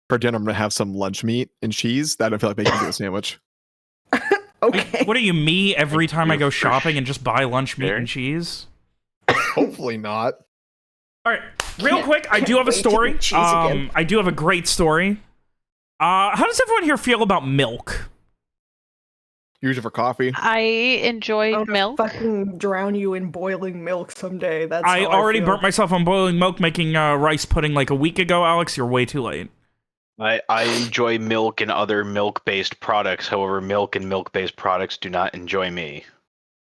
for dinner, I'm gonna have some lunch meat and cheese that I feel like making into a sandwich. Okay. What are you, me, every time I go shopping Fish. and just buy lunch meat There. and cheese? Hopefully not. All right, real quick, I do have a wait to story. eat cheese again. I do have a great story. How does everyone here feel about milk? Use it for coffee. I enjoy I'm gonna milk. fucking drown you in boiling milk someday. That's I how already feel. burnt myself on boiling milk making rice pudding like a week ago, Alex. You're way too late. I enjoy milk and other milk-based products. However, milk and milk-based products do not enjoy me.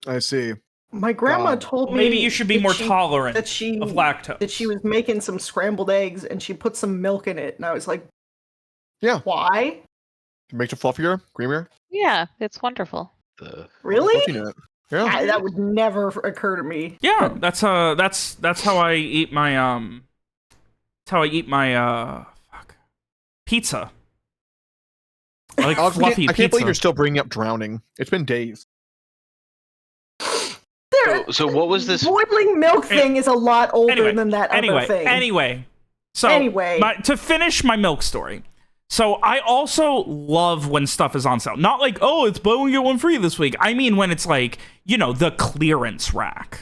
I see. My grandma God. told me Maybe you should be that more she- tolerant that she of lactose. that she was making some scrambled eggs and she put some milk in it, and I was like, Yeah. why? It makes it fluffier, creamier. Yeah, it's wonderful. Really? Protein in it. Yeah. That would never occur to me. Yeah, that's how I eat my fuck, pizza. I like Alex, fluffy I can't believe pizza. you're still bringing up drowning. It's been days. So what was this? Boiling milk thing is a lot older Anyway, than that other thing. Anyway, to finish my milk story. So I also love when stuff is on sale. Not like, oh, it's buy one get one free this week. I mean when it's like, you know, the clearance rack.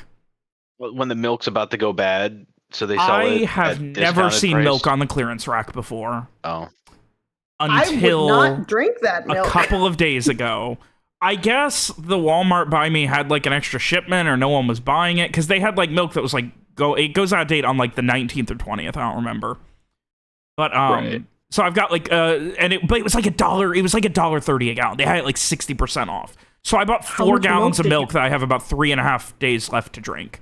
When the milk's about to go bad, so they sell it. I have at never discounted seen price? milk on the clearance rack before. Oh. Until I would not drink that milk. a couple of days ago. I guess the Walmart by me had like an extra shipment or no one was buying it because they had like milk that was like it goes out of date on like the 19th or 20th. I don't remember. But Right. so I've got like but it was like $1. It was like $1.30 a gallon. They had it like 60% off. So I bought How 4 much gallons milk of did milk you- that I have about 3.5 days left to drink.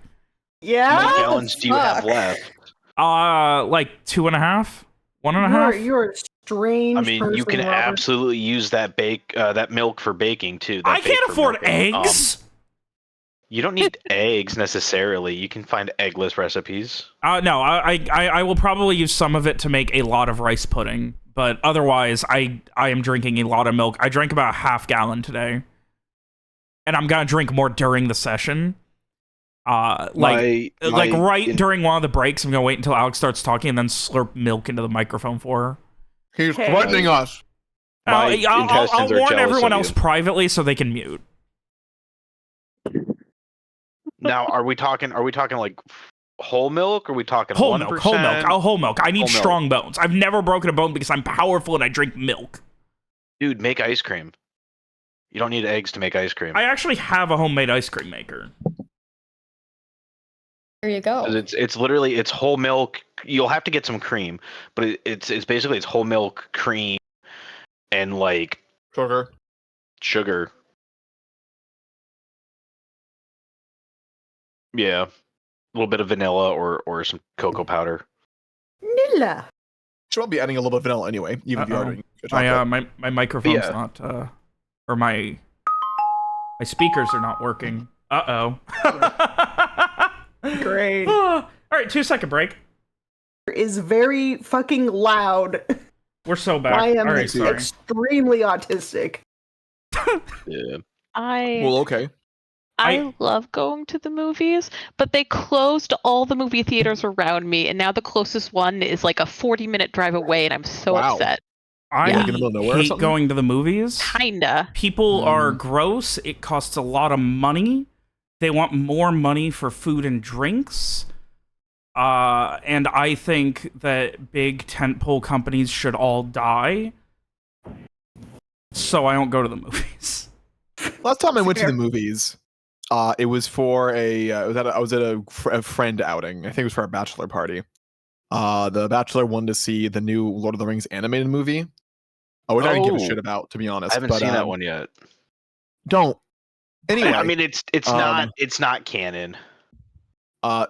Yeah. How many gallons do you have Fuck. left? Like 2.5, 1.5. You're a strange I mean, you person, can Robert. absolutely use that that milk for baking too. I can't afford eggs. You don't need eggs necessarily. You can find eggless recipes. No, I will probably use some of it to make a lot of rice pudding, but otherwise, I am drinking a lot of milk. I drank about a half gallon today, and I'm gonna drink more during the session. During one of the breaks, I'm gonna wait until Alex starts talking and then slurp milk into the microphone for her. He's Hey. threatening us. My I'll intestines are warn jealous everyone of else you. privately so they can mute. Now, are we talking like whole milk? Or are we talking Whole 1%? milk, whole milk. Whole milk. I need Whole milk. strong bones. I've never broken a bone because I'm powerful and I drink milk. Dude, make ice cream. You don't need eggs to make ice cream. I actually have a homemade ice cream maker. There you go. 'Cause it's literally it's whole milk. You'll have to get some cream, but it's basically it's whole milk, cream, and like sugar. Yeah, a little bit of vanilla or some cocoa powder. Nilla. Should probably be adding a little bit of vanilla anyway, even if you are Uh-oh. doing chocolate. My microphone's Yeah. not or my speakers are not working. Uh-oh. Great. All right, 2-second break. Is very fucking loud. We're so back. I am All right, sorry. extremely autistic. Yeah. Well, okay. I love going to the movies, but they closed all the movie theaters around me, and now the closest one is like a 40-minute drive away, and I'm so Wow. upset. I Like in the middle of nowhere or hate something? going to the movies. Kinda. People are gross. It costs a lot of money. They want more money for food and drinks. And I think that big tentpole companies should all die. So I don't go to the movies. Last time I went to the movies, it was for I was at a friend outing. I think it was for a bachelor party. The bachelor wanted to see the new Lord of the Rings animated movie, which I didn't give a shit about, to be honest. I haven't seen that one yet. Don't. Anyway, I mean, it's not canon. I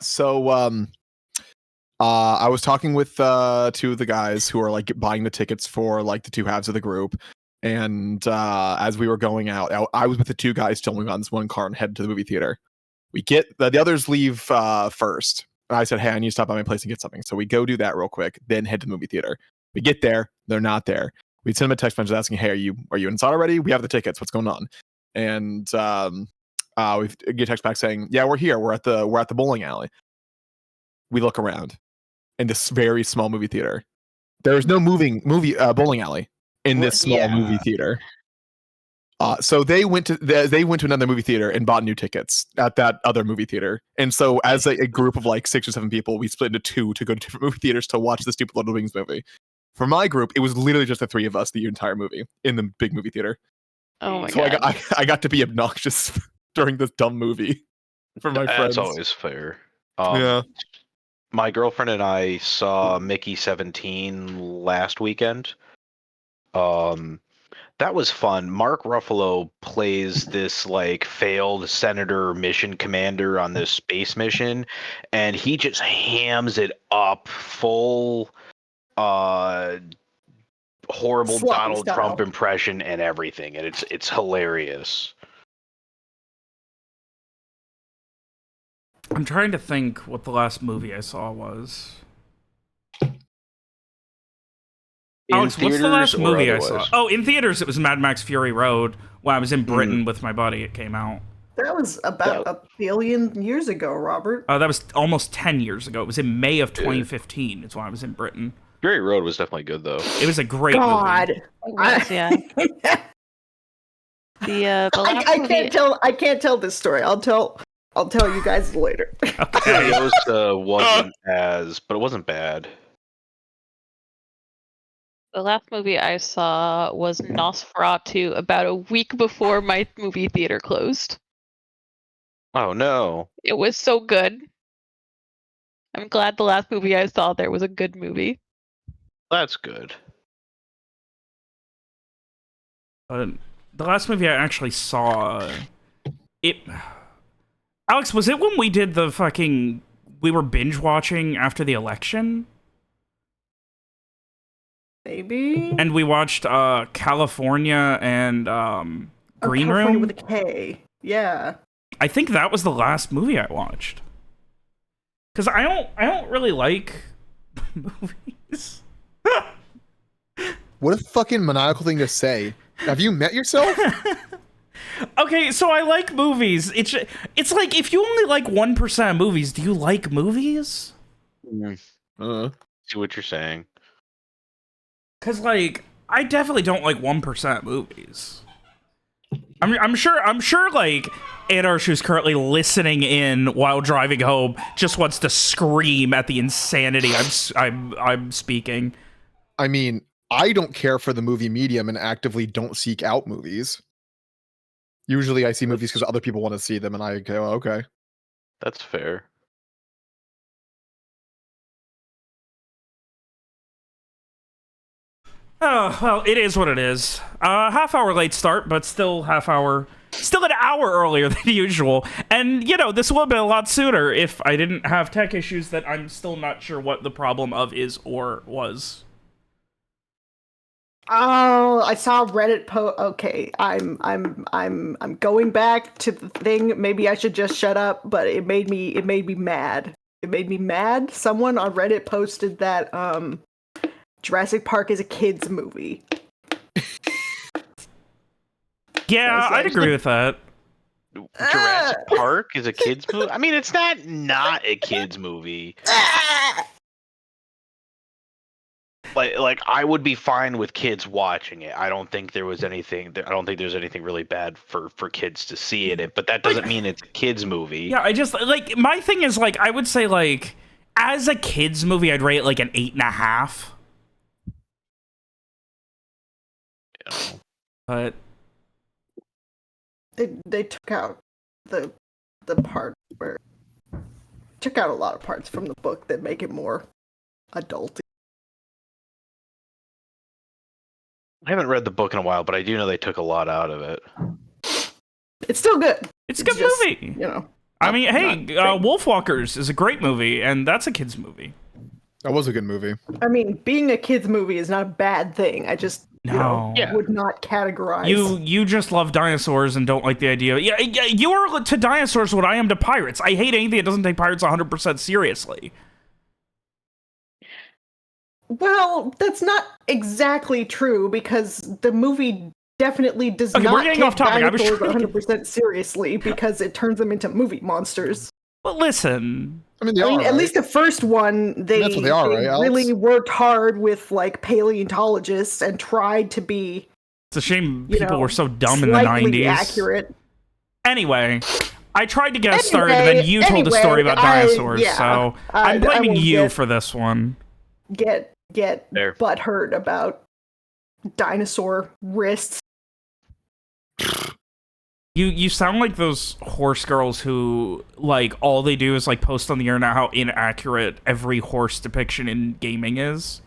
was talking with 2 of the guys who are like buying the tickets for like the 2 halves of the group, and as we were going out, I was with the 2 guys still on this one car and head to the movie theater. We get the others leave first, and I said, "Hey, I need to stop by my place and get something." So we go do that real quick, then head to the movie theater. We get there, they're not there. We send them a text message asking, "Hey, are you inside already? We have the tickets. What's going on?" And we get a text back saying, "Yeah, we're here. We're at the bowling alley." We look around in this very small movie theater. There's no bowling alley in this small movie theater. So they went to another movie theater and bought new tickets at that other movie theater. And so as a group of like 6 or 7 people, we split into 2 to go to different movie theaters to watch the stupid Lord of the Rings movie. For my group, it was literally just the 3 of us the entire movie in the big movie theater. Oh my god! god! So I got to be obnoxious during this dumb movie for my friends. That's always fair. Yeah. My girlfriend and I saw Mickey 17 last weekend. That was fun. Mark Ruffalo plays this like failed senator mission commander on this space mission, and he just hams it up full horrible Sloppy Donald style. Trump impression and everything, and it's hilarious. I'm trying to think what the last movie I saw was. Alex, what's the last movie I saw? Oh, in theaters, it was Mad Max Fury Road. When I was in Britain with my buddy, it came out. That was about a billion years ago, Robert. That was almost 10 years ago. It was in May of 2015. It's when I was in Britain. Fury Road was definitely good, though. It was a great movie. It was, yeah. The last movie... I can't tell this story. I'll tell you guys later. Okay. Wasn't but it wasn't bad. The last movie I saw was Nosferatu about a week before my movie theater closed. Oh no. It was so good. I'm glad the last movie I saw there was a good movie. That's good. The last movie I actually saw, Alex, was it when we did we were binge watching after the election? Maybe. And we watched California and Green California Room with a K. Yeah. I think that was the last movie I watched. Because I don't really like movies. What a fucking maniacal thing to say. Have you met yourself? Okay, so I like movies. It's like, if you only like 1% of movies, do you like movies? See what you're saying. Because, like, I definitely don't like 1% movies. I'm sure, like, Anarch, who's currently listening in while driving home, just wants to scream at the insanity I'm speaking. I mean, I don't care for the movie medium and actively don't seek out movies. Usually I see movies because other people want to see them, and I go, okay. That's fair. Oh, well, it is what it is. Half-hour late start, but still an hour earlier than usual. And, you know, this would have been a lot sooner if I didn't have tech issues that I'm still not sure what the problem of is or was. Oh, I saw Reddit post. Okay, I'm going back to the thing. Maybe I should just shut up, but it made me mad. It made me mad. Someone on Reddit posted that Jurassic Park is a kids movie. Yeah, I'd agree with that. Jurassic Park is a kids movie? I mean, it's not a kids movie. Like I would be fine with kids watching it. I don't think there's anything really bad for kids to see in it, but that doesn't mean it's a kids movie. Yeah, I just, like, my thing is, like, I would say, like, as a kids movie, I'd rate it like an 8.5. You know. But they took out the part where took out a lot of parts from the book that make it more adult. I haven't read the book in a while, but I do know they took a lot out of it. It's still good. it's a good just, movie. You know. I mean, hey, Wolfwalkers is a great movie, and that's a kids movie. That was a good movie. I mean, being a kids movie is not a bad thing. I just would not categorize. You just love dinosaurs and don't like the idea. Yeah, you are to dinosaurs what I am to pirates. I hate anything that doesn't take pirates 100% seriously. Well, that's not exactly true, because the movie definitely does not we're getting take off topic. dinosaurs 100% seriously, because it turns them into movie monsters. But listen, I mean, they I are, mean, at right? least the first one, they That's what they are, right, Alex? really worked hard with like paleontologists and tried to be. It's a shame You people know, were so dumb in the slightly 90s. accurate. Anyway, I tried to get us started, and then you told the story about dinosaurs, so I'm blaming you for this one. Get There. butthurt about dinosaur wrists. You sound like those horse girls who, like, all they do is, like, post on the internet how inaccurate every horse depiction in gaming is.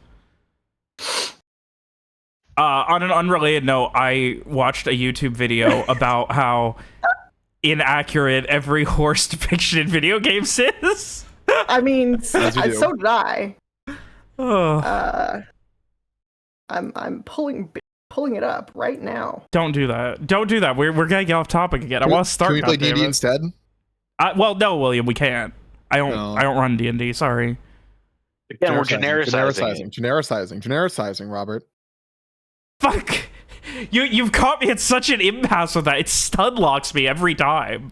On an unrelated note, I watched a YouTube video about how inaccurate every horse depiction in video games is. I mean, so As you do. did I. Oh, I'm pulling it up right now. don't do that. Don't do that. We're gonna get off topic again. I want to start. Can we play goddammit. D&D instead? Well, no, William, we can't. I don't. No. I don't run D&D. Sorry. Again, we're genericizing. Genericizing, Robert. Fuck. You've caught me at such an impasse with that. It stun locks me every time.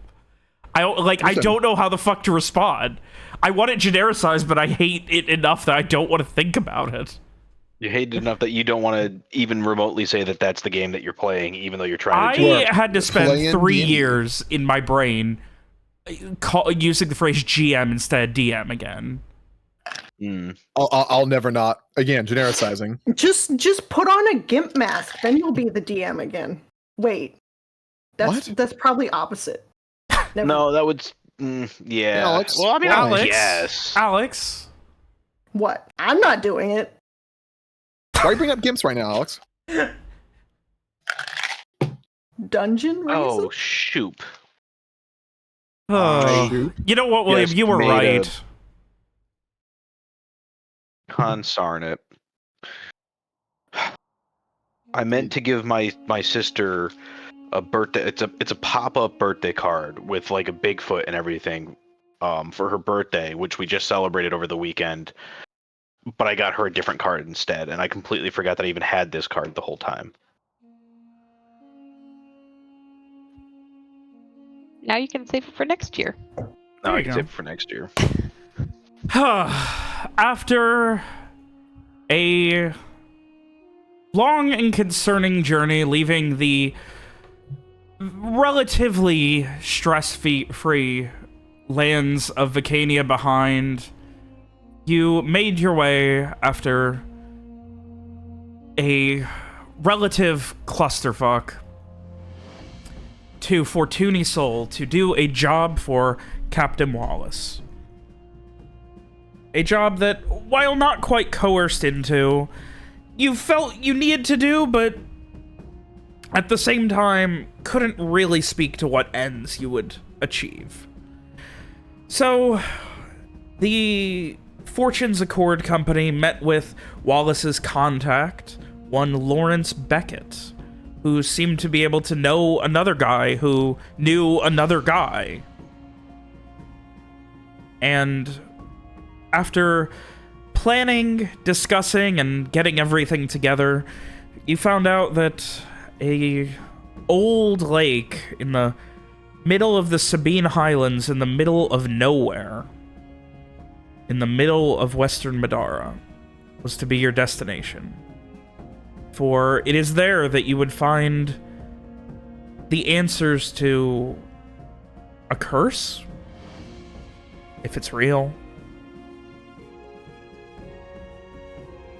I don't know how the fuck to respond. I want it genericized, but I hate it enough that I don't want to think about it. You hate it enough that you don't want to even remotely say that that's the game that you're playing, even though you're trying to. I had to spend playing 3 D&D. years in my brain using the phrase GM instead of DM again. I'll never not. Again, genericizing. Just put on a GIMP mask, then you'll be the DM again. Wait, that's probably opposite. Never- No, that would. Yeah. Alex? Well, I mean, Alex? yes. Alex? What? I'm not doing it. Why you bring up gimps right now, Alex? Dungeon reason? Oh, shoot. Oh. You know what, William? Just You were made right. Consarn it. I meant to give my sister a birthday. It's a pop-up birthday card with like a Bigfoot and everything for her birthday, which we just celebrated over the weekend. But I got her a different card instead, and I completely forgot that I even had this card the whole time. Now you can save it for next year. Now you I can go. save it for next year. After a long and concerning journey leaving the relatively stress-free lands of Vicania behind, you made your way after a relative clusterfuck to Fortuny Sol to do a job for Captain Wallace. A job that, while not quite coerced into, you felt you needed to do, but at the same time, couldn't really speak to what ends you would achieve. So, the Fortune's Accord Company met with Wallace's contact, one Lawrence Beckett, who seemed to be able to know another guy who knew another guy. And after planning, discussing, and getting everything together, you found out that a old lake in the middle of the Sabine Highlands, in the middle of nowhere, in the middle of Western Madara, was to be your destination. For it is there that you would find the answers to a curse, if it's real.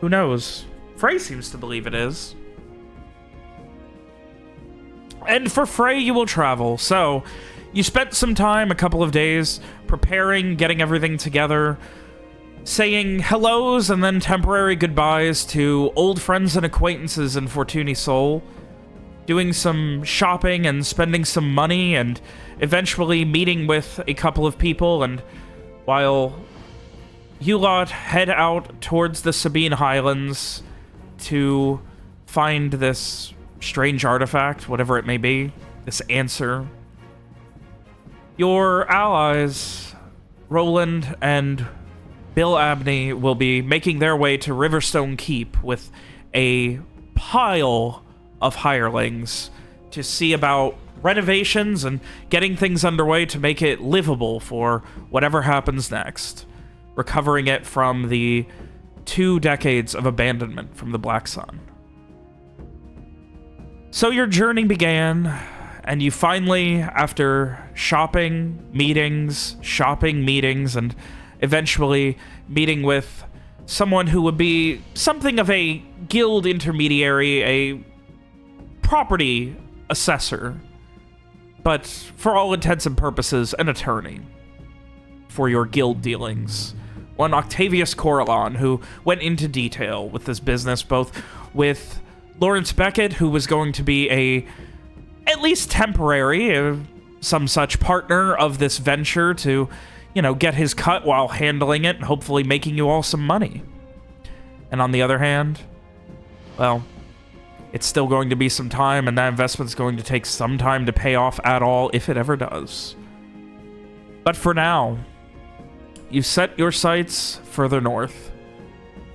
Who knows? Frey seems to believe it is. And for Frey, you will travel. So, you spent some time, a couple of days, preparing, getting everything together, saying hellos and then temporary goodbyes to old friends and acquaintances in Fortuny Sol, doing some shopping and spending some money, and eventually meeting with a couple of people. And while you lot head out towards the Sabine Highlands to find this strange artifact, whatever it may be, this answer, your allies, Roland and Bill Abney, will be making their way to Riverstone Keep with a pile of hirelings to see about renovations and getting things underway to make it livable for whatever happens next, recovering it from the 2 decades of abandonment from the Black Sun. So your journey began, and you finally, after shopping, meetings, and eventually meeting with someone who would be something of a guild intermediary, a property assessor, but for all intents and purposes, an attorney for your guild dealings. One Octavius Coralon, who went into detail with this business, both with Lawrence Beckett, who was going to be at least temporary, some such partner of this venture to, you know, get his cut while handling it and hopefully making you all some money. And on the other hand, well, it's still going to be some time, and that investment's going to take some time to pay off at all, if it ever does. But for now, you set your sights further north.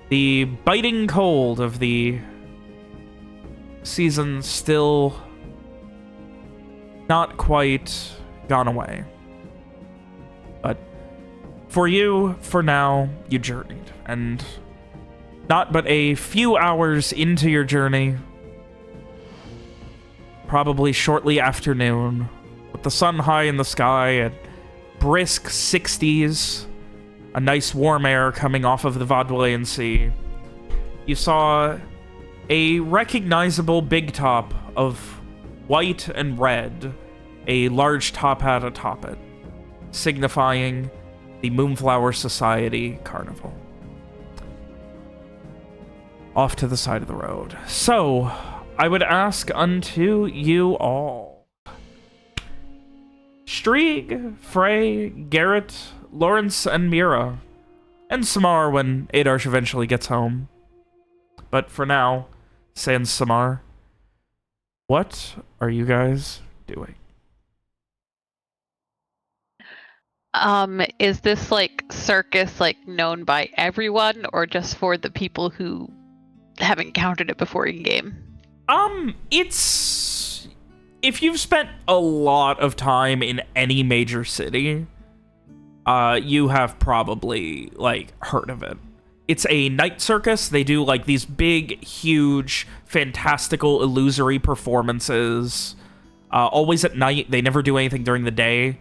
The biting cold of the season still not quite gone away. But for you, for now, you journeyed. And not but a few hours into your journey, probably shortly afternoon, with the sun high in the sky at brisk 60s, a nice warm air coming off of the Vaudoyan Sea, you saw a recognizable big top of white and red, a large top hat atop it, signifying the Moonflower Society Carnival. Off to the side of the road. So, I would ask unto you all, Strieg, Frey, Garrett, Lawrence, and Mira, and Samar when Adarsh eventually gets home. But for now, sans Samar, what are you guys doing? Is this like circus like known by everyone or just for the people who haven't encountered it before in game? It's... If you've spent a lot of time in any major city, you have probably, like, heard of it. It's a night circus. They do, like, these big, huge, fantastical, illusory performances. Always at night. They never do anything during the day.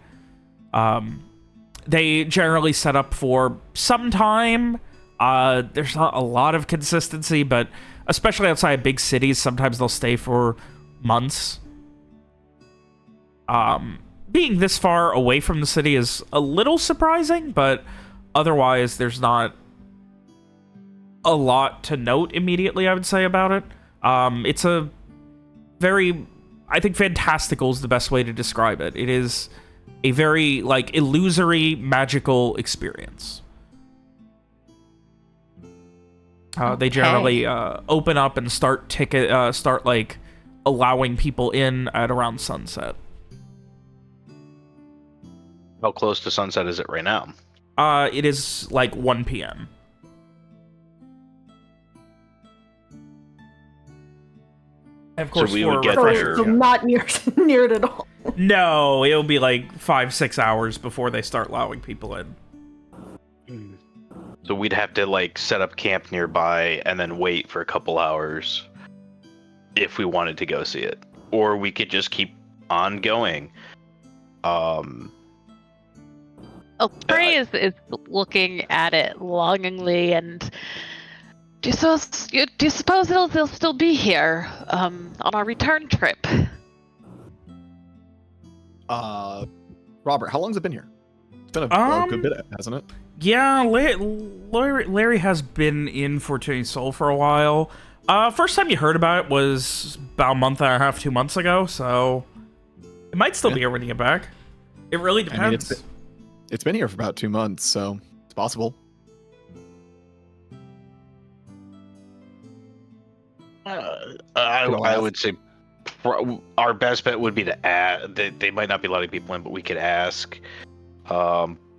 They generally set up for some time. There's not a lot of consistency, but especially outside big cities, sometimes they'll stay for months. Being this far away from the city is a little surprising, but otherwise there's not a lot to note immediately, I would say, about it. It's a very... I think fantastical is the best way to describe it. It is a very, like, illusory, magical experience. They generally open up and start like allowing people in at around sunset. How close to sunset is it right now? It is like 1 p.m. Of course, so we would get So not near it at all. No, it'll be like 5-6 hours before they start allowing people in. So we'd have to like set up camp nearby and then wait for a couple hours if we wanted to go see it, or we could just keep on going. Frey is looking at it longingly, and do you suppose they'll still be here on our return trip? Robert, how long's it been here? It's been a good bit, hasn't it? Yeah, Larry has been in Fortuny Soul for a while. First time you heard about it was about a month and a half, 2 months ago, so it might still be here when you get back. It really depends. I mean, it's been here for about 2 months, so it's possible. I would say our best bet would be to ask. They might not be letting people in, but we could ask.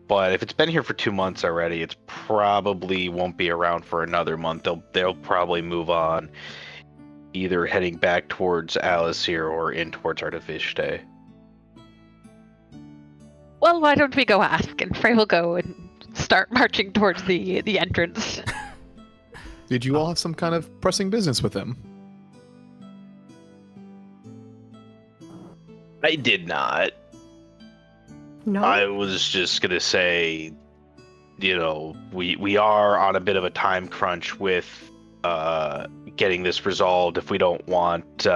But if it's been here for 2 months already, it's probably won't be around for another month. They'll probably move on, either heading back towards Alice here or in towards Artifice Day. Well, why don't we go ask, and Frey will go and start marching towards the entrance. Did you all have some kind of pressing business with him? I did not. No. I was just gonna say, we are on a bit of a time crunch with getting this resolved. If we don't want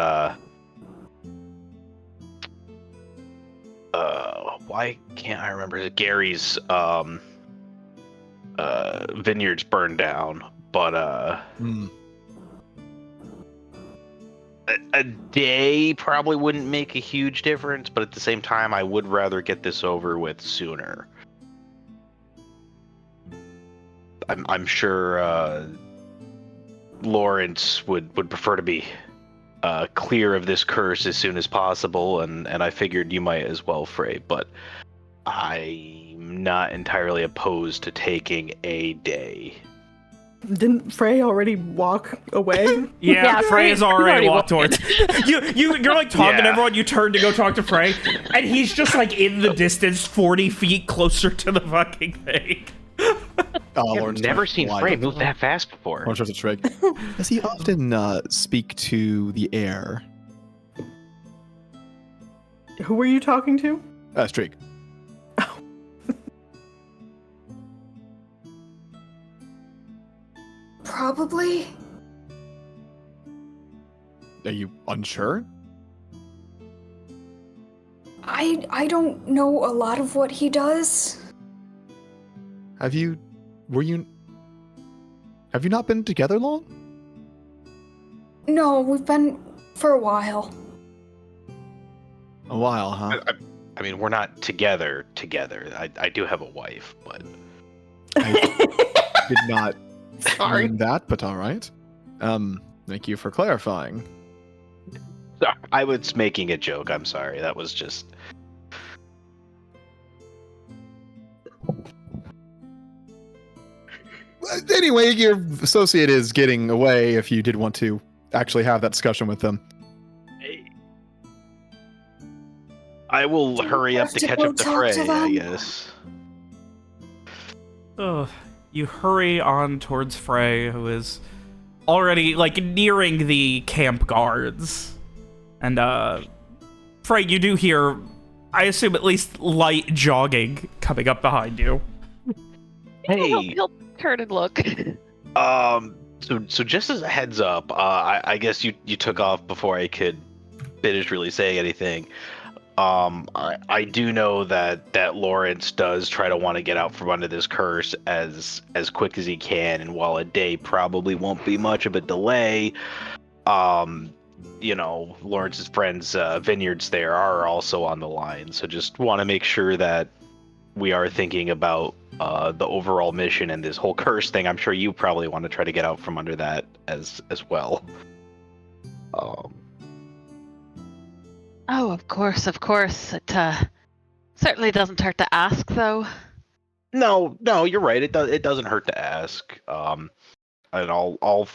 why can't I remember Gary's vineyards burned down, but a day probably wouldn't make a huge difference, but at the same time I would rather get this over with sooner. I'm sure Lawrence would prefer to be clear of this curse as soon as possible, and I figured you might as well, Frey, but I'm not entirely opposed to taking a day. Didn't Frey already walk away? Yeah, Frey has already walked towards. You're like talking to Yeah. everyone. You turn to go talk to Frey, and he's just like in the distance, 40 feet closer to the fucking thing. I've never seen Frey move that fast before. Lawrence turns to Trig. Does he often speak to the air? Who were you talking to? Trig. Probably. Are you unsure? I don't know a lot of what he does. Have you not been together long? No, we've been for a while. A while, huh? I mean, we're not together. I do have a wife, but I did not Sorry. mean that, but all right. Thank you for clarifying. I was making a joke. I'm sorry. That was just. Anyway, your associate is getting away if you did want to actually have that discussion with them. I will Do you hurry up have to to catch go up to talk Frey, to I them? guess. You hurry on towards Frey, who is already like nearing the camp guards, and Frey, you do hear, I assume, at least light jogging coming up behind you. Hey. He'll turn and look. So just as a heads up, I guess you took off before I could finish really saying anything. I do know that Lawrence does try to want to get out from under this curse as quick as he can, and while a day probably won't be much of a delay, Lawrence's friends' vineyards there are also on the line. So just want to make sure that we are thinking about the overall mission and this whole curse thing. I'm sure you probably want to try to get out from under that as well. Oh, of course. It certainly doesn't hurt to ask, though. No, you're right. It doesn't hurt to ask. And I'll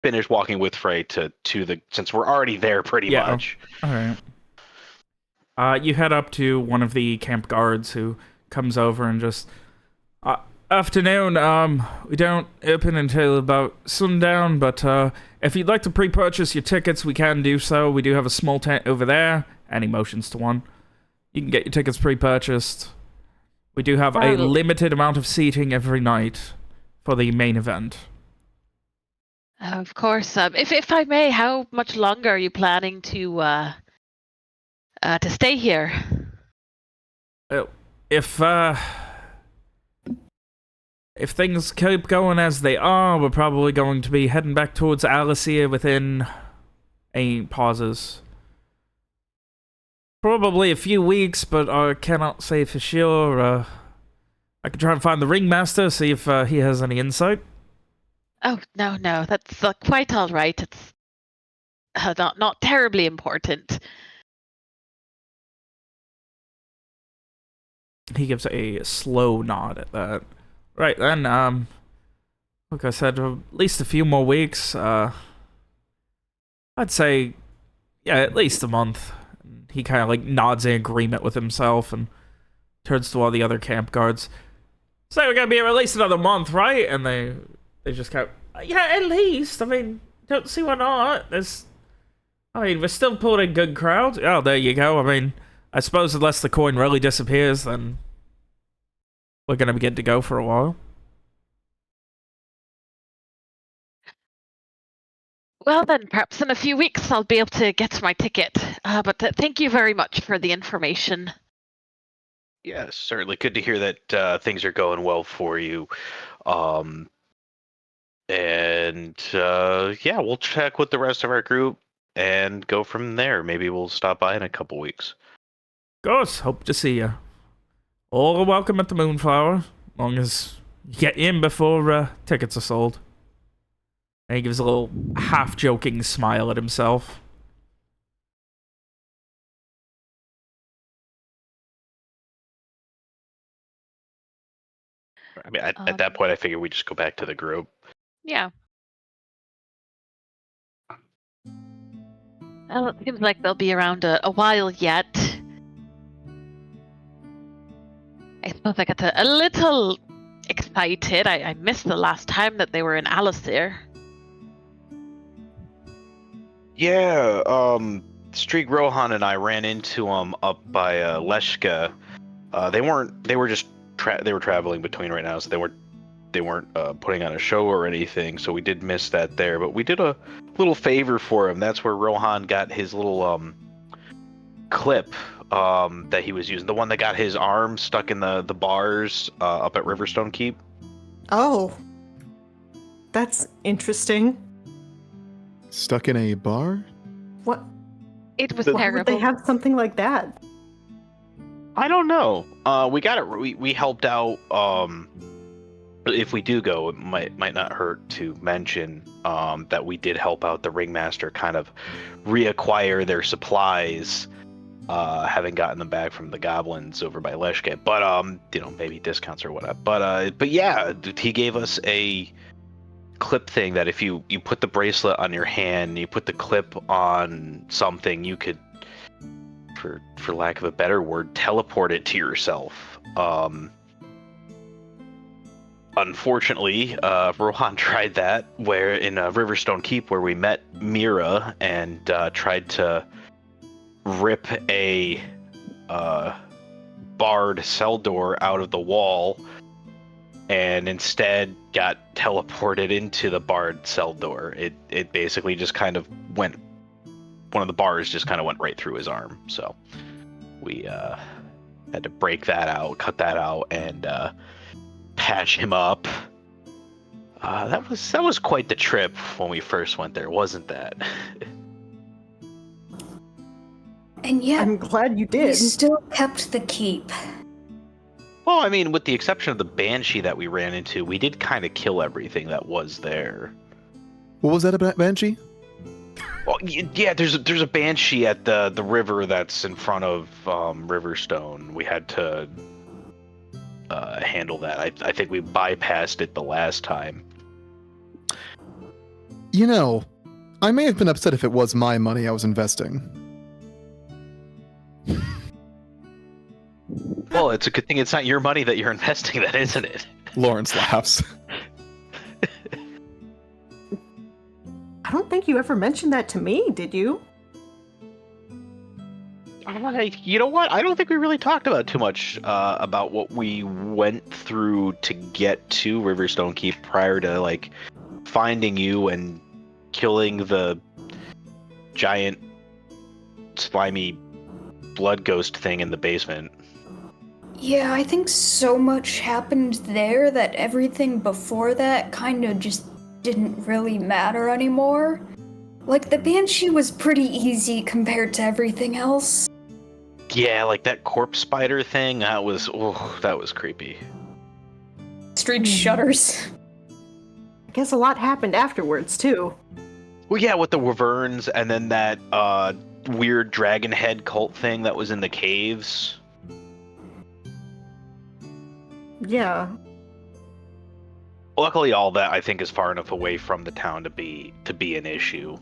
finish walking with Frey to the, since we're already there pretty much. All right. You head up to one of the camp guards, who comes over and just, afternoon. We don't open until about sundown, but if you'd like to pre-purchase your tickets, we can do so. We do have a small tent over there. And he motions to one. You can get your tickets pre-purchased. We do have a limited amount of seating every night for the main event. Of course. If I may, how much longer are you planning to stay here? If things keep going as they are, we're probably going to be heading back towards Alicia within pauses. Probably a few weeks, but I cannot say for sure. I could try and find the ringmaster, see if he has any insight. Oh, no, that's quite all right. It's not terribly important. He gives a slow nod at that. Right then, like I said, at least a few more weeks. I'd say, yeah, at least a month. He kind of like nods in agreement with himself, and turns to all the other camp guards. So we're gonna be released another month, right? And they just go, yeah, at least. I mean, don't see why not. We're still pulling in good crowds. Oh, there you go. I mean, I suppose unless the coin really disappears, then we're gonna be good to go for a while. Well then, perhaps in a few weeks I'll be able to get my ticket. But thank you very much for the information. Yes, certainly good to hear that things are going well for you. Yeah, we'll check with the rest of our group and go from there. Maybe we'll stop by in a couple weeks. Of course, hope to see you. All are welcome at the Moonflower, as long as you get in before tickets are sold. And he gives a little half-joking smile at himself. I mean, at that point, I figure we just go back to the group. Yeah. Well, it seems like they'll be around a while yet. I suppose I got a little excited. I missed the last time that they were in Alisir. Yeah, Streak Rohan and I ran into them up by Leshka. They were traveling between right now, so they weren't putting on a show or anything, so we did miss that there. But we did a little favor for him. That's where Rohan got his little clip that he was using, the one that got his arm stuck in the bars up at Riverstone Keep. Oh, that's interesting. Stuck in a bar? What? It was Why terrible. would they have something like that? I don't know. We got it. We helped out. If we do go, it might not hurt to mention that we did help out the Ringmaster kind of reacquire their supplies, having gotten them back from the goblins over by Leshke. But maybe discounts or whatever. But yeah, he gave us a clip thing that if you put the bracelet on your hand, you put the clip on something, you could, for lack of a better word, teleport it to yourself. Unfortunately, Rohan tried that where in Riverstone Keep, where we met Mira and tried to rip a barred cell door out of the wall, and instead got teleported into the barred cell door. It basically just kind of went, one of the bars just kind of went right through his arm. So we had to break that out, cut that out, and patch him up. That was quite the trip when we first went there, wasn't that? And yet, I'm glad you we did. still kept the keep. Well, I mean, with the exception of the Banshee that we ran into, we did kind of kill everything that was there. What was that about, Banshee? Well, yeah, there's a Banshee at the river that's in front of Riverstone. We had to handle that. I think we bypassed it the last time. You know, I may have been upset if it was my money I was investing. Well, it's a good thing it's not your money that you're investing then, isn't it? Lawrence laughs. I don't think you ever mentioned that to me, did you? You know what? I don't think we really talked about too much about what we went through to get to Riverstone Keep prior to like finding you and killing the giant slimy blood ghost thing in the basement. Yeah, I think so much happened there that everything before that kind of just didn't really matter anymore. Like, the Banshee was pretty easy compared to everything else. Yeah, like that corpse spider thing, that was creepy. Street shudders. I guess a lot happened afterwards, too. Well, yeah, with the wyverns and then that weird dragon head cult thing that was in the caves. Yeah. Luckily, all that I think is far enough away from the town to be an issue.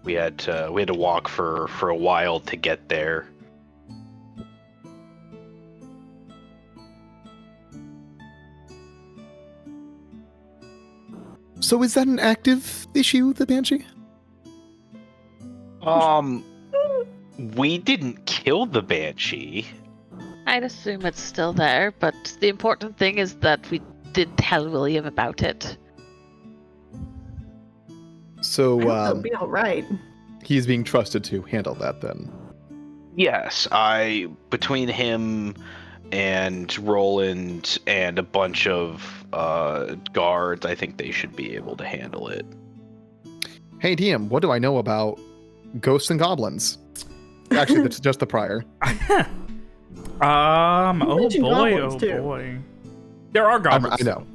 We had to walk for a while to get there. So is that an active issue, the Banshee? We didn't kill the Banshee. I'd assume it's still there, but the important thing is that we did tell William about it. So It'll be all right. he's being trusted to handle that then. Yes, between him and Roland and a bunch of guards, I think they should be able to handle it. Hey DM, what do I know about ghosts and goblins? Actually, that's just the prior. Oh mentioned boy, goblins, oh too. boy. There are goblins. I know.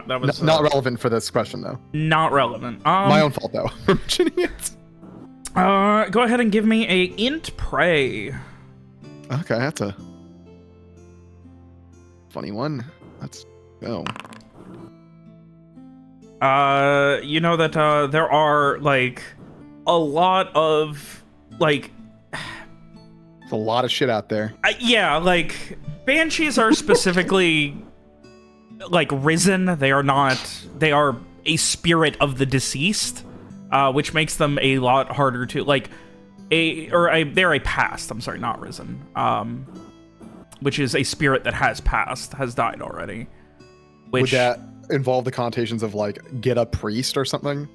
That was Not relevant for this question though. not relevant. My own fault though for mentioning it. Go ahead and give me a int prey. Okay, that's a funny one. Let's go. You know that there are like a lot of like There's a lot of shit out there. yeah, like banshees are specifically like risen. They are not. They are a spirit of the deceased, which makes them a lot harder to like. They're a past. I'm sorry, not risen. Which is a spirit that has passed, has died already. Which, Would that involve the connotations of like get a priest or something?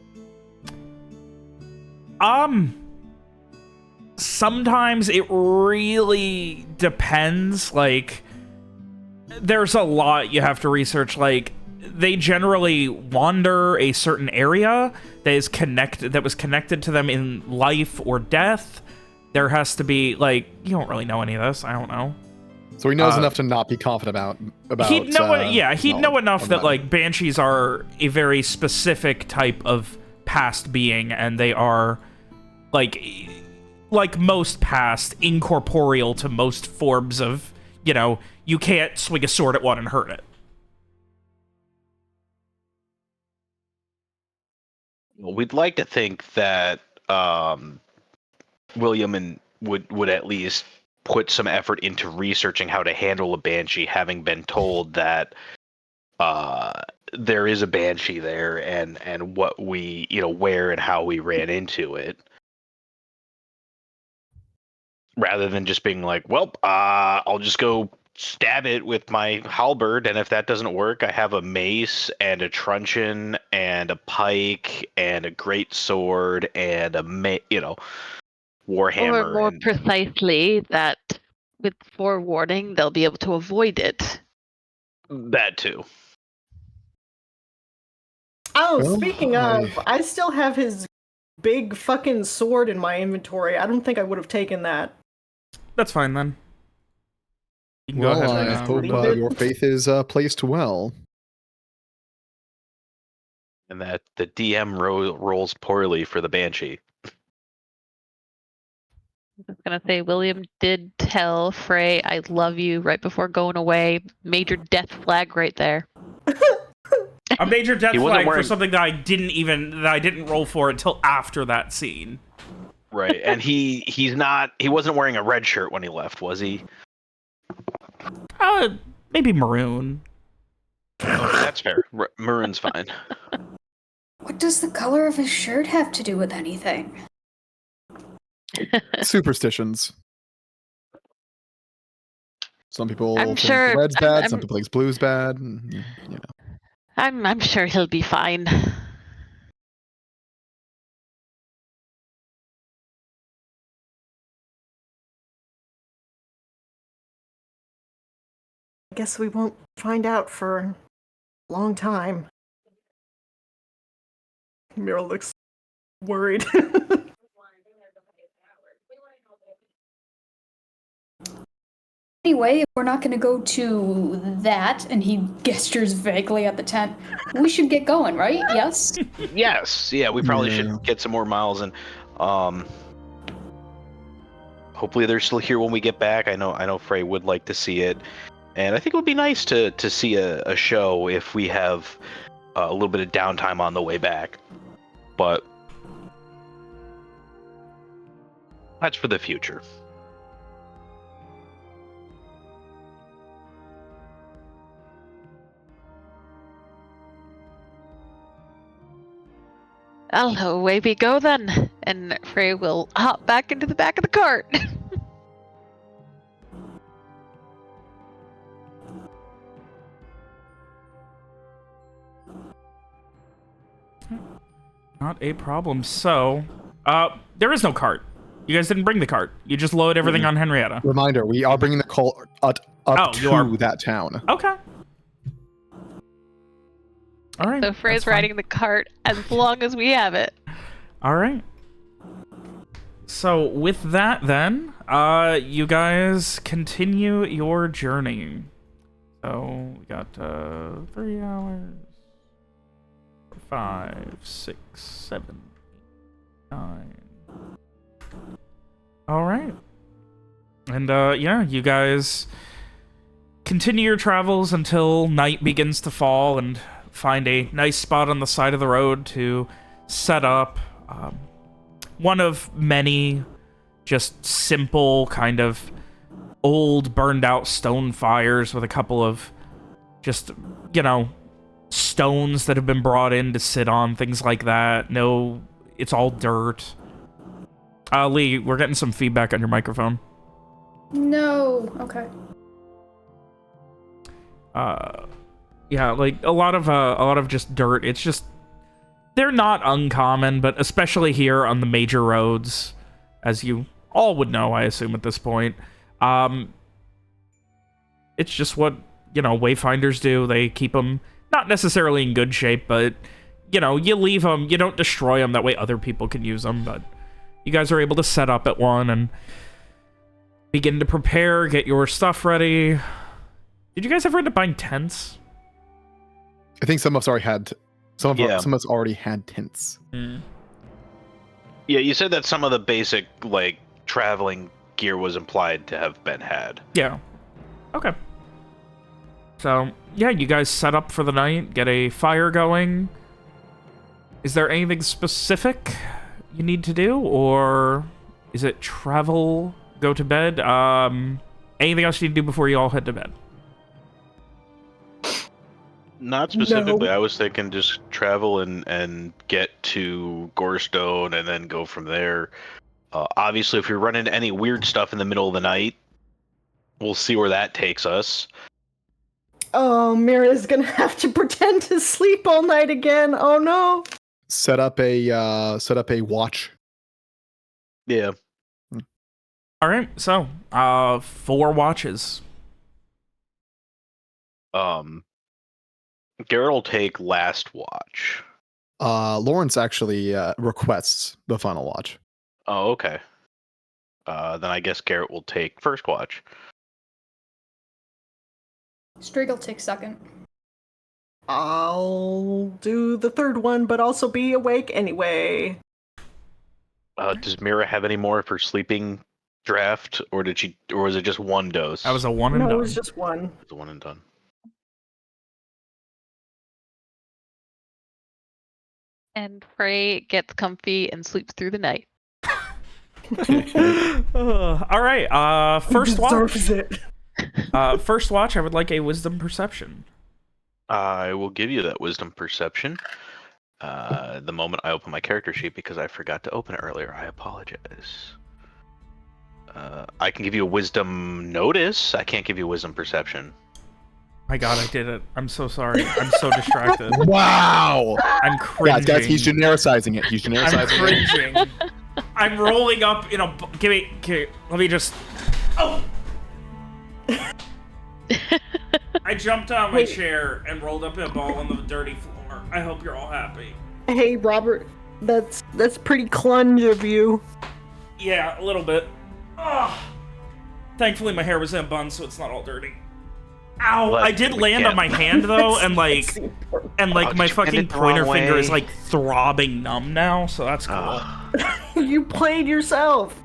Sometimes it really depends. Like, there's a lot you have to research. Like, they generally wander a certain area that was connected to them in life or death. There has to be like, you don't really know any of this. I don't know. So he knows enough to not be confident about. He'd know enough that that. like banshees are a very specific type of past being, and they are like most past, incorporeal to most forms of, you can't swing a sword at one and hurt it. Well, we'd like to think that William would at least put some effort into researching how to handle a banshee, having been told that there is a banshee there, and what we where and how we ran into it, rather than just being like, well, I'll just go stab it with my halberd, and if that doesn't work, I have a mace and a truncheon and a pike and a great sword and a warhammer. Or more and precisely, that with forewarning, they'll be able to avoid it. that too. Oh, Well, speaking of, I still have his big fucking sword in my inventory. I don't think I would have taken that. That's fine then. You can Well, go I ahead hope and leave it. your faith is placed well. And that the DM rolls poorly for the banshee. I was gonna say, William did tell Frey, "I love you" right before going away. Major death flag right there. a major death He wasn't flag for wearing- something that I didn't roll for until after that scene. Right, and he wasn't wearing a red shirt when he left, was he? Maybe maroon. Oh, that's fair. Maroon's fine. What does the color of his shirt have to do with anything? Superstitions. Some people I'm think sure- red's bad. I'm- Some people think blue's bad. And, I'm sure he'll be fine. I guess we won't find out for a long time. Mira looks worried. Anyway, if we're not gonna go to that, and he gestures vaguely at the tent, we should get going, right? Yes? Yes, yeah, we probably Yeah. should get some more miles, and hopefully they're still here when we get back. I know Frey would like to see it, and I think it would be nice to see a show if we have a little bit of downtime on the way back. But that's for the future. Well, away we go then. And Frey will hop back into the back of the cart. Not a problem. So, there is no cart. You guys didn't bring the cart. You just load everything on Henrietta. Reminder: we are bringing the cart up to that town. Okay. All right. So Frey's riding the cart as long as we have it. All right. So with that, then, you guys continue your journey. So we got 3 hours, 5, 6, 7, 9. All right. And yeah, you guys continue your travels until night begins to fall and find a nice spot on the side of the road to set up. One of many just simple kind of old burned out stone fires with a couple of just, you know, stones that have been brought in to sit on, things like that. No, it's all dirt. Lee, we're getting some feedback on your microphone. No. Okay. Yeah, like a lot of just dirt. It's just, they're not uncommon, but especially here on the major roads, as you all would know, I assume at this point. It's just what, you know, wayfinders do. They keep them not necessarily in good shape, but, you know, you leave them, you don't destroy them, that way other people can use them. But you guys are able to set up at one and begin to prepare, get your stuff ready. Did you guys ever end up buying tents? I think some of us already had. Some of us already had tents. Mm. Yeah, you said that some of the basic like traveling gear was implied to have been had. Yeah. Okay. So, yeah, you guys set up for the night, get a fire going. Is there anything specific you need to do, or is it travel, go to bed? Anything else you need to do before you all head to bed? Not specifically. No. I was thinking just travel and get to Gorestone and then go from there. Obviously, if we run into any weird stuff in the middle of the night, we'll see where that takes us. Oh, Mira's gonna have to pretend to sleep all night again. Oh no. Set up a watch. Yeah. All right, so 4 watches. Garrett will take last watch. Lawrence actually requests the final watch. Oh, okay. Then I guess Garrett will take first watch. Strick will take second. I'll do the third one, but also be awake anyway. Does Mira have any more of her sleeping draft, or was it just one dose? That was a one and No, done. it was just one. It's a one and done. And Frey gets comfy and sleeps through the night. All right, first watch. Deserves it. First watch, I would like a wisdom perception. I will give you that wisdom perception. The moment I open my character sheet, because I forgot to open it earlier, I apologize. I can give you a wisdom notice. I can't give you a wisdom perception. My God, I did it. I'm so sorry. I'm so distracted. Wow! I'm cringing. Guys, he's genericizing it. He's I'm genericizing it. cringing. I'm rolling up in a. Give me. Let me just. Oh! I jumped on my chair and rolled up in a ball on the dirty floor. I hope you're all happy. Hey, Robert, that's pretty clunge of you. Yeah, a little bit. Ugh. Thankfully, my hair was in a bun, so it's not all dirty. Ow! Well, I did land on my hand though, and like, my fucking pointer finger is like throbbing numb now, so that's cool. You played yourself.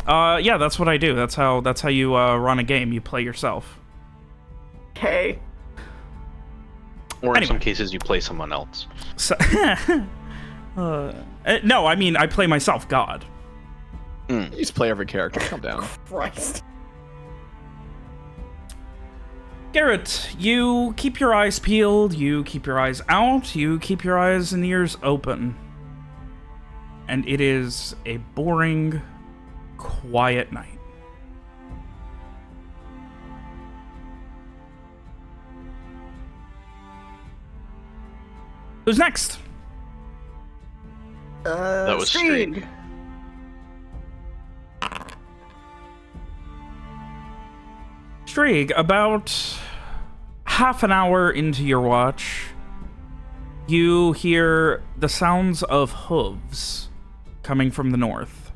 Yeah, that's what I do. That's how you run a game. You play yourself. Okay. Or in some cases, you play someone else. So, no, I mean I play myself, God. You just play every character. Calm down. Christ. Garrett, you keep your eyes peeled, you keep your eyes out, you keep your eyes and ears open. and it is a boring, quiet night. Who's next? That was Streak. Streak. Strig, about half an hour into your watch, you hear the sounds of hooves coming from the north.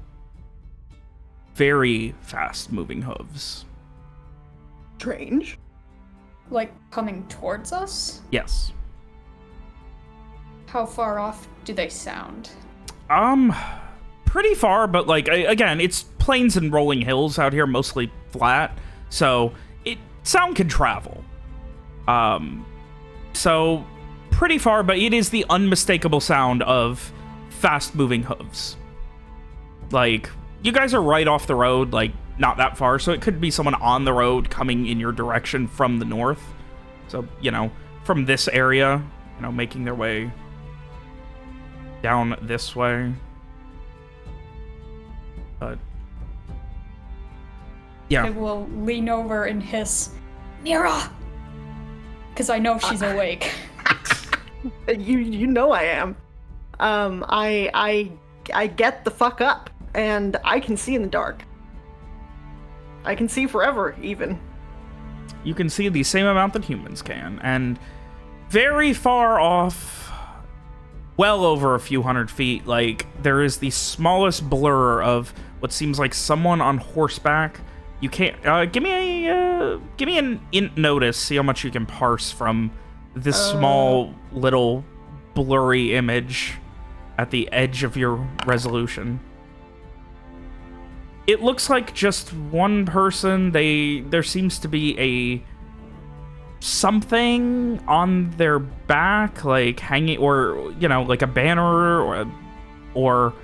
Very fast-moving hooves. Strange. Like, coming towards us? Yes. How far off do they sound? Pretty far, but like, again, it's plains and rolling hills out here, mostly flat, so sound can travel. So pretty far, but it is the unmistakable sound of fast-moving hooves. Like, you guys are right off the road, like, not that far, so it could be someone on the road coming in your direction from the north. So, you know, from this area, you know, making their way down this way. But yeah. I will lean over and hiss, Mira! Because I know she's awake. You know I am. I get the fuck up, and I can see in the dark. I can see forever, even. You can see the same amount that humans can, and very far off, well over a few hundred feet, like, there is the smallest blur of what seems like someone on horseback. You can't, give me an int notice, see how much you can parse from this small, little, blurry image at the edge of your resolution. It looks like just one person. There seems to be a something on their back, like hanging, or, you know, like a banner or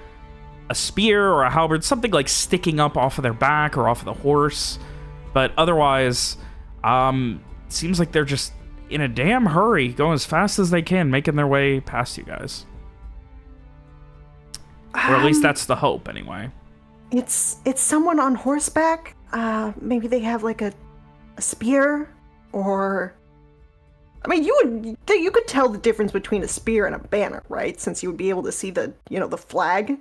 a spear or a halberd, something like sticking up off of their back or off of the horse. But otherwise, seems like they're just in a damn hurry, going as fast as they can, making their way past you guys. Or at least that's the hope, anyway. It's someone on horseback. Maybe they have like a spear, or I mean, you could tell the difference between a spear and a banner, right? Since you would be able to see the flag.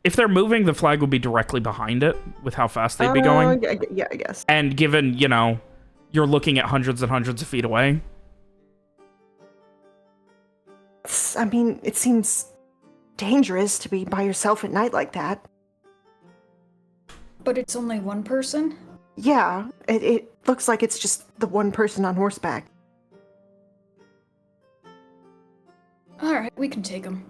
If they're moving, the flag would be directly behind it with how fast they'd be going. Yeah, I guess. And given, you know, you're looking at hundreds and hundreds of feet away. I mean, it seems dangerous to be by yourself at night like that. But it's only one person? Yeah, it looks like it's just the one person on horseback. Alright, we can take him.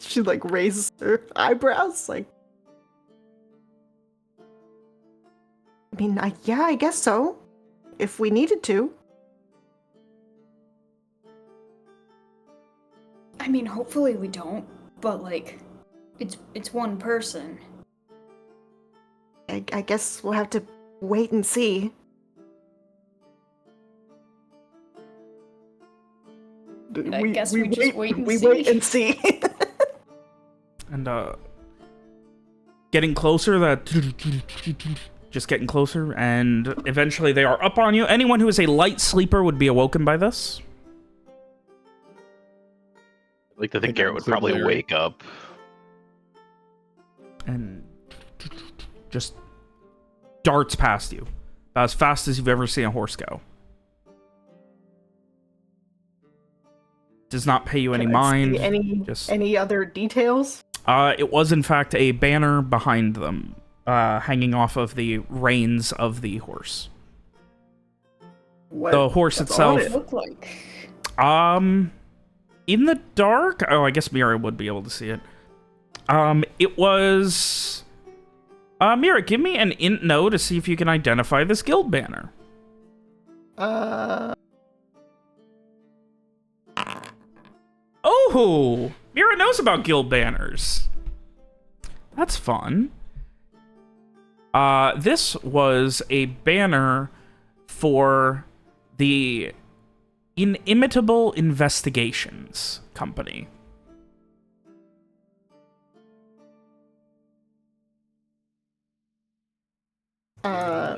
She like raises her eyebrows, like. I mean, yeah, I guess so. If we needed to. I mean, hopefully we don't, but like, it's one person. I guess we'll have to wait and see. I guess we just wait and see. We wait and see. And, getting closer, just getting closer, and eventually they are up on you. Anyone who is a light sleeper would be awoken by this. I like to think Garrett would probably wake up. And just darts past you. About as fast as you've ever seen a horse go. Does not pay you any mind. Any other details? It was in fact a banner behind them, hanging off of the reins of the horse. What the horse itself. What it look like? In the dark. Oh, I guess Mira would be able to see it. It was. Mira, give me an int no to see if you can identify this guild banner. Oh, Mira knows about guild banners. That's fun. This was a banner for the Inimitable Investigations Company.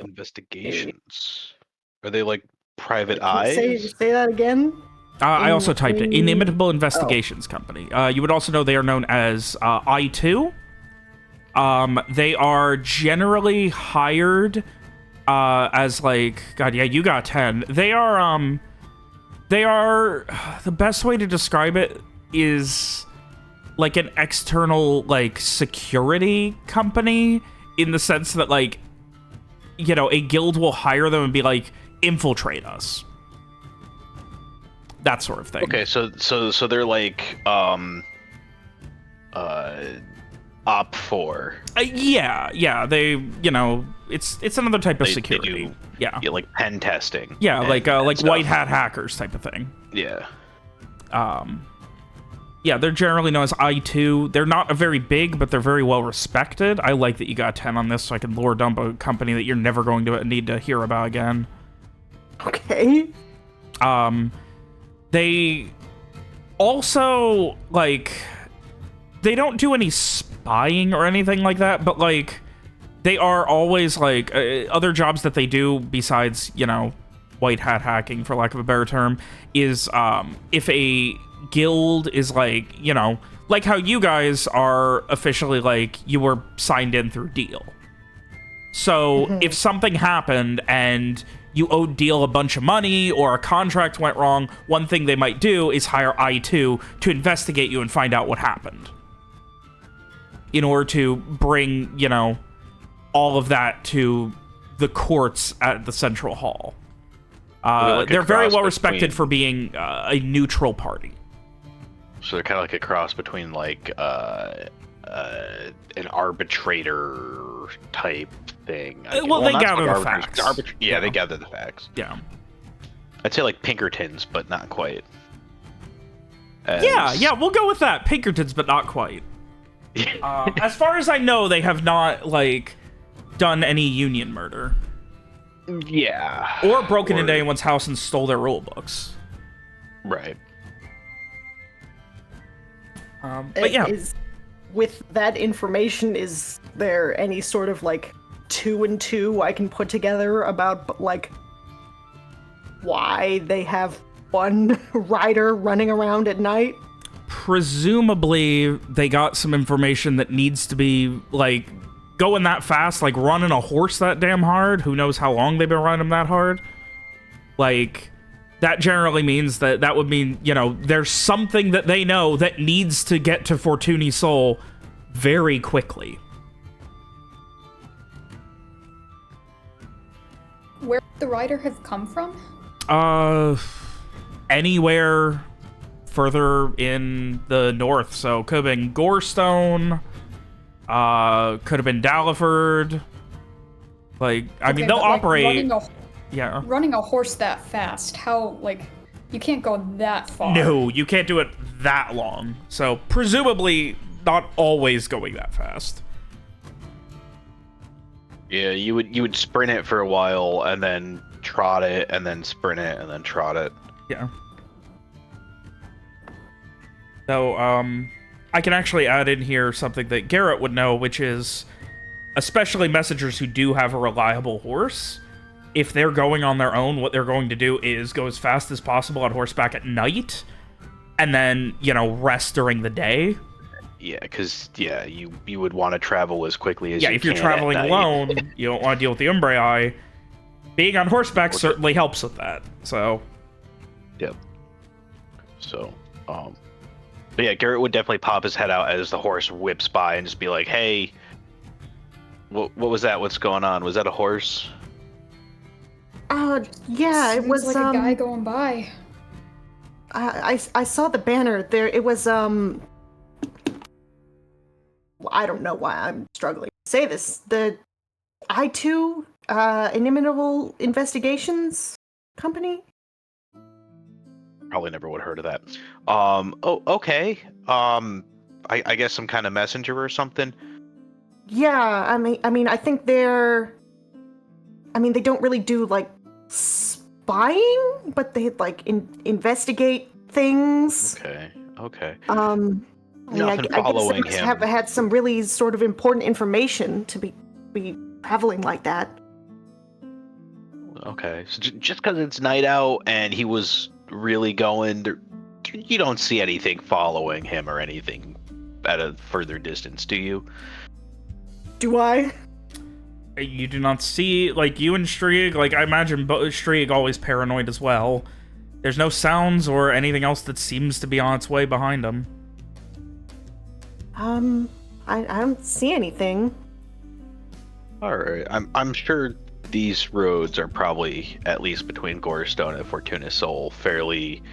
Investigations. Are they like private Can you eyes? say that again? I also typed it. Inimitable Investigations Oh. Company. You would also know they are known as I2. They are generally hired as like, God, yeah, you got 10. They are, the best way to describe it is like an external, like, security company, in the sense that, like, you know, a guild will hire them and be like, infiltrate us. That sort of thing. Okay, so they're like op 4. Yeah, they, you know, it's another type of They security. do, Yeah, like pen testing. yeah, and like stuff. white hat hackers type of thing. Yeah. Yeah, they're generally known as I2. They're not a very big, but they're very well respected. I like that you got 10 on this, so I can lore dump a company that you're never going to need to hear about again. Okay. They also, like, they don't do any spying or anything like that, but, like, they are always, like, other jobs that they do besides, you know, white hat hacking, for lack of a better term, is if a guild is, like, you know, like how you guys are officially, like, you were signed in through Deal. So if something happened and you owed Deal a bunch of money or a contract went wrong, one thing they might do is hire I2 to investigate you and find out what happened, in order to bring, you know, all of that to the courts at the Central Hall. Like they're very well between- respected for being a neutral party. So they're kind of like a cross between like an arbitrator type thing. Well, they not gather so the much facts. yeah, they gather the facts. Yeah. I'd say like Pinkertons, but not quite. Yeah, we'll go with that. Pinkertons, but not quite. As far as I know, they have not, like, done any union murder. Yeah. Or broken into anyone's house and stole their rule books. Right. But yeah. With that information, is there any sort of, like, 2 and 2 I can put together about, like, why they have one rider running around at night? Presumably, they got some information that needs to be, like, going that fast, like running a horse that damn hard. Who knows how long they've been running them that hard? Like, that generally means that would mean, you know, there's something that they know that needs to get to Fortuny Soul very quickly. Where would the rider have come from? Anywhere further in the north. So could have been Gorestone, could have been Dalliford. Like, I mean, they'll but, like, operate. Yeah. Running a horse that fast, how, like, you can't go that far. No, you can't do it that long. So presumably not always going that fast. Yeah, you would sprint it for a while and then trot it and then sprint it and then trot it. Yeah. So, I can actually add in here something that Garrett would know, which is, especially messengers who do have a reliable horse, if they're going on their own, what they're going to do is go as fast as possible on horseback at night, and then, you know, rest during the day. Yeah, because, yeah, you would want to travel as quickly as you can. Yeah, if you're traveling at night. alone, you don't want to deal with the Umbraei. Being on horseback certainly helps with that, so... Yep. So, but yeah, Garrett would definitely pop his head out as the horse whips by and just be like, "Hey, what was that? What's going on? Was that a horse?" Yeah, it Seems was like a guy going by. I saw the banner there. It was well, I don't know why I'm struggling to say this. The I2 Inimitable Investigations Company. Probably never would have heard of that. Oh, okay. I guess some kind of messenger or something. Yeah, I mean, I think they're. I mean, they don't really do like spying, but they'd like investigate things. Okay. I mean, Nothing I guess following they must him. have had some really sort of important information to be traveling like that. Okay, so just because it's night out and he was really going, you don't see anything following him or anything at a further distance, do you? Do I? You do not see, like, you and Strieg, like, I imagine Strieg always paranoid as well. There's no sounds or anything else that seems to be on its way behind him. I don't see anything. All right, I'm sure these roads are probably, at least between Gorestone and Fortuna Soul, fairly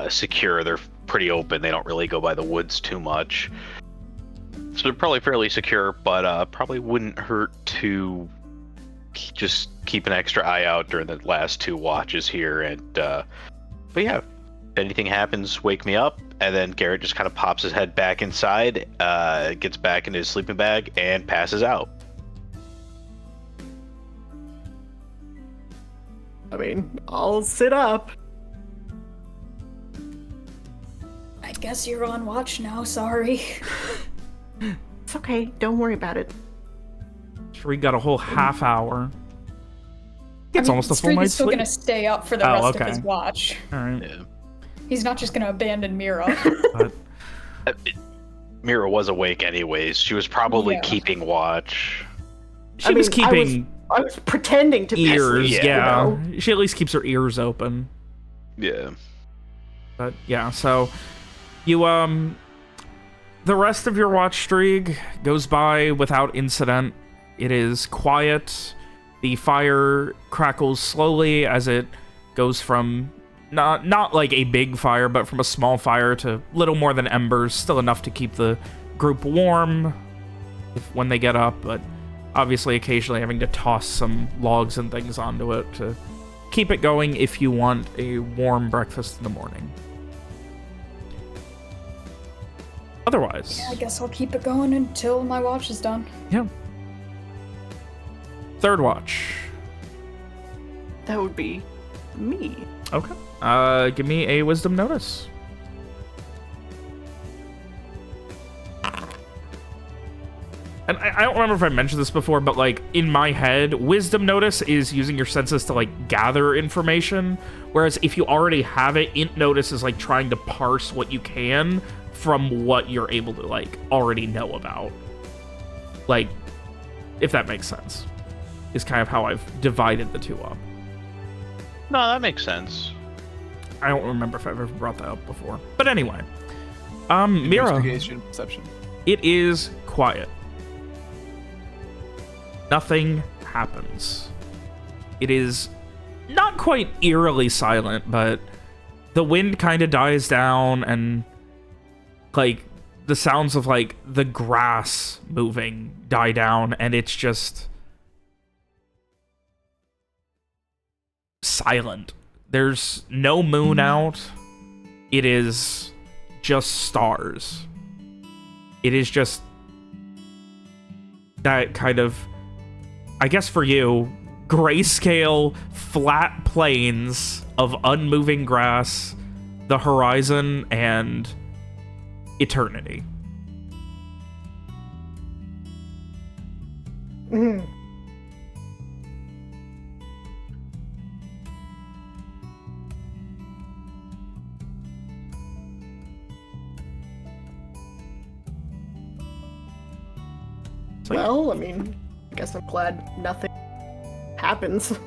secure. They're pretty open. They don't really go by the woods too much. So they're probably fairly secure, but probably wouldn't hurt to just keep an extra eye out during the last 2 watches here. And but yeah, if anything happens, wake me up. And then Garrett just kind of pops his head back inside, gets back into his sleeping bag, and passes out. I mean, I'll sit up. I guess you're on watch now, sorry. It's okay, don't worry about it. Strieg got a whole half hour. It's almost a full Strieg night's is still sleep. gonna stay up for the Oh, rest okay. of his watch. All right. Yeah. He's not just gonna abandon Mira. But Mira was awake anyways. She was probably Yeah. keeping watch. she was keeping I was pretending to be ears, asleep, yeah. you know? She at least keeps her ears open. Yeah. But yeah, so you the rest of your watch, Strieg, goes by without incident. It is quiet. The fire crackles slowly as it goes from not like a big fire, but from a small fire to little more than embers, still enough to keep the group warm when they get up, but obviously occasionally having to toss some logs and things onto it to keep it going if you want a warm breakfast in the morning. Otherwise, Yeah, I guess I'll keep it going until my watch is done. yeah. Third watch. That would be me. Okay. Give me a wisdom notice. And I don't remember if I mentioned this before, but like in my head, wisdom notice is using your senses to like gather information. Whereas if you already have it, int notice is like trying to parse what you can from what you're able to like already know about. Like, if that makes sense, is kind of how I've divided the two up. No, that makes sense. I don't remember if I've ever brought that up before. But anyway. Mira, Investigation, perception. it is quiet. Nothing happens. It is not quite eerily silent, but the wind kind of dies down and like the sounds of like the grass moving die down, and it's just silent. There's no moon out. It is just stars. It is just that kind of, I guess for you, grayscale, flat plains of unmoving grass, the horizon, and eternity. Mhm. It's like, Well, I mean, I guess I'm glad nothing happens.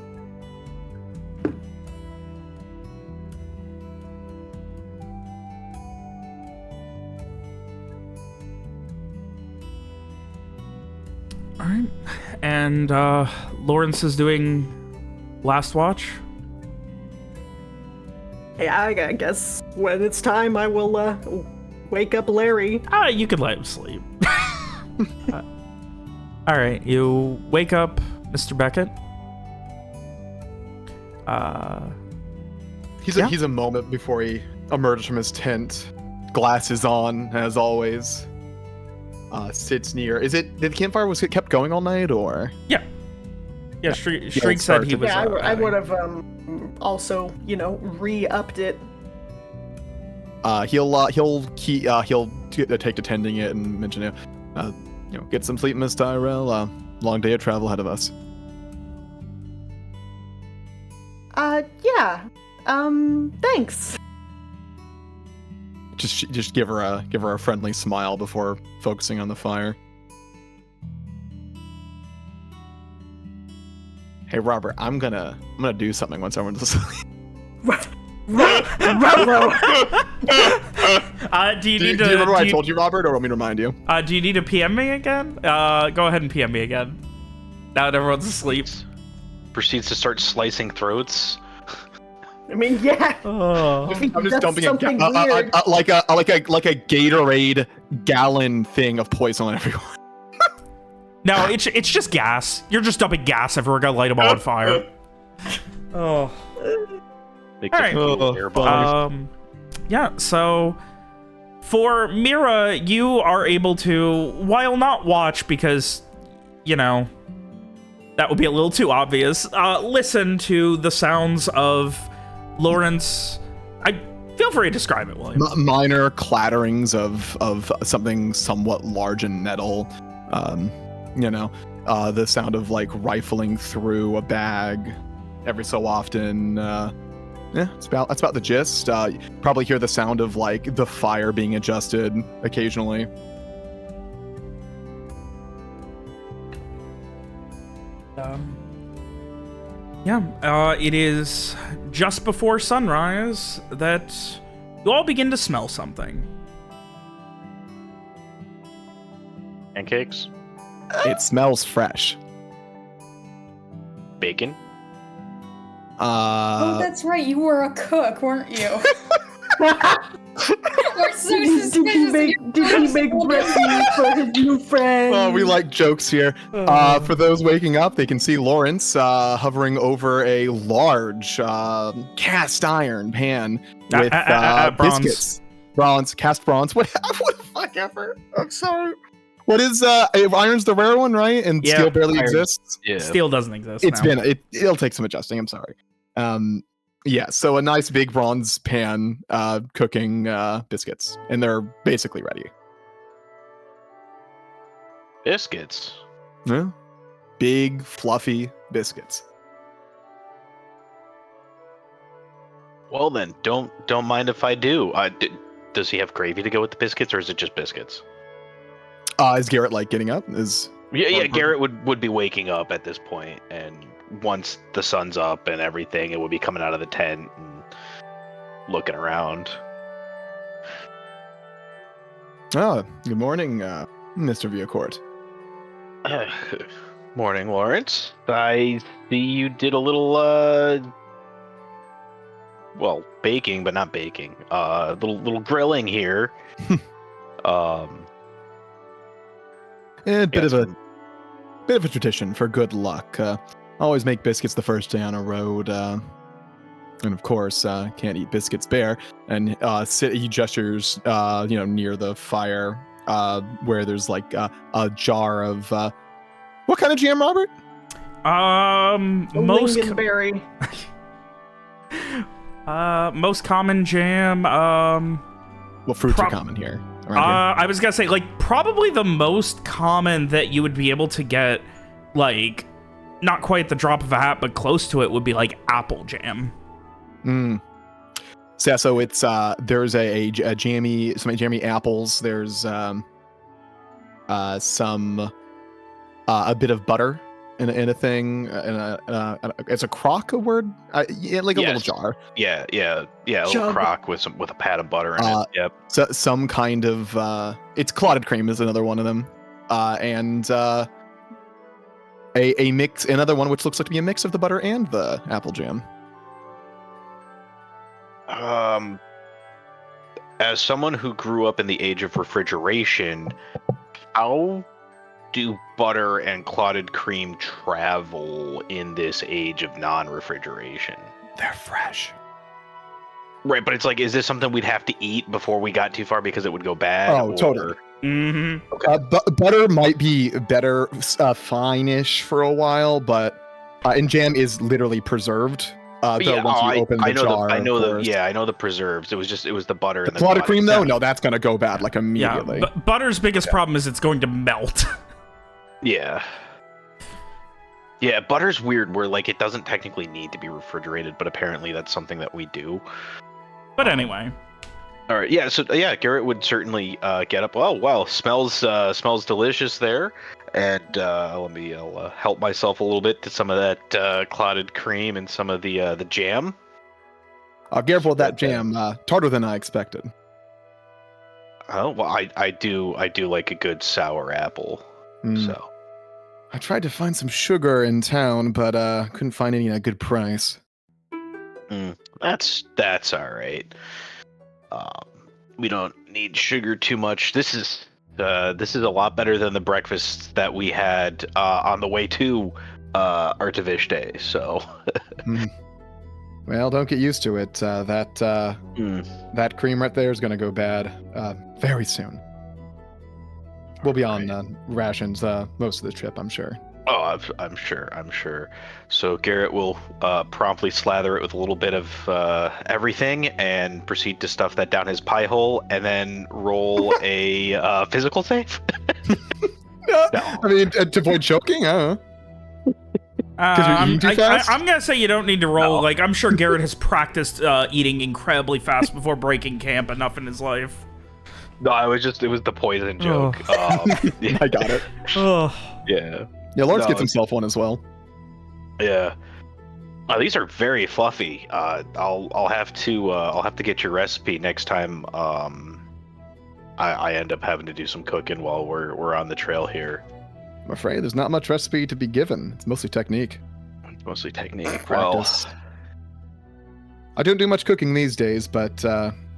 all right. And Lawrence is doing last watch. Yeah, I guess when it's time, I will wake up Larry. You could let him sleep. All right, you wake up Mr. Beckett. He's a moment before he emerges from his tent. Glasses on, as always. Sits near. Did the campfire was it kept going all night, or? Yeah, Shriek said started he to- was. Yeah, I would have also, re-upped it. He'll take to tending it and mention get some sleep, Miss Tyrell. Long day of travel ahead of us. Yeah. Thanks. Just give her a friendly smile before focusing on the fire. Hey Robert, I'm gonna do something once everyone's asleep. Do you need do to? you remember what I told you, Robert, or want me to remind you? Do you need to PM me again? Go ahead and PM me again. Now that everyone's asleep. Proceeds to start slicing throats. I mean, yeah. Oh. I'm just dumping something weird. like a Gatorade gallon thing of poison on everyone. No, it's just gas. You're just dumping gas everywhere. Gonna light them all on fire. Oh. All right. Yeah. So for Mira, you are able to, while not watch because, that would be a little too obvious. Listen to the sounds of Lawrence. Feel free to describe it, William. Minor clatterings of something somewhat large and metal. The sound of like rifling through a bag every so often. That's about the gist. Probably hear the sound of like the fire being adjusted occasionally. It is just before sunrise that you all begin to smell something. Pancakes? It smells fresh. Bacon? Oh, that's right. You were a cook, weren't you? We're so Did he suspicious. make breakfast for his new friend? Oh, we like jokes here. For those waking up, they can see Lawrence hovering over a large cast iron pan with bronze. biscuits. Cast bronze. What the fuck ever? I'm sorry. What is iron's the rare one, right? And Yeah, steel barely iron. exists. Yeah. Steel doesn't exist. It's now. it'll take some adjusting. I'm sorry. So a nice big bronze pan cooking biscuits, and they're basically ready. Biscuits? Yeah. Big fluffy biscuits. Well then, don't mind if I do. Does he have gravy to go with the biscuits, or is it just biscuits? Is Garrett like getting up? Yeah. Garrett would be waking up at this point, and once the sun's up and everything, it would be coming out of the tent and looking around. Oh, good morning, Mr. Viacourt. Morning, Lawrence. I see you did a little baking, but not baking. Little grilling here. A bit of a tradition for good luck. Always make biscuits the first day on a road. And of course, can't eat biscuits bare. And he gestures, near the fire, where there's like a jar of what kind of jam, Robert? Most lingonberry. most common jam. What fruits are common here? I was gonna say, like, probably the most common that you would be able to get, like, not quite the drop of a hat, but close to it, would be like apple jam. So it's there's some jammy apples. There's some a bit of butter in a thing. Is a crock a word? Like a little jar. Yeah, a little crock with a pat of butter in it. Yep. So some kind of it's clotted cream is another one of them, and a mix, another one which looks like to be a mix of the butter and the apple jam. As someone who grew up in the age of refrigeration, how do butter and clotted cream travel in this age of non-refrigeration? They're fresh. Right, but it's like, is this something we'd have to eat before we got too far because it would go bad? Oh, totally. Mm-hmm. Okay. Butter might be better, fine-ish for a while, but and jam is literally preserved Once you open the jar. I know of the course. yeah, I know the preserves. It was the butter The and the clotted cream though, Yeah. no, that's gonna go bad like immediately. Yeah, butter's biggest problem is it's going to melt. Yeah. Yeah, butter's weird where like it doesn't technically need to be refrigerated, but apparently that's something that we do. But anyway. All right, yeah. So yeah, Garrett would certainly get up. Oh wow, smells delicious there. And I'll help myself a little bit to some of that clotted cream and some of the jam. Careful with that jam, tartar than I expected. Oh well, I do like a good sour apple. So I tried to find some sugar in town, but couldn't find any at a good price. that's all right. We don't need sugar too much. This is a lot better than the breakfast that we had on the way to Artavish Day. So, Well, don't get used to it. That cream right there is going to go bad very soon. We'll be on rations most of the trip, I'm sure. Oh, I'm sure. So Garrett will promptly slather it with a little bit of everything and proceed to stuff that down his pie hole, and then roll a physical save. No. I mean, to avoid choking, I don't know. You're eating too fast? I'm gonna say you don't need to roll. No. Like, I'm sure Garrett has practiced eating incredibly fast before breaking camp enough in his life. No, it was the poison joke. Yeah. I got it. Yeah. Yeah, Lawrence No, gets himself one as well. Yeah. These are very fluffy. I'll have to get your recipe next time. I end up having to do some cooking while we're on the trail here. I'm afraid there's not much recipe to be given. It's mostly technique. It's mostly technique. Practice. I don't do much cooking these days, but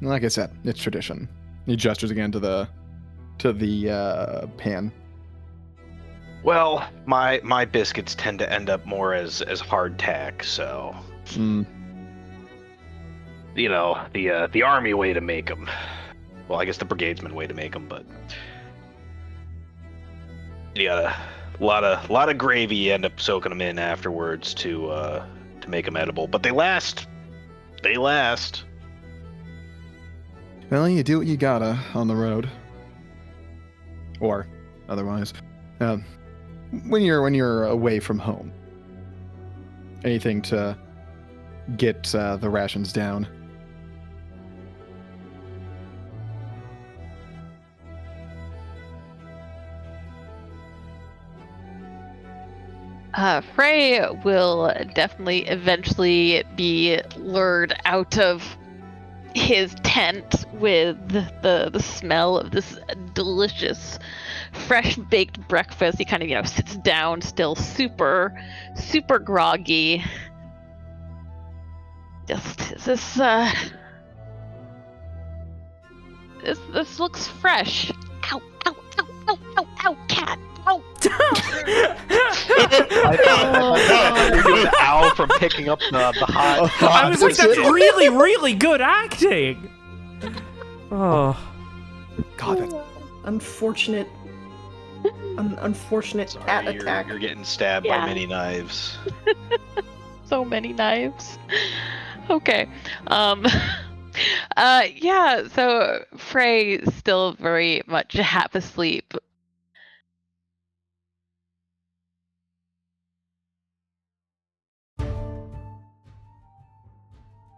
like I said, it's tradition. He gestures again to the pan. Well, my biscuits tend to end up more as hardtack, so you know the army way to make them. Well, I guess the brigadesman way to make them, but you got a lot of gravy. You end up soaking them in afterwards to make them edible, but they last. They last. Well, you do what you gotta on the road, or otherwise. When you're away from home, anything to get the rations down. Frey will definitely eventually be lured out of his tent with the smell of this delicious fresh baked breakfast. He kind of sits down, still super groggy. This looks fresh. Ow, ow, ow, ow, ow, ow, cat. Ow. I thought you were the owl from picking up the hot. I was like, that's really, really good acting. Oh, God, that's Unfortunate cat Sorry, attack. you're getting stabbed by many knives. So many knives. Okay. Yeah, so Frey still very much half asleep.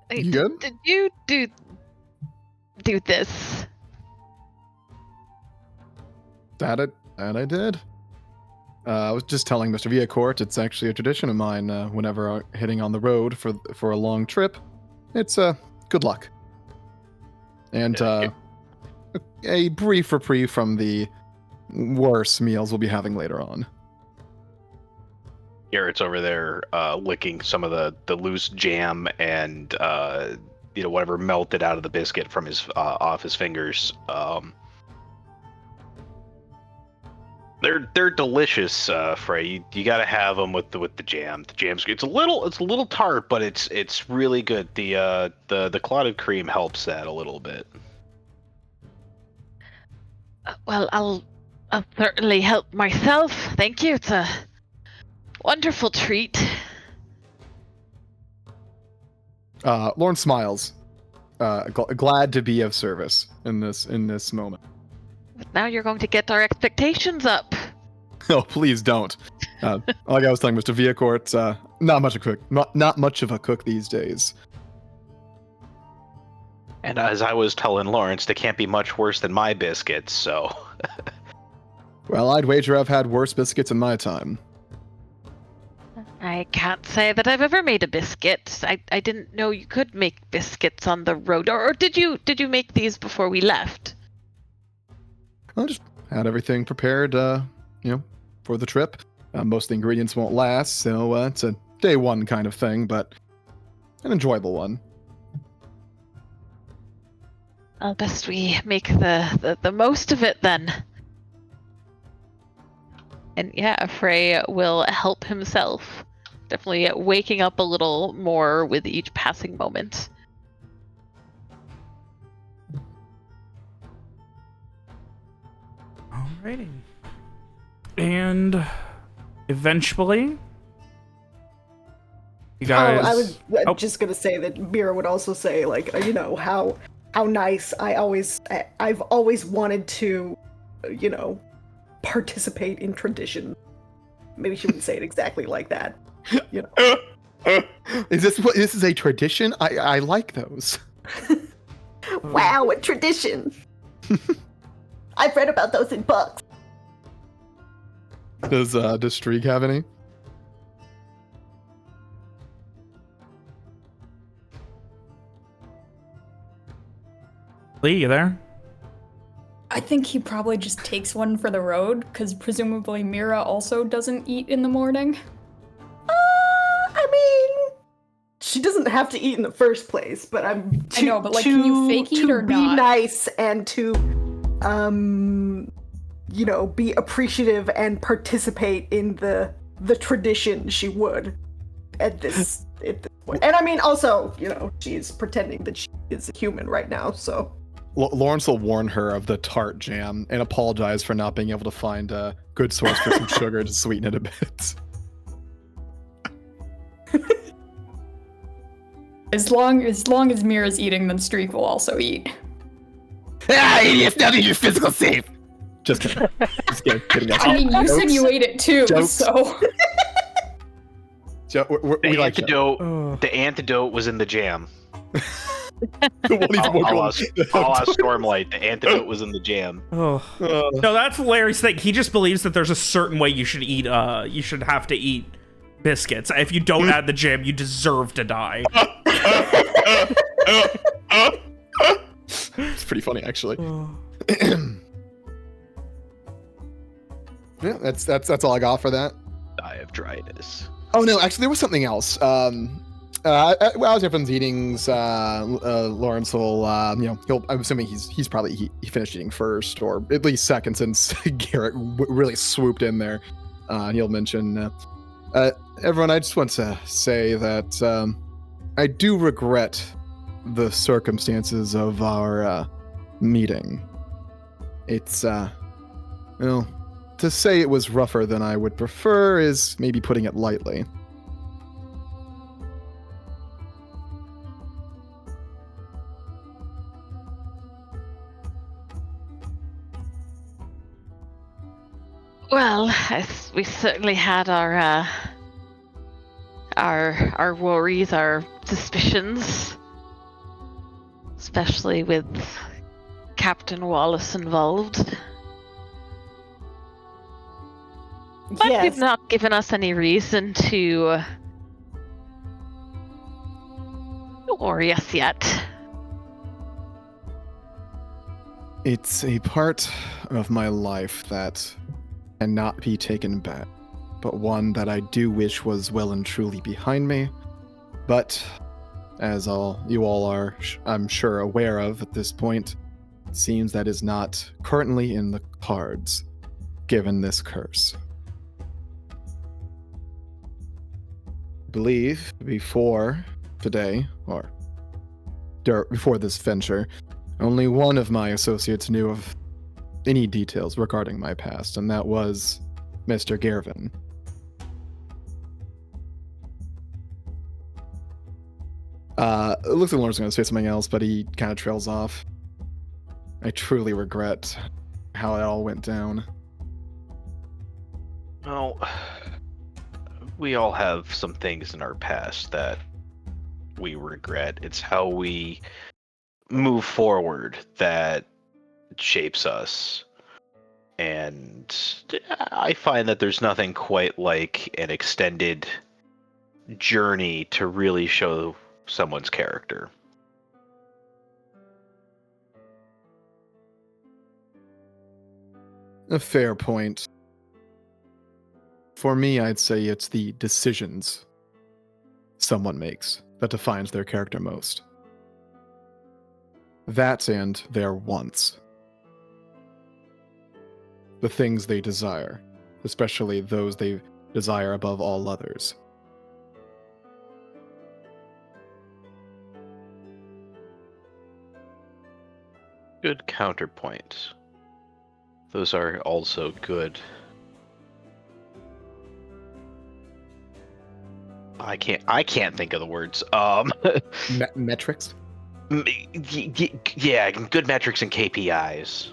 You good? Did you do this? That I did. I was just telling Mr. Villacourt it's actually a tradition of mine whenever heading on the road for a long trip. It's good luck. And a brief reprieve from the worse meals we'll be having later on. Garrett's over there licking some of the loose jam and whatever melted out of the biscuit from his off his fingers. They're delicious, Frey. You got to have them with the jam. The jam's it's a little tart, but it's really good. The clotted cream helps that a little bit. Well, I'll certainly help myself. Thank you. It's a wonderful treat. Lauren smiles, glad to be of service in this moment. But now you're going to get our expectations up. Oh, please don't. Like I was telling Mr. Viacourt, not much of a cook these days. And as I was telling Lawrence, they can't be much worse than my biscuits, so... Well, I'd wager I've had worse biscuits in my time. I can't say that I've ever made a biscuit. I didn't know you could make biscuits on the road. Or did you make these before we left? I just had everything prepared, for the trip. Most of the ingredients won't last, so it's a day one kind of thing, but an enjoyable one. Well, best we make the most of it then. And yeah, Frey will help himself. Definitely waking up a little more with each passing moment. Alrighty. And eventually, you guys. I was just gonna say that Mira would also say, like, how nice. I've always wanted to, participate in tradition. Maybe she wouldn't say it exactly like that. Is this is a tradition? I like those. Wow, a tradition. I've read about those in books. Does Streak have any? Lee, you there? I think he probably just takes one for the road, because presumably Mira also doesn't eat in the morning. I mean, she doesn't have to eat in the first place, but I know, but can you fake eat or be not? nice and to, be appreciative and participate in the tradition, she would at this point. And I mean, also, she's pretending that she is a human right now, so. Lawrence will warn her of the tart jam and apologize for not being able to find a good source for some sugar to sweeten it a bit. As long as Mira's eating, then Streak will also eat. It's not in your physical safe. Just kidding. Kidding. I mean, you said you ate it too, Jokes. so. The antidote was in the jam. The one he's working on. A la Stormlight, the antidote was in the jam. No, that's Larry's thing. He just believes that there's a certain way you should eat. You should have to eat biscuits. If you don't add the jam, you deserve to die. It's pretty funny, actually. Yeah, that's all I got for that. Die of dryness. Oh no, actually there was something else. As everyone's eating, Lawrence will, I'm assuming he finished eating first, or at least second, since Garrett really swooped in there. He'll mention, everyone, I just want to say that I do regret the circumstances of our meeting. It's, to say it was rougher than I would prefer is maybe putting it lightly. Well, we certainly had our worries, our suspicions, especially with Captain Wallace involved. But Yes. you've not given us any reason to worry us yet. It's a part of my life that cannot be taken back, but one that I do wish was well and truly behind me. But as you all are, I'm sure, aware of at this point, it seems that is not currently in the cards, given this curse. I believe before today, or before this venture, only one of my associates knew of any details regarding my past, and that was Mr. Garvin. It looks like Lawrence going to say something else, but he kind of trails off. I truly regret how it all went down. Well, we all have some things in our past that we regret. It's how we move forward that shapes us. And I find that there's nothing quite like an extended journey to really show someone's character. A fair point. For me, I'd say it's the decisions someone makes that defines their character most. That and their wants. The things they desire, especially those they desire above all others. Good counterpoint. Those are also good. I can't think of the words. Metrics? Yeah, good metrics and KPIs.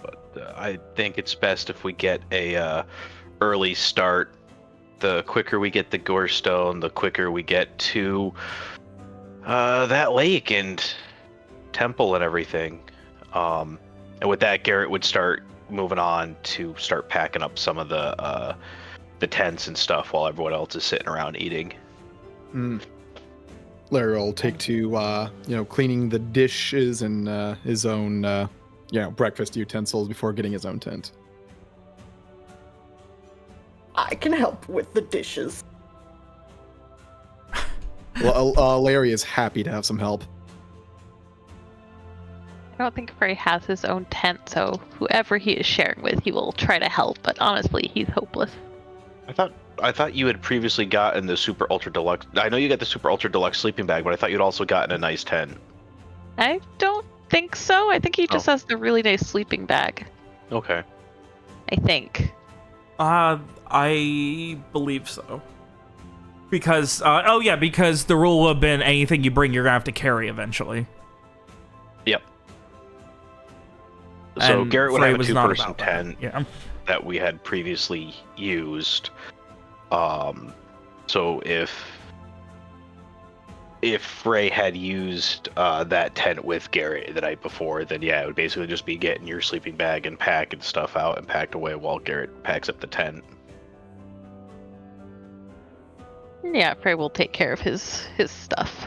But I think it's best if we get a early start. The quicker we get the Gorestone, the quicker we get to that lake and temple and everything. And with that, Garrett would start moving on to start packing up some of the tents and stuff while everyone else is sitting around eating. Larry will take to cleaning the dishes and his own breakfast utensils before getting his own tent. I can help with the dishes. Larry is happy to have some help. I don't think Frey has his own tent, so whoever he is sharing with, he will try to help, but honestly, he's hopeless. I thought you had previously gotten the Super Ultra Deluxe. I know you got the Super Ultra Deluxe sleeping bag, but I thought you'd also gotten a nice tent. I don't think so. I think he just has the really nice sleeping bag. Okay. I think. I believe so. Because, because the rule would have been anything you bring, you're gonna have to carry eventually. Yep. So And Garrett would Frey have a was two-person not about tent that. Yeah. that we had previously used. So if Frey had used that tent with Garrett the night before, then yeah, it would basically just be getting your sleeping bag and packing stuff out and packed away while Garrett packs up the tent. Yeah, Frey will take care of his stuff.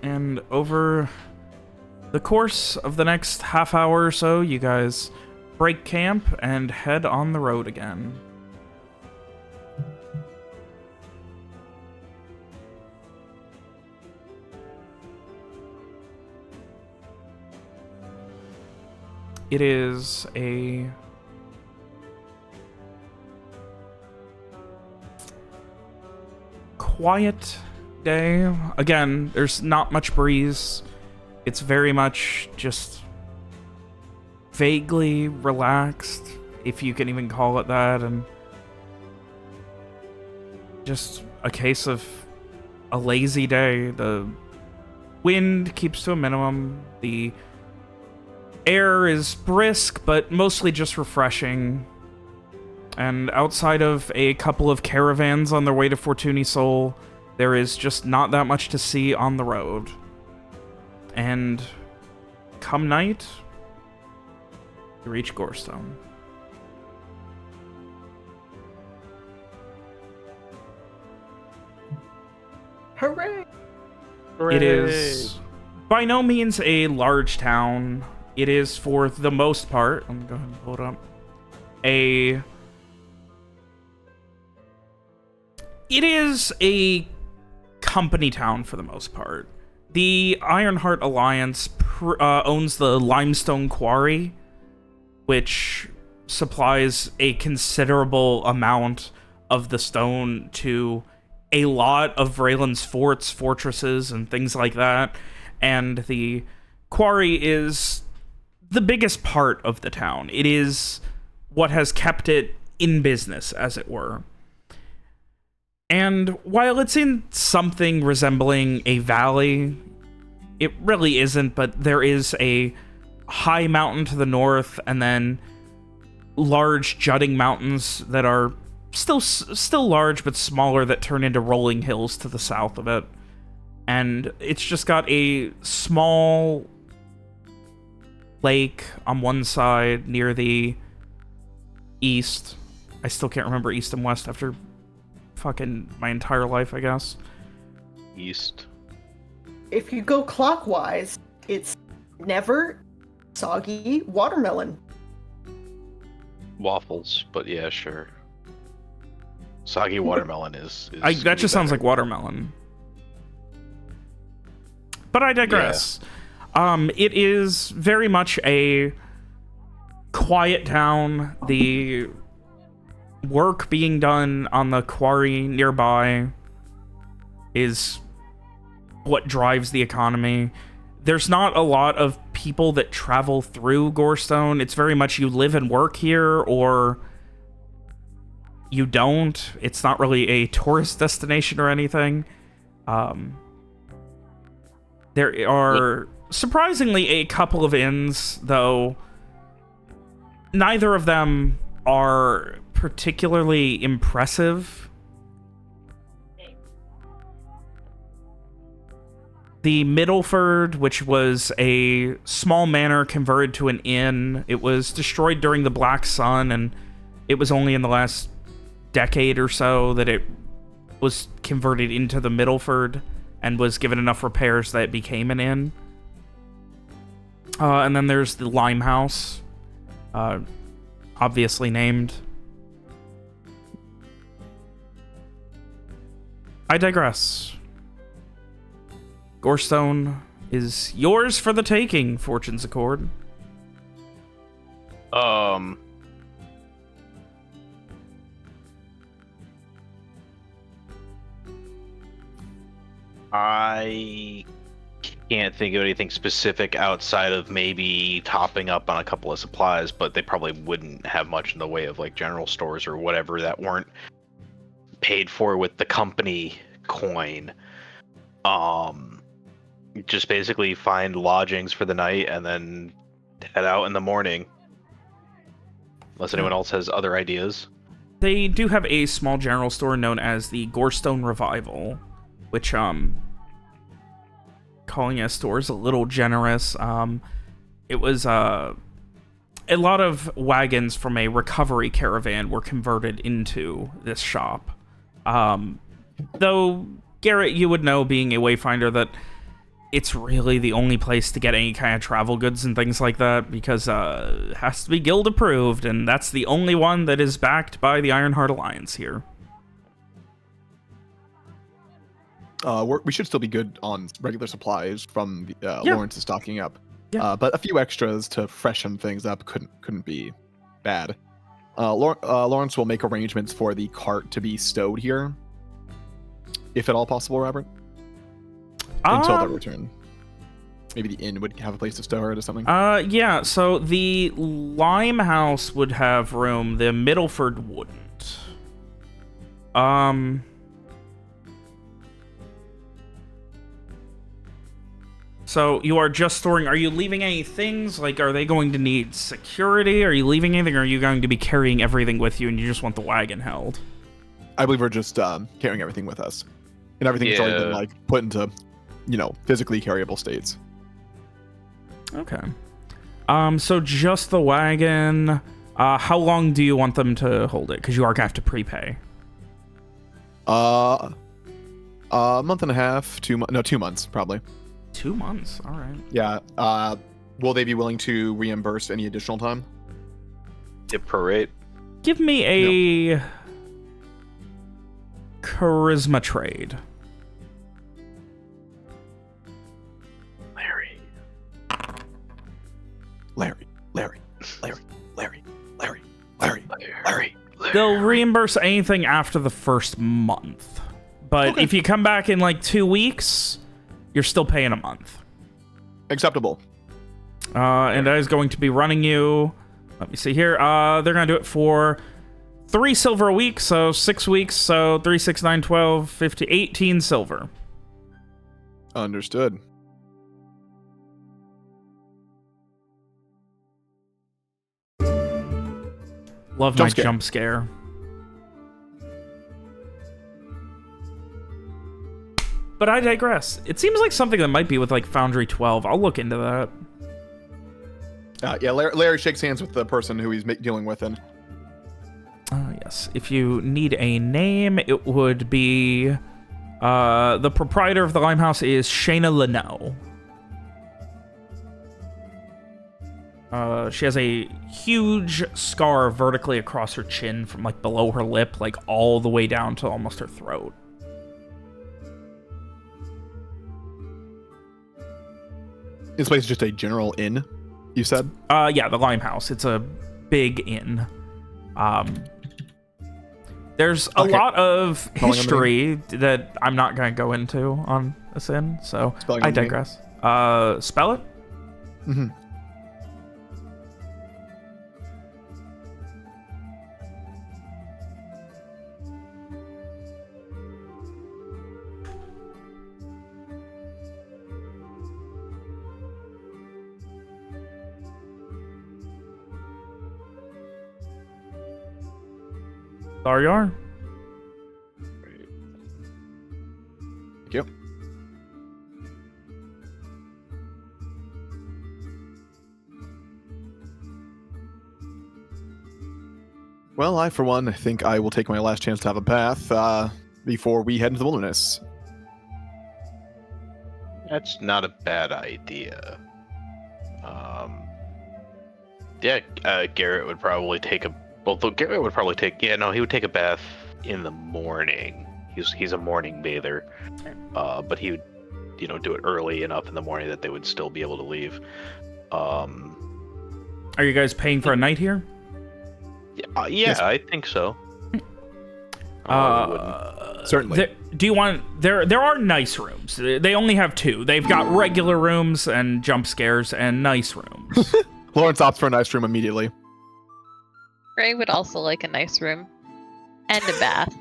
And over the course of the next half hour or so, you guys break camp and head on the road again. It is a quiet day. Again, there's not much breeze. It's very much just vaguely relaxed, if you can even call it that, and just a case of a lazy day. The wind keeps to a minimum. The air is brisk, but mostly just refreshing. And outside of a couple of caravans on their way to Fortuny Sol, there is just not that much to see on the road. And come night, you reach Gorestone. Hooray! It is by no means a large town. It is, for the most part, let me go ahead and pull it up, it is a company town for the most part. The Ironheart Alliance owns the Limestone Quarry, which supplies a considerable amount of the stone to a lot of Vrayland's forts, fortresses, and things like that. And the quarry is the biggest part of the town. It is what has kept it in business, as it were. And while it's in something resembling a valley, it really isn't, but there is a high mountain to the north and then large jutting mountains that are still large but smaller that turn into rolling hills to the south of it. And it's just got a small lake on one side near the east. I still can't remember east and west after fucking my entire life, I guess. East. If you go clockwise, it's never soggy watermelon. Waffles, but yeah, sure. Soggy watermelon is that just sounds like watermelon. But I digress. Yeah. It is very much a quiet town. The work being done on the quarry nearby is what drives the economy. There's not a lot of people that travel through Gorestone. It's very much you live and work here or you don't. It's not really a tourist destination or anything. There are surprisingly a couple of inns, though neither of them are particularly impressive. The Middleford, which was a small manor converted to an inn, it was destroyed during the Black Sun, and it was only in the last decade or so that it was converted into the Middleford and was given enough repairs that it became an inn. And then there's the Limehouse, obviously named. I digress. Gorestone is yours for the taking, Fortune's Accord. I can't think of anything specific outside of maybe topping up on a couple of supplies, but they probably wouldn't have much in the way of like general stores or whatever that weren't paid for with the company coin. Just basically find lodgings for the night and then head out in the morning. Unless anyone else has other ideas. They do have a small general store known as the Gorestone Revival, which, calling a store is a little generous. It was, a lot of wagons from a recovery caravan were converted into this shop. Though, Garrett, you would know, being a Wayfinder, that it's really the only place to get any kind of travel goods and things like that, because it has to be guild approved, and that's the only one that is backed by the Ironheart Alliance here. We should still be good on regular supplies from Yeah. Lawrence's stocking up. Yeah. But a few extras to freshen things up couldn't be bad. Lawrence will make arrangements for the cart to be stowed here, if at all possible, Robert. Until their return. Maybe the inn would have a place to stow it or something. Yeah, so the Limehouse would have room, the Middleford wouldn't. So you are just storing, are you leaving any things? Like, are they going to need security? Are you leaving anything, or are you going to be carrying everything with you and you just want the wagon held? I believe we're just carrying everything with us. And everything's already been, like, put into, physically carryable states. Okay. So just the wagon. How long do you want them to hold it? Because you are going to have to prepay. A month and a half, 2 months, probably. 2 months, all right. Yeah. Will they be willing to reimburse any additional time? Prorate. Give me a charisma trade. Larry. They'll reimburse anything after the first month. But if you come back in like 2 weeks, you're still paying a month. Acceptable. And that is going to be running you. Let me see here. They're going to do it for 3 silver a week, so 6 weeks, so 3, 6, 9, 12, 50, 18 silver. Understood. Love my jump scare. But I digress. It seems like something that might be with like Foundry 12. I'll look into that. Yeah, Larry shakes hands with the person who he's dealing with. And yes, if you need a name, it would be the proprietor of the Limehouse is Shayna Linnell. She has a huge scar vertically across her chin from like below her lip, like all the way down to almost her throat. This place is just a general inn, you said? Yeah, the Limehouse. It's a big inn. There's a lot of history that I'm not going to go into on this inn, so I digress. Spell it? Mm-hmm. There you are. Thank you. Well, I, for one, think I will take my last chance to have a bath before we head into the wilderness. That's not a bad idea. Yeah, Garrett would probably take a... Well, Garrett would probably take... Yeah, no, he would take a bath in the morning. He's a morning bather. But he would, do it early enough in the morning that they would still be able to leave. Are you guys paying for a night here? Yeah, Yes. I think so. Certainly. Do you want... There are nice rooms. They only have 2. They've got regular rooms and jump scares and nice rooms. Lawrence opts for a nice room immediately. Ray would also like a nice room. And a bath.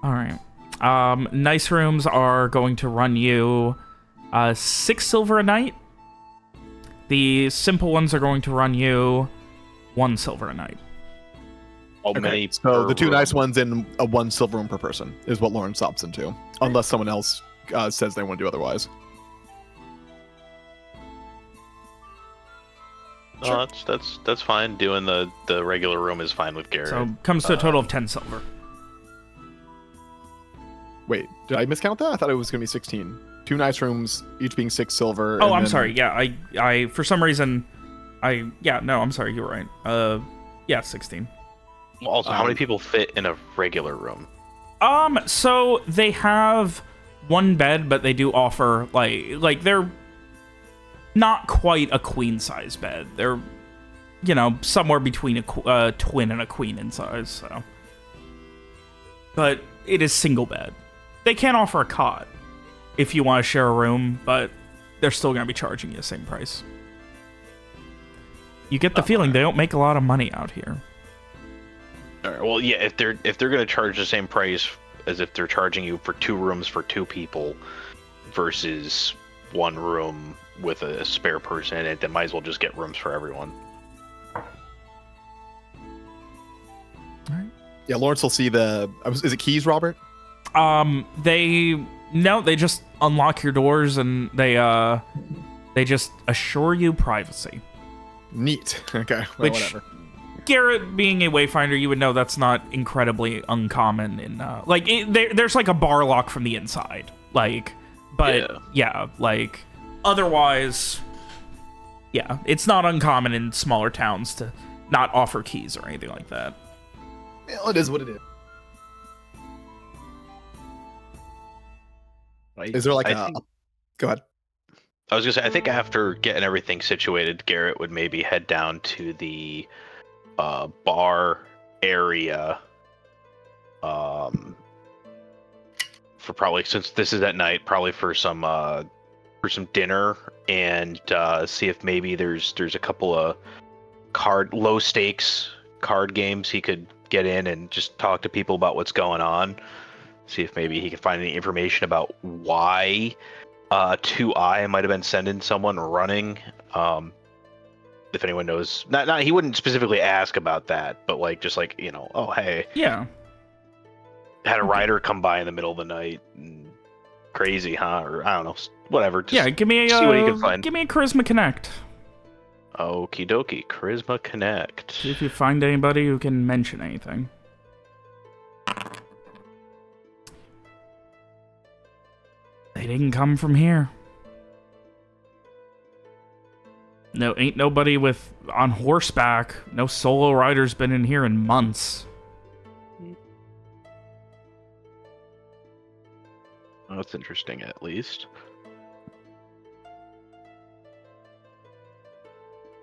All right. Nice rooms are going to run you 6 silver a night. The simple ones are going to run you 1 silver a night. Many so the 2 room? nice ones in a 1 silver room per person is what Lawrence opts into, unless someone else says they want to do otherwise. No, that's fine. Doing the regular room is fine with Garrett. So comes to a total of 10 silver. Wait, did I miscount that? I thought it was going to be 16. 2 nice rooms, each being 6 silver. Oh, I'm sorry. Yeah, I for some reason, I'm sorry. You were right. Yeah, 16. Also, how many people fit in a regular room? So they have 1 bed, but they do offer like they're not quite a queen size bed. They're, somewhere between a twin and a queen in size. So, but it is single bed. They can offer a cot if you want to share a room, but they're still going to be charging you the same price. You get the feeling they don't make a lot of money out here. All right, well, yeah, if they're going to charge the same price as if they're charging you for 2 rooms for 2 people versus 1 room with a spare person in it, they might as well just get rooms for everyone. Yeah, Lawrence will see the... Is it keys, Robert? They just unlock your doors and they just assure you privacy. Neat. Okay, well, Which, whatever. Garrett, being a wayfinder, you would know that's not incredibly uncommon in there's like a bar lock from the inside, otherwise, yeah, it's not uncommon in smaller towns to not offer keys or anything like that. Well, it is what it is. Is there like Go ahead. I was gonna say, I think after getting everything situated, Garrett would maybe head down to the bar area for probably, since this is at night, probably for some some dinner and see if maybe there's a couple of low stakes card games he could get in and just talk to people about what's going on. See if maybe he can find any information about why 2i might have been sending someone running. If anyone knows, not he wouldn't specifically ask about that, but like just like, you know, oh hey, Yeah. had a rider come by in the middle of the night. Crazy, huh? Or I don't know, whatever. Just yeah, give me a see what you can find. give me a charisma connect. Okie dokie, charisma connect. See if you find anybody who can mention anything. They didn't come from here. No, ain't nobody on horseback. No solo riders been in here in months. Well, that's interesting, at least.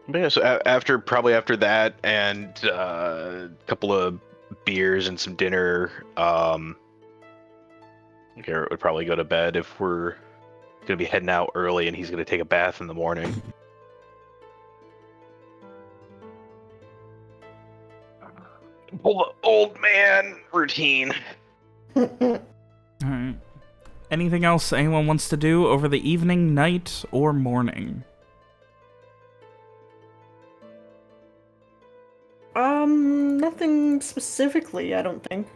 But yeah, so probably after that and a couple of beers and some dinner, Garrett would probably go to bed if we're gonna be heading out early and he's gonna take a bath in the morning. Old man routine. Alright. Anything else anyone wants to do over the evening, night, or morning? Nothing specifically, I don't think.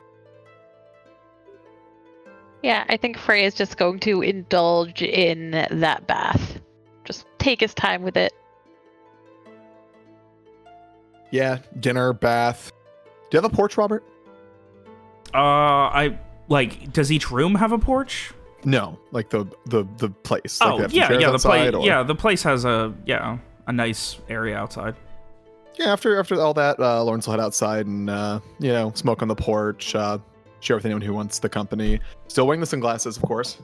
Yeah, I think Frey is just going to indulge in that bath. Just take his time with it. Yeah, dinner, bath. Do you have a porch, Robert? Does each room have a porch? No, like the place. Oh, like yeah, the place. Or... Yeah, the place has a nice area outside. Yeah, after all that, Lawrence will head outside and smoke on the porch, share with anyone who wants the company. Still wearing the sunglasses, of course.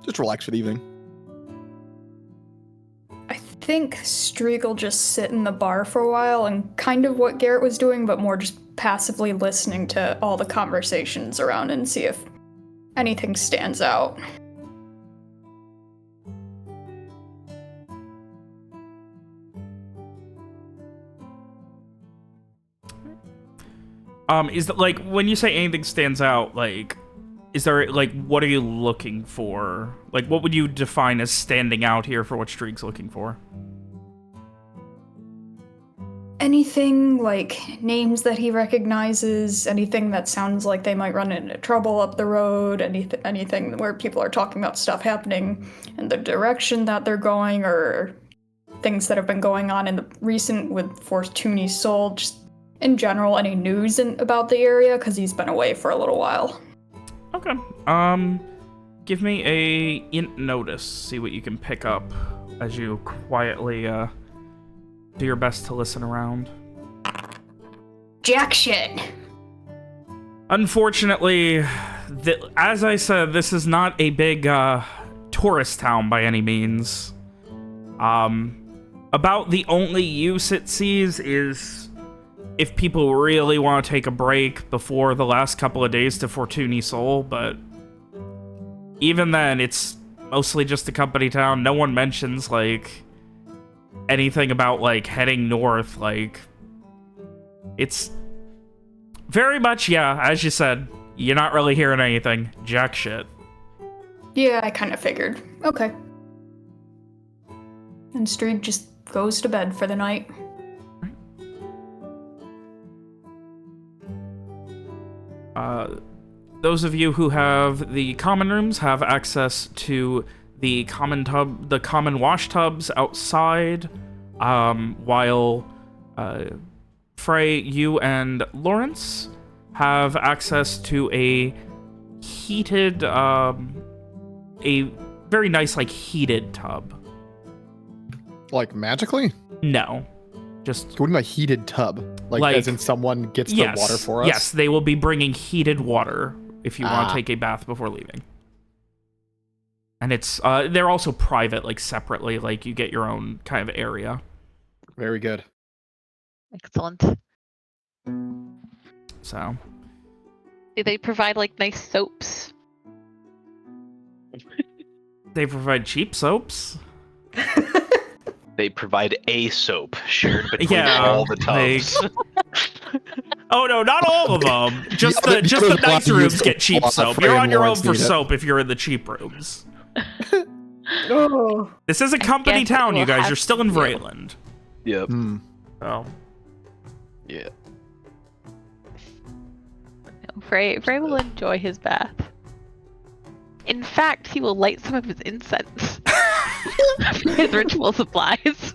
Just relax for the evening. I think Streak will just sit in the bar for a while and kind of what Garrett was doing, but more just passively listening to all the conversations around and see if anything stands out. Is that like when you say anything stands out, like, is there like what are you looking for? Like, what would you define as standing out here for what Streak's looking for? Anything like names that he recognizes, anything that sounds like they might run into trouble up the road, anything where people are talking about stuff happening in the direction that they're going, or things that have been going on in the recent with Fortuny's soul, just in general, any news about the area, because he's been away for a little while. Okay. Give me a int notice. See what you can pick up as you quietly do your best to listen around. Jack shit. Unfortunately, as I said, this is not a big tourist town by any means. About the only use it sees is if people really want to take a break before the last couple of days to Fortuny Soul, but even then, it's mostly just a company town. No one mentions, like, anything about, like, heading north. Like, it's very much, yeah, as you said, you're not really hearing anything. Jack shit. Yeah, I kind of figured. Okay. And Streak just goes to bed for the night. Those of you who have the common rooms have access to the common wash tubs outside, while Frey, you and Lawrence have access to a heated, a very nice, like, heated tub. Like, magically? No. Just... What do you mean by heated tub? Like as in someone gets the water for us? Yes, they will be bringing heated water if you want to take a bath before leaving. And it's, they're also private, like, separately. Like, you get your own kind of area. Very good. Excellent. So... They provide like nice soaps. They provide cheap soaps. They provide a soap shared between Yeah, all the tubs. Oh no, not all of them. Just The other- the the other nice one rooms used get cheap to soap. Freya You're and on your own Lawrence for need it. soap if you're in the cheap rooms. Oh, This is a company guess town, we'll you guys. have You're still to in deal. Vrayland. Yep. Hmm. Oh. Yeah. Frey will enjoy his bath. In fact, he will light some of his incense. His ritual supplies.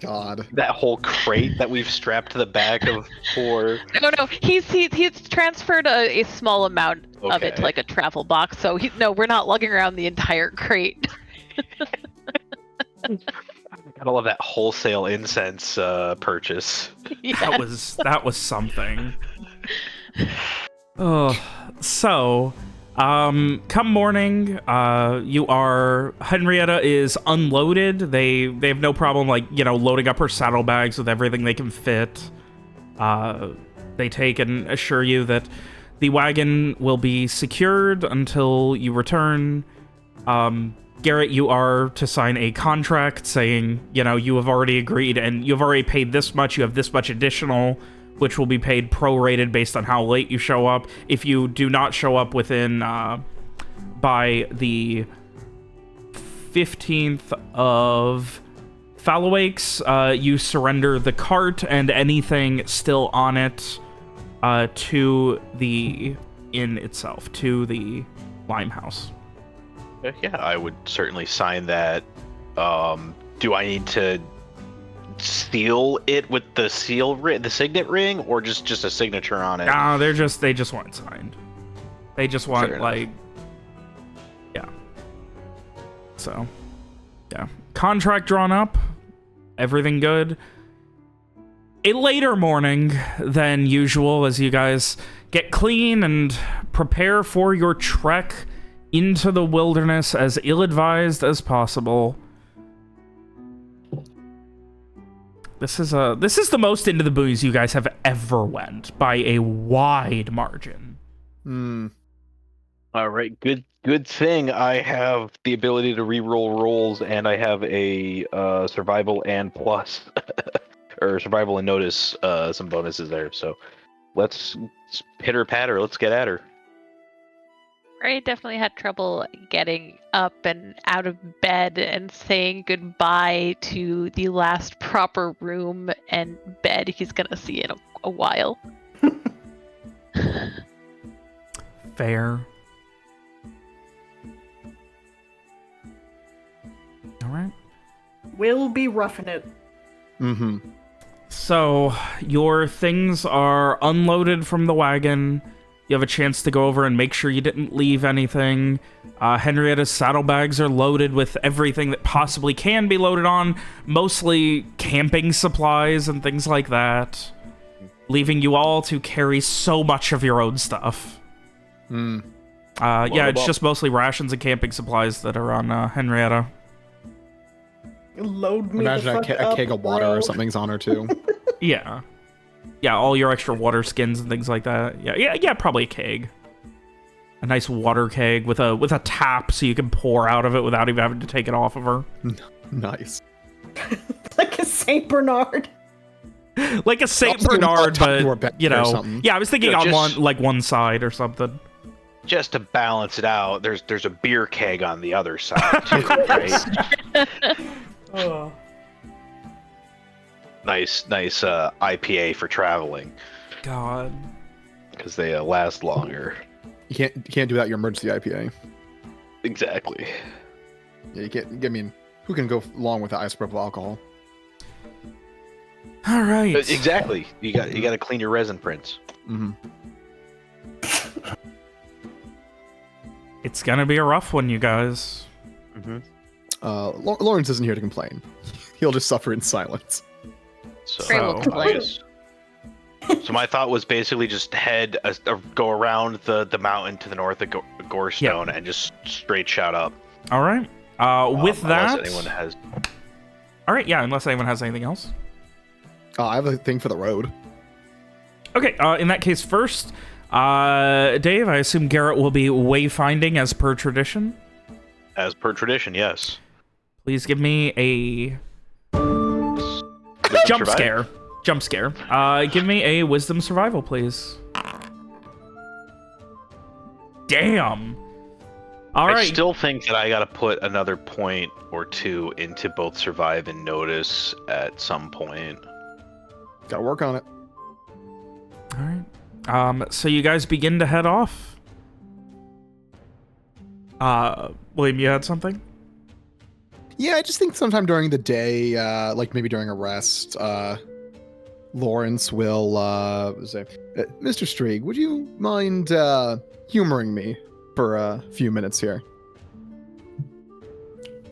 God. That whole crate that we've strapped to the back of poor. No, he's transferred a small amount of it to Okay. like a travel box. So no, we're not lugging around the entire crate. Gotta love that wholesale incense purchase. Yeah. That was something. Oh, so, come morning, Henrietta is unloaded. They have no problem, like, loading up her saddlebags with everything they can fit. They take and assure you that the wagon will be secured until you return. Garrett, you are to sign a contract saying, you have already agreed and you've already paid this much, you have this much additional, which will be paid prorated based on how late you show up. If you do not show up within, by the 15th of Fallowakes, you surrender the cart and anything still on it, to the inn itself, to the Limehouse. Yeah, I would certainly sign that. Do I need to seal it with the the signet ring, or just a signature on it? Nah, they just want it signed. They just want, Fair enough. like, yeah. So, yeah. Contract drawn up. Everything good. A later morning than usual as you guys get clean and prepare for your trek into the wilderness as ill-advised as possible. This is the most into the booze you guys have ever went by a wide margin. Hmm. All right, good thing I have the ability to re-roll rolls, and I have a survival and plus, or survival and notice some bonuses there. So let's pitter patter. Let's get at her. Frey definitely had trouble getting up and out of bed and saying goodbye to the last proper room and bed he's gonna see in a while. Fair. All right. we'll be roughing it. Mm-hmm. So, your things are unloaded from the wagon. You have a chance to go over and make sure you didn't leave anything. Henrietta's saddlebags are loaded with everything that possibly can be loaded on, mostly camping supplies and things like that, leaving you all to carry so much of your own stuff. Hmm. Yeah, it's just mostly rations and camping supplies that are on Henrietta. Load me Imagine the fuck a up, keg of water bro. or something's on her too. Yeah. Yeah, all your extra water skins and things like that. Yeah, probably a keg. A nice water keg with a tap so you can pour out of it without even having to take it off of her. Nice. Like a Saint Bernard. Like a Saint Also, Bernard, top door but, back or something. yeah, I was thinking Yeah, on just- one side or something. Just to balance it out, there's a beer keg on the other side too, right? Nice IPA for traveling God. because they last longer. You can't do that. Your emergency IPA. Exactly. Yeah, you can't. I mean, who can go long with the isopropyl alcohol? All right. Exactly. You got to clean your resin prints. Mm-hmm. It's gonna be a rough one, you guys. Lawrence isn't here to complain. He'll just suffer in silence. So, Frey will So- complain. so my thought was basically just go around the mountain to the north of Gorestone and just straight shot up. All right. With Unless that, anyone has. all right. Yeah, unless anyone has anything else. I have a thing for the road. Okay, in that case, first, Dave, I assume Garrett will be wayfinding as per tradition. As per tradition, yes. Please give me a Wisdom jump survive? scare. Jump scare. Give me a wisdom survival, please. Damn. All I right. still think that I gotta put another point or two into both survive and notice at some point. Gotta work on it. All right. So you guys begin to head off. William, you had something? Yeah, I just think sometime during the day, like maybe during a rest, Lawrence will say, Mr. Streeg, would you mind humoring me for a few minutes here?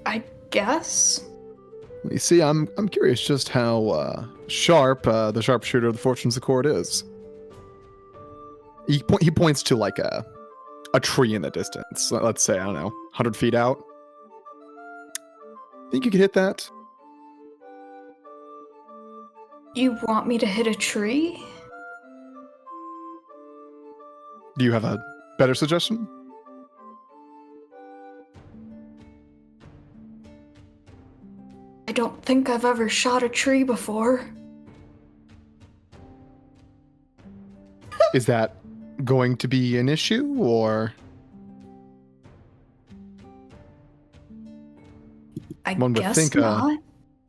I guess. You see, I'm curious just how sharp the sharpshooter of the Fortunes Accord is. He points to like a tree in the distance. Let's say, I don't know, 100 feet out. Think you could hit that? You want me to hit a tree? Do you have a better suggestion? I don't think I've ever shot a tree before. Is that going to be an issue, or I one would guess think not.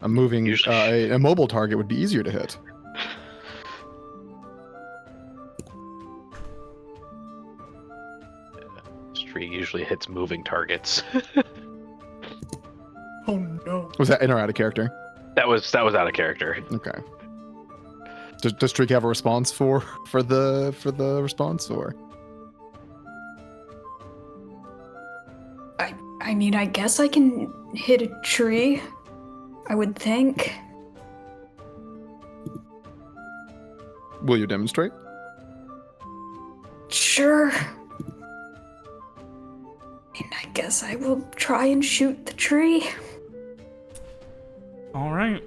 a moving, Usually- a mobile target would be easier to hit? Streak usually hits moving targets. Oh no. Was that in or out of character? that was out of character. Okay. Does Streak have a response for the response, or? I mean, I guess I can hit a tree. I would think. Will you demonstrate? Sure. And I guess I will try and shoot the tree. All right.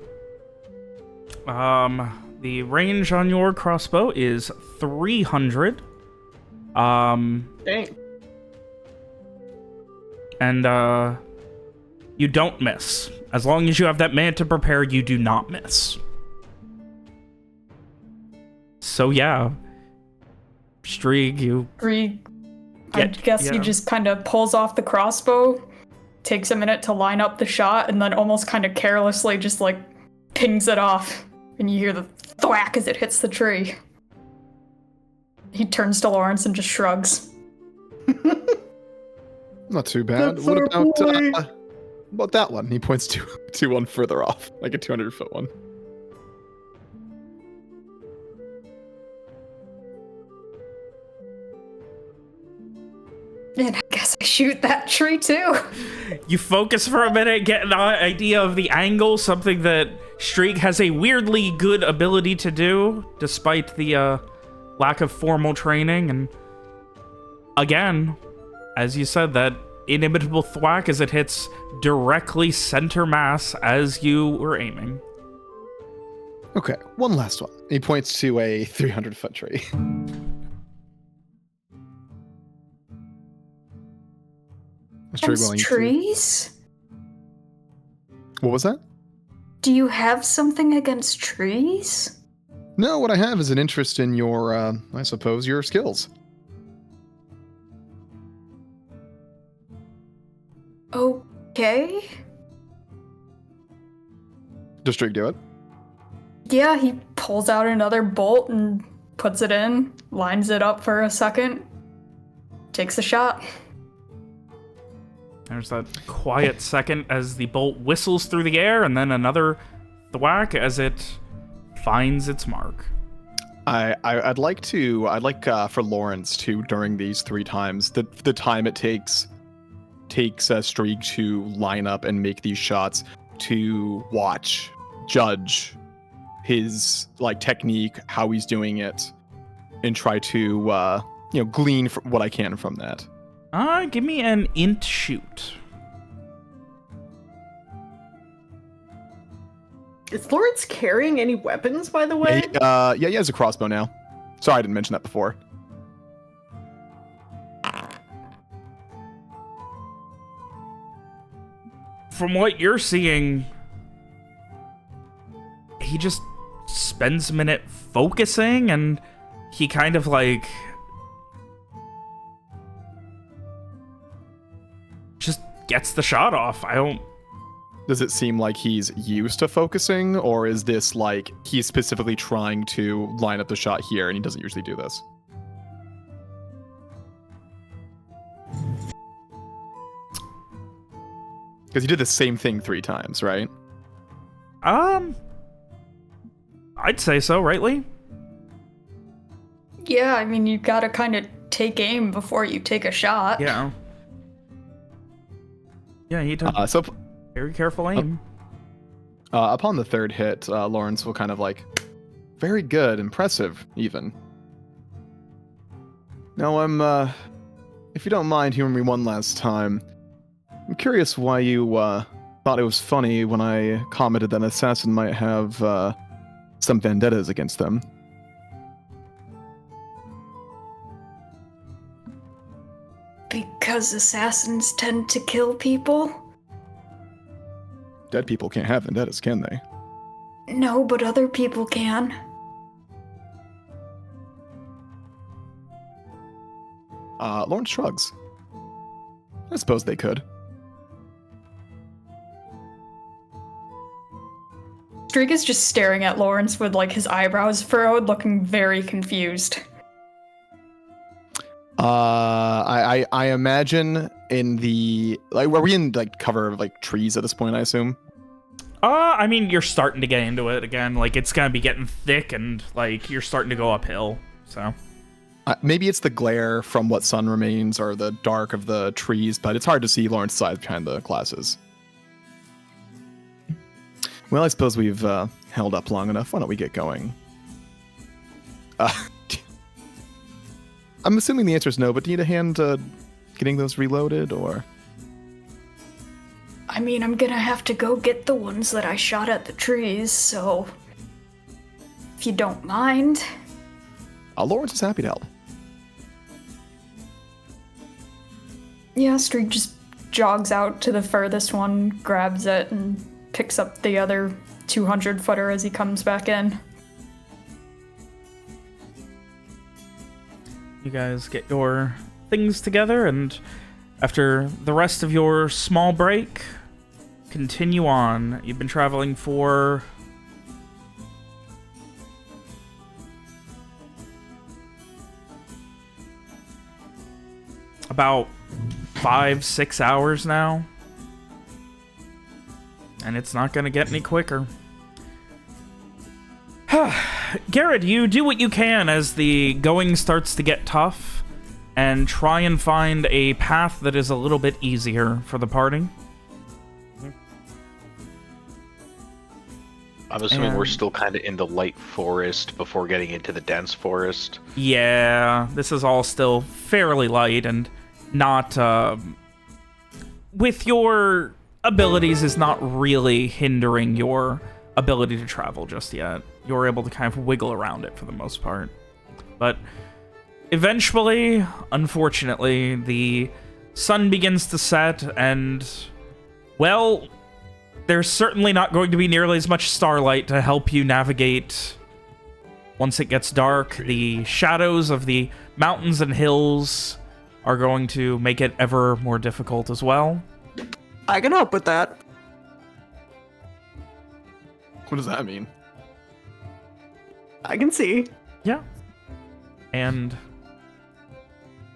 The range on your crossbow is 300. Dang. And you don't miss. As long as you have that mana to prepare, you do not miss. So yeah, Streeg, you I Get- guess he yeah. just kind of pulls off the crossbow, takes a minute to line up the shot, and then almost kind of carelessly just like pings it off. And you hear the thwack as it hits the tree. He turns to Lawrence and just shrugs. Not too bad. That's What our about that one? He points to one further off, like a 200-foot one. And I guess I shoot that tree too. You focus for a minute, get an idea of the angle, something that Streak has a weirdly good ability to do, despite the lack of formal training. And again, as you said, that inimitable thwack as it hits directly center mass as you were aiming. Okay, one last one. He points to a 300-foot tree. Is Streak Those willing to- trees? What was that? Do you have something against trees? No, what I have is an interest in your, I suppose, your skills. Okay. Does Streak do it? Yeah, he pulls out another bolt and puts it in, lines it up for a second, takes a shot. There's that quiet second as the bolt whistles through the air, and then another thwack as it finds its mark. I'd like for Lawrence to, during these 3 times, the time it takes Streak to line up and make these shots, to watch, judge his like technique, how he's doing it, and try to glean what I can from that. Give me an int shoot. Is Lawrence carrying any weapons, by the way? Yeah, he has a crossbow now. Sorry, I didn't mention that before. from what you're seeing, he just spends a minute focusing, and he kind of like just gets the shot off. I don't... Does it seem like he's used to focusing, or is this like he's specifically trying to line up the shot here and he doesn't usually do this? Because he did the same thing 3 times, right? I'd say so, rightly? Yeah, I mean, you gotta kind of take aim before you take a shot. Yeah. Yeah, he took So very careful aim. upon the 3rd hit, Lawrence will kind of like, very good, impressive, even. Now if you don't mind hearing me one last time, I'm curious why you thought it was funny when I commented that an assassin might have some vendettas against them. Because assassins tend to kill people? Dead people can't have vendettas, can they? No, but other people can. Lawrence shrugs. I suppose they could. Streak is just staring at Lawrence with like his eyebrows furrowed, looking very confused. I imagine in the like, are we in like cover of like trees at this point? I assume. I mean, you're starting to get into it again. Like, it's gonna be getting thick, and like you're starting to go uphill. So maybe it's the glare from what sun remains or the dark of the trees, but it's hard to see Lawrence's eyes behind the glasses. Well, I suppose we've held up long enough. Why don't we get going? I'm assuming the answer is no, but do you need a hand getting those reloaded, or? I mean, I'm gonna have to go get the ones that I shot at the trees, so... if you don't mind. Lawrence is happy to help. Yeah, Streak just jogs out to the furthest one, grabs it, and picks up the other 200-footer as he comes back in. you guys get your things together, and after the rest of your small break, continue on. You've been traveling for about 5-6 hours now, and it's not gonna get any quicker. Garrett, you do what you can as the going starts to get tough, and try and find a path that is a little bit easier for the party. I'm assuming we're still kind of in the light forest before getting into the dense forest. Yeah, this is all still fairly light, and not, with your abilities is not really hindering your ability to travel just yet. You're able to kind of wiggle around it for the most part. But eventually, unfortunately, the sun begins to set, and, well, there's certainly not going to be nearly as much starlight to help you navigate once it gets dark. The shadows of the mountains and hills are going to make it ever more difficult as well. I can help with that. What does that mean? I can see. Yeah. And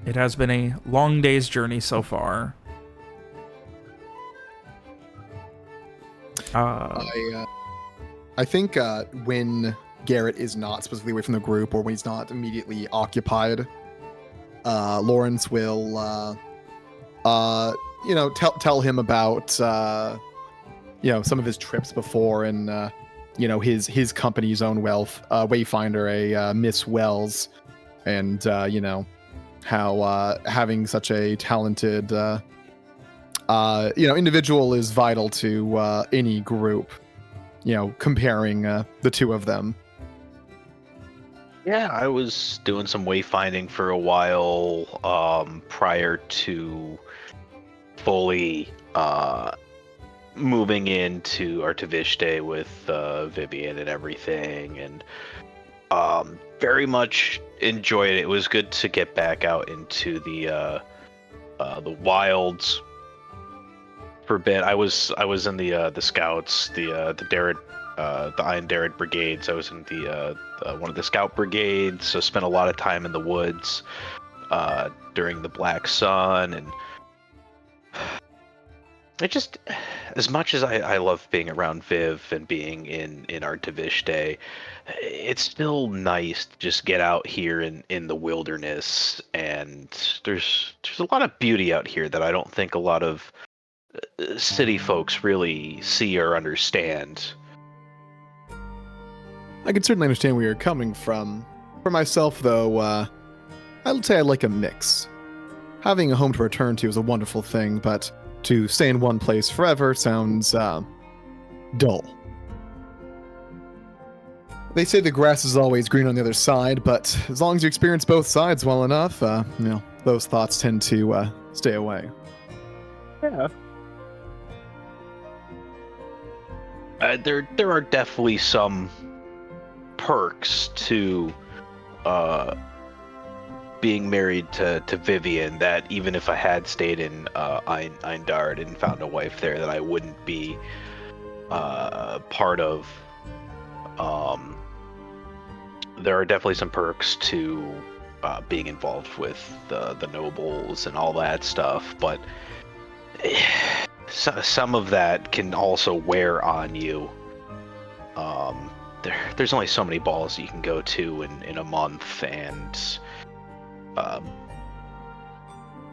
it has been a long day's journey so far. I think when Garrett is not specifically away from the group, or when he's not immediately occupied, Lawrence will, tell him about, some of his trips before, and his company's own wealth, Wayfinder, a Miss Wells, and how having such a talented individual is vital to any group, comparing the two of them. Yeah, I was doing some wayfinding for a while prior to fully moving into Artiviste with Vivian and everything, and very much enjoyed it. It was good to get back out into the wilds for a bit. I was in the scouts, the Iron Darrett brigades. I was in the one of the scout brigades, so spent a lot of time in the woods during the Black Sun, and it just, as much as I love being around Viv and being in Artiviste, it's still nice to just get out here in the wilderness, and there's a lot of beauty out here that I don't think a lot of city folks really see or understand. I can certainly understand where you're coming from. For myself, though, I would say I like a mix. Having a home to return to is a wonderful thing, but to stay in one place forever sounds dull. They say the grass is always green on the other side, but as long as you experience both sides well enough, those thoughts tend to stay away. Yeah. There are definitely some perks to being married to Vivian that even if I had stayed in Eindard and found a wife there, that I wouldn't be part of. There are definitely some perks to being involved with the nobles and all that stuff, but some of that can also wear on you. There's only so many balls you can go to in a month, and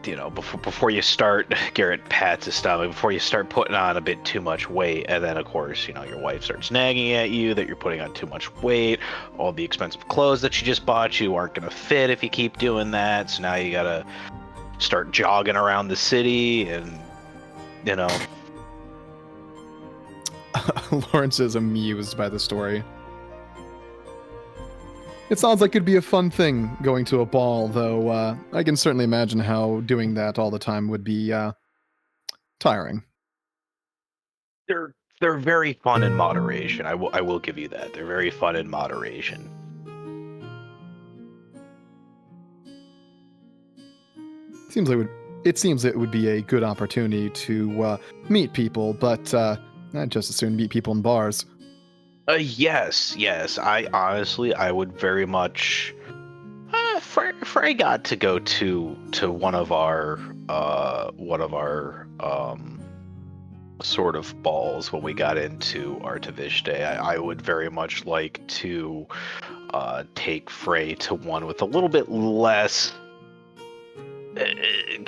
before you start, Garrett pats his stomach, before you start putting on a bit too much weight, and then of course, your wife starts nagging at you that you're putting on too much weight, all the expensive clothes that she just bought you aren't going to fit if you keep doing that, so now you gotta start jogging around the city, and Lawrence is amused by the story. It sounds like it'd be a fun thing going to a ball, though I can certainly imagine how doing that all the time would be tiring. They're very fun in moderation. I will give you that. They're very fun in moderation. It seems it would be a good opportunity to meet people, but I'd just as soon meet people in bars. Yes. I would very much. Frey got to go to one of our sort of balls when we got into Artiviste. I would very much like to take Frey to one with a little bit less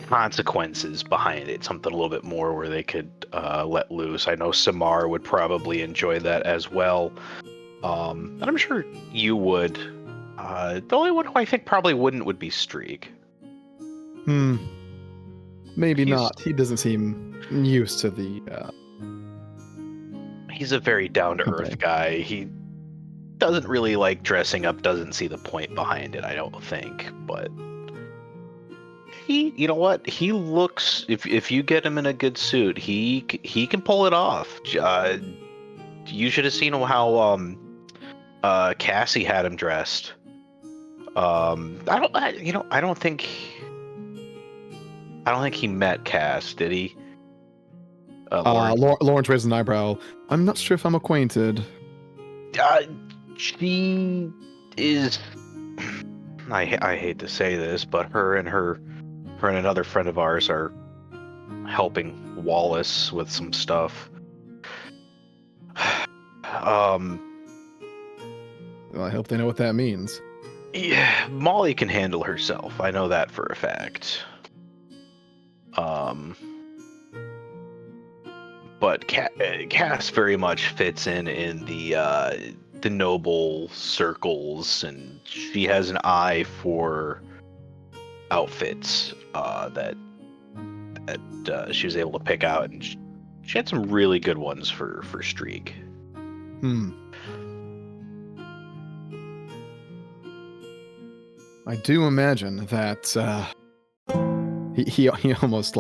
consequences behind it, something a little bit more where they could let loose. I know Samar would probably enjoy that as well, and I'm sure you would. The only one who I think probably wouldn't would be Streak. Maybe not. He doesn't seem used to the he's a very down-to-earth guy. He doesn't really like dressing up, doesn't see the point behind it, I don't think, but you know what? He looks. If you get him in a good suit, he can pull it off. You should have seen how Cassie had him dressed. I don't think he met Cass, did he? Lawrence raised an eyebrow. I'm not sure if I'm acquainted. She is. I hate to say this, but her and another friend of ours are helping Wallace with some stuff. Well, I hope they know what that means. Yeah, Molly can handle herself. I know that for a fact. But Cass very much fits in the noble circles, and she has an eye for outfits that she was able to pick out, and she had some really good ones for Streak. I do imagine that he almost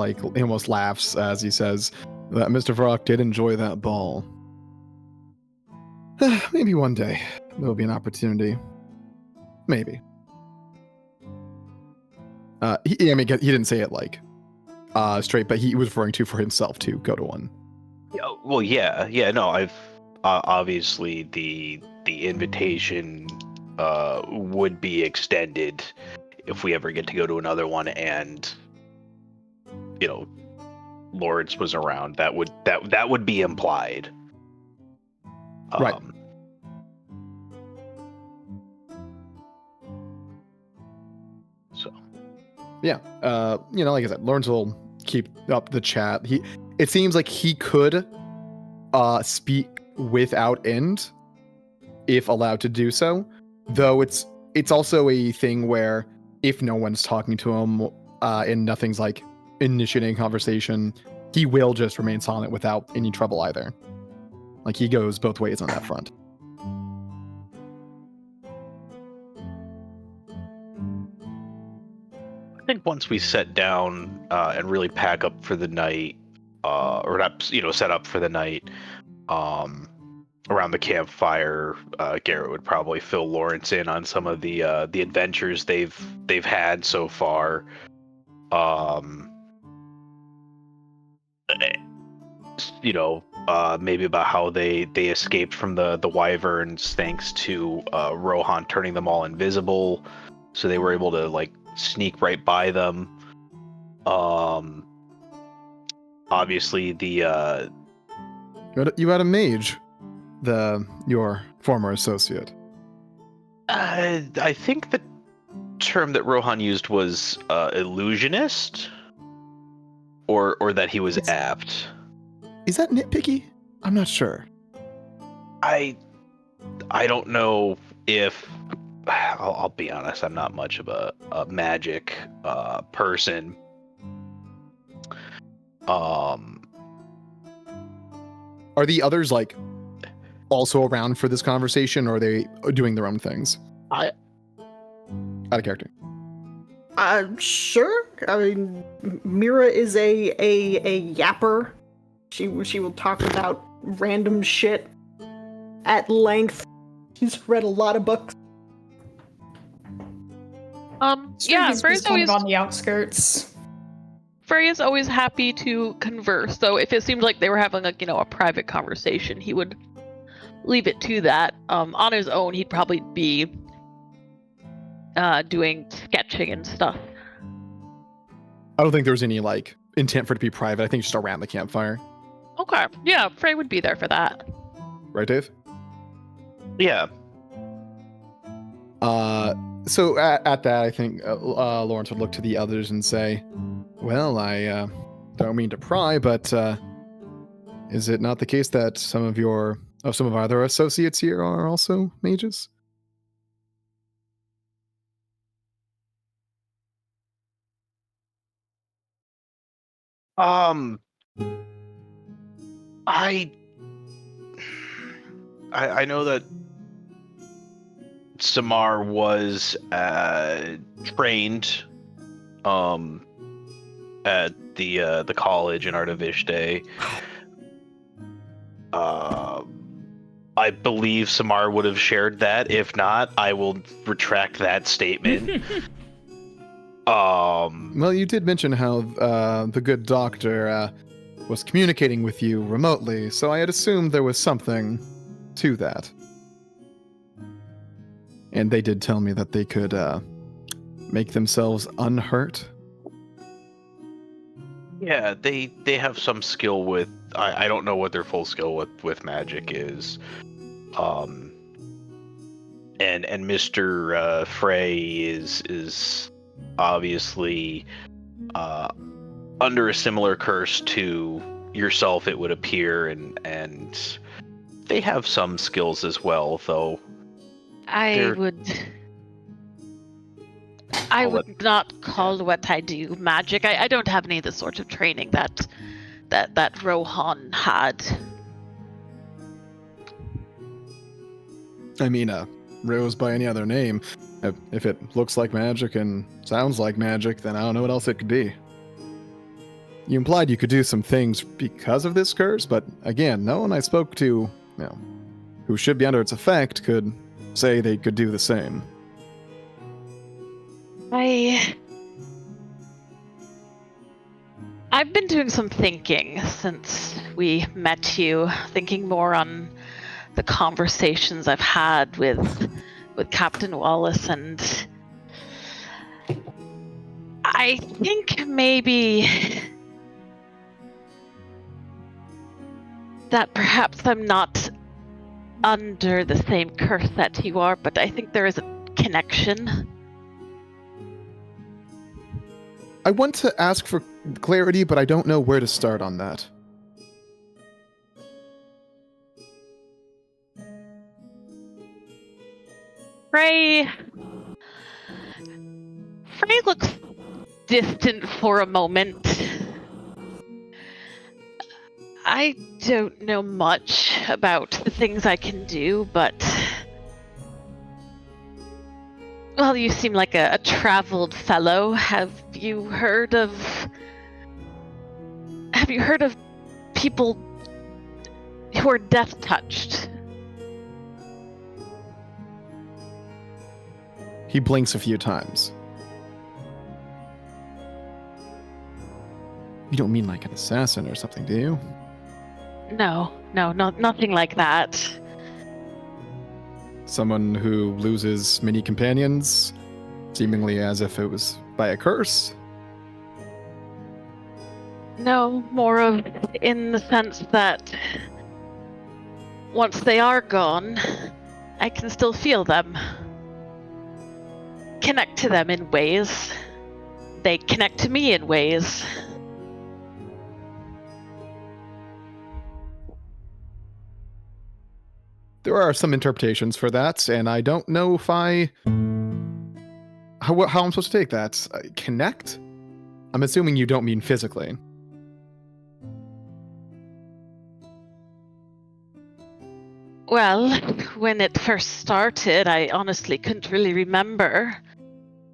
laughs as he says, that Mr. Vrock did enjoy that ball. Maybe one day there will be an opportunity. Maybe. He didn't say it like straight, but he was referring to for himself to go to one. Well, yeah. No, I've obviously the invitation would be extended if we ever get to go to another one, and Lawrence was around. That would be implied. Right. So. Yeah. Like I said, Lawrence will keep up the chat. It seems like he could speak without end if allowed to do so, though it's also a thing where if no one's talking to him and nothing's like initiating conversation, he will just remain silent without any trouble either. Like he goes both ways on that front. I think once we set down and really pack up for the night, or not, set up for the night, around the campfire, Garrett would probably fill Lawrence in on some of the adventures they've had so far. Maybe about how they escaped from the wyverns thanks to Rohan turning them all invisible, so they were able to like sneak right by them. Obviously the You had a mage, your former associate. I think the term that Rohan used was illusionist, or that he was apt. Is that nitpicky? I'm not sure. I don't know if I'll be honest. I'm not much of a magic person. Are the others like also around for this conversation, or are they doing their own things? Out of character. Sure. I mean, Mira is a yapper. She will talk about random shit at length. She's read a lot of books. He's Furry's kind always of on the outskirts. Furry is always happy to converse. So if it seemed like they were having like a private conversation, he would leave it to that. On his own, he'd probably be doing sketching and stuff. I don't think there's any like intent for it to be private. I think just around the campfire. Okay, yeah, Frey would be there for that. Right, Dave? Yeah. So at that, I think Lawrence would look to the others and say, well, I don't mean to pry, but is it not the case that some of our other associates here are also mages? I know that Samar was trained at the college in Art of Ishte. I believe Samar would have shared that. If not, I will retract that statement. Well, you did mention how the good doctor was communicating with you remotely, so I had assumed there was something to that. And they did tell me that they could make themselves unhurt. Yeah, they have some skill with. I don't know what their full skill with magic is. And Mr. Frey is obviously under a similar curse to yourself, it would appear, and they have some skills as well, though. I would not call what I do magic. I don't have any of the sort of training that Rohan had. I mean, Rose by any other name. If it looks like magic and sounds like magic, then I don't know what else it could be. You implied you could do some things because of this curse, but again, no one I spoke to, you know, who should be under its effect could say they could do the same. I've been doing some thinking since we met you, thinking more on the conversations I've had with Captain Wallace, and I think maybe that perhaps I'm not under the same curse that you are, but I think there is a connection. I want to ask for clarity, but I don't know where to start on that. Frey looks distant for a moment. I don't know much about the things I can do, but... Well, you seem like a traveled fellow. Have you heard of people who are death-touched? He blinks a few times. You don't mean like an assassin or something, do you? No, nothing like that. Someone who loses many companions, seemingly as if it was by a curse? No, more of in the sense that once they are gone, I can still feel them. Connect to them in ways. They connect to me in ways. There are some interpretations for that, and I don't know if how I'm supposed to take that. Connect? I'm assuming you don't mean physically. Well, when it first started, I honestly couldn't really remember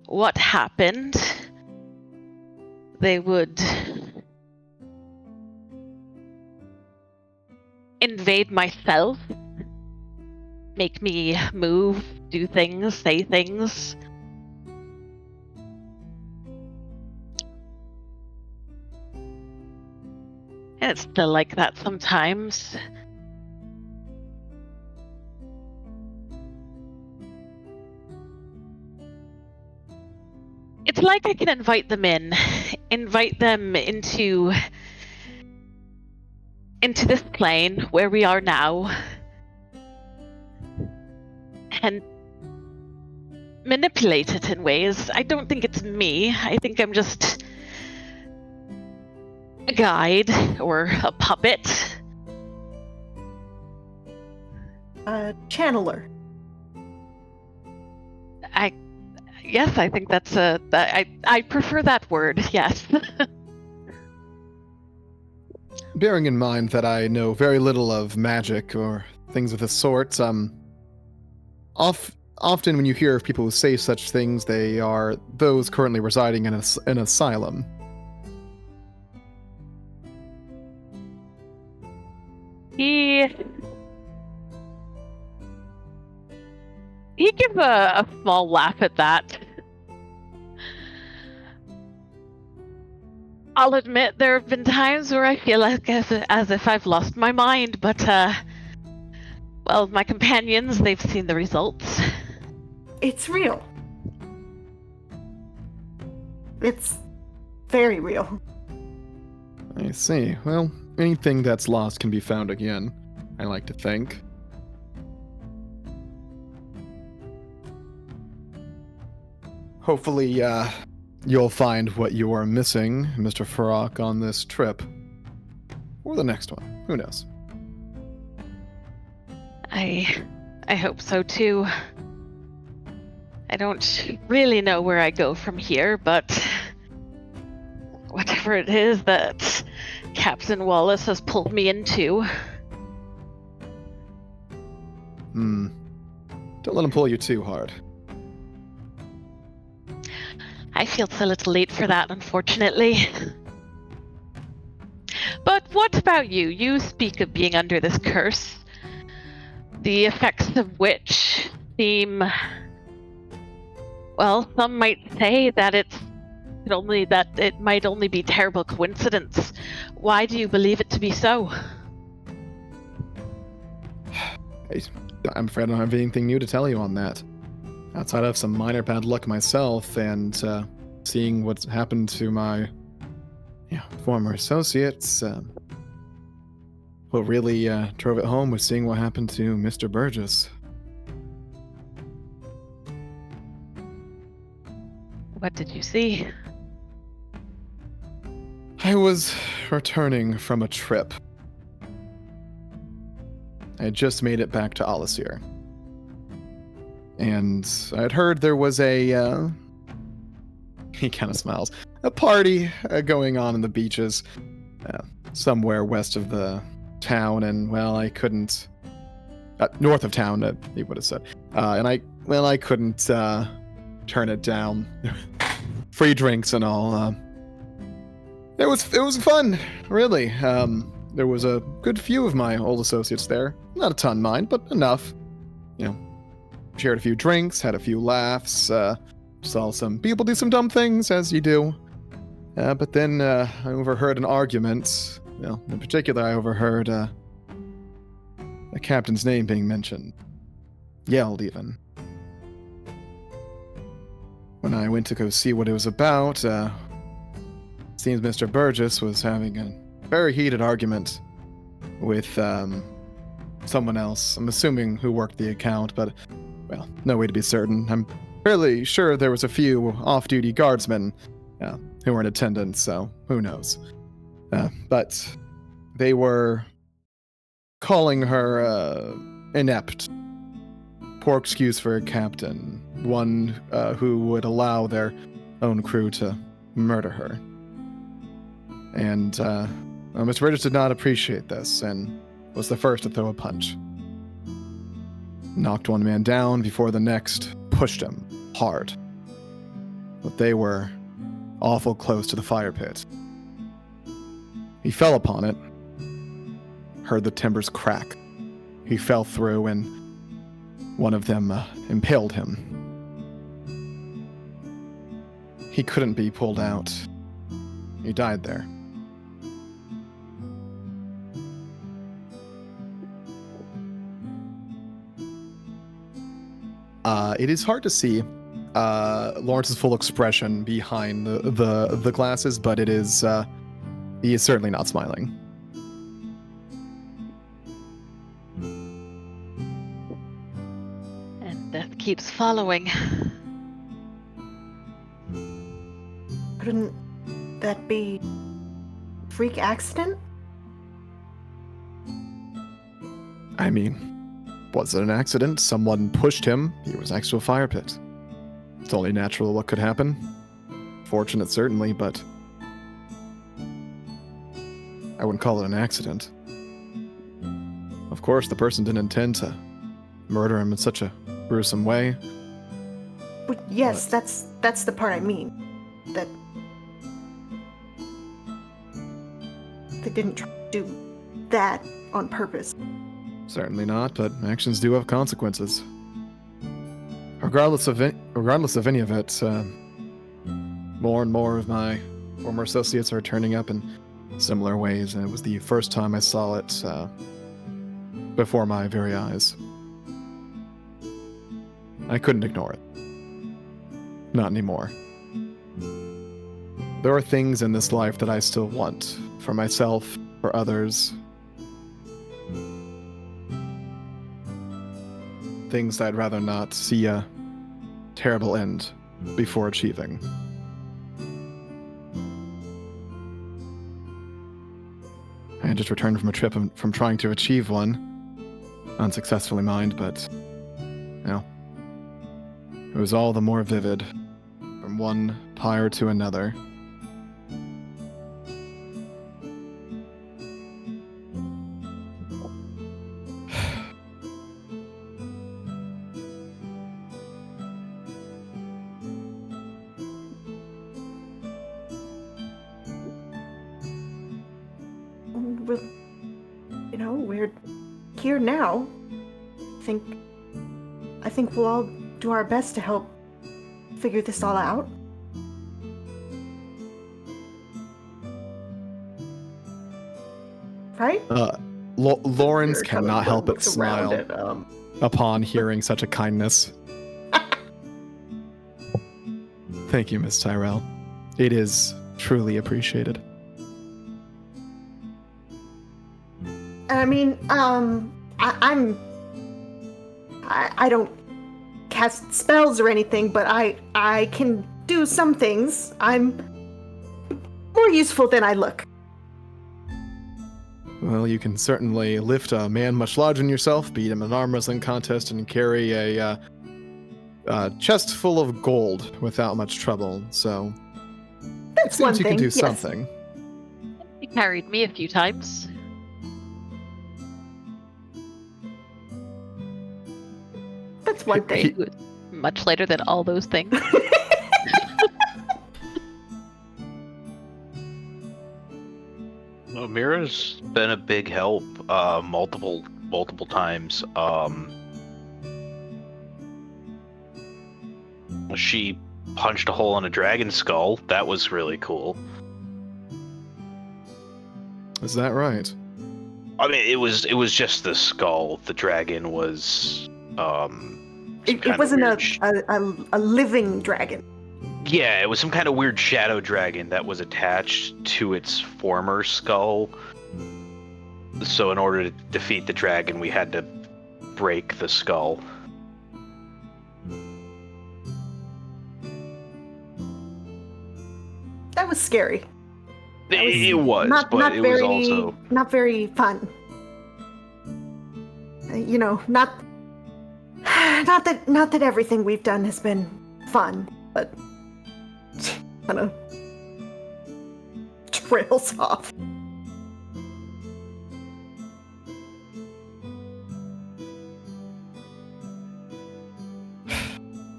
what happened. They would invade myself, make me move, do things, say things. And it's still like that sometimes. It's like I can invite them into this plane where we are now, and manipulate it in ways. I don't think it's me. I think I'm just a guide or a puppet. A channeler. Yes, I think that's I prefer that word, yes. Bearing in mind that I know very little of magic or things of the sort, often when you hear of people who say such things, they are those currently residing in an asylum. He gave a small laugh at that. I'll admit there have been times where I feel like as if I've lost my mind, but well, my companions, they've seen the results. It's real. It's very real. I see. Well, anything that's lost can be found again, I like to think. Hopefully, you'll find what you are missing, Mr. Farrak, on this trip. Or the next one. Who knows? I hope so too. I don't really know where I go from here, but whatever it is that Captain Wallace has pulled me into. Don't let him pull you too hard. I feel it's a little late for that, unfortunately. what about you? You speak of being under this curse, the effects of which seem, well, some might say that it might only be terrible coincidence. Why do you believe it to be so? I'm afraid I don't have anything new to tell you on that. Outside of some minor bad luck myself and seeing what's happened to my former associates, what really drove it home was seeing what happened to Mr. Burgess. What did you see? I was returning from a trip. I had just made it back to Alisir. And I had heard there was a, he kind of smiles, a party going on in the beaches somewhere west of the town, and, well, I couldn't, north of town, he would have said. And I couldn't turn it down. Free drinks and all. It was fun, really. There was a good few of my old associates there. Not a ton, mind, but enough. Shared a few drinks, had a few laughs, saw some people do some dumb things, as you do. But then I overheard an argument. In particular, I overheard the captain's name being mentioned. Yelled, even. When I went to go see what it was about, seems Mr. Burgess was having a very heated argument with someone else. I'm assuming who worked the account, but, well, no way to be certain. I'm fairly sure there was a few off-duty guardsmen who were in attendance, so who knows. But they were calling her inept. Poor excuse for a captain. One who would allow their own crew to murder her. And Mr. Burgess did not appreciate this and was the first to throw a punch. Knocked one man down before the next pushed him hard. But they were awful close to the fire pit. He fell upon it, heard the timbers crack. He fell through and one of them impaled him. He couldn't be pulled out. He died there. It is hard to see Lawrence's full expression behind the glasses, but it is he is certainly not smiling. And death keeps following. Couldn't that be freak accident? I mean, was it an accident? Someone pushed him. He was next to a fire pit. It's only natural what could happen. Fortunate, certainly, but I wouldn't call it an accident. Of course, the person didn't intend to murder him in such a gruesome way. But yes, that's the part I mean. That they didn't try to do that on purpose. Certainly not, but actions do have consequences. Regardless of any of it, more and more of my former associates are turning up in similar ways, and it was the first time I saw it before my very eyes. I couldn't ignore it. Not anymore. There are things in this life that I still want, for myself, for others. Things I'd rather not see a terrible end before achieving. I had just returned from a trip from trying to achieve one. Unsuccessfully, mind, but, it was all the more vivid, from one pyre to another. we're here now. I think we'll all do our best to help figure this all out. Right? Lawrence Spirit kind of cannot help but looks around smile at, upon hearing such a kindness. Thank you, Miss Tyrell. It is truly appreciated. I mean, I don't cast spells or anything, but I can do some things. I'm more useful than I look. Well, you can certainly lift a man much larger than yourself, beat him in an arm wrestling contest, and carry a chest full of gold without much trouble. So That's it one seems you thing. can do yes. something. He carried me a few times. That's one thing. He was much lighter than all those things. No, Mira's been a big help multiple times. She punched a hole in a dragon skull. That was really cool. Is that right? I mean, it was just the skull. The dragon was It wasn't a living dragon. Yeah, it was some kind of weird shadow dragon that was attached to its former skull. So in order to defeat the dragon, we had to break the skull. That was scary. It was, but it was also not very fun. Not that everything we've done has been fun, but kind of trails off.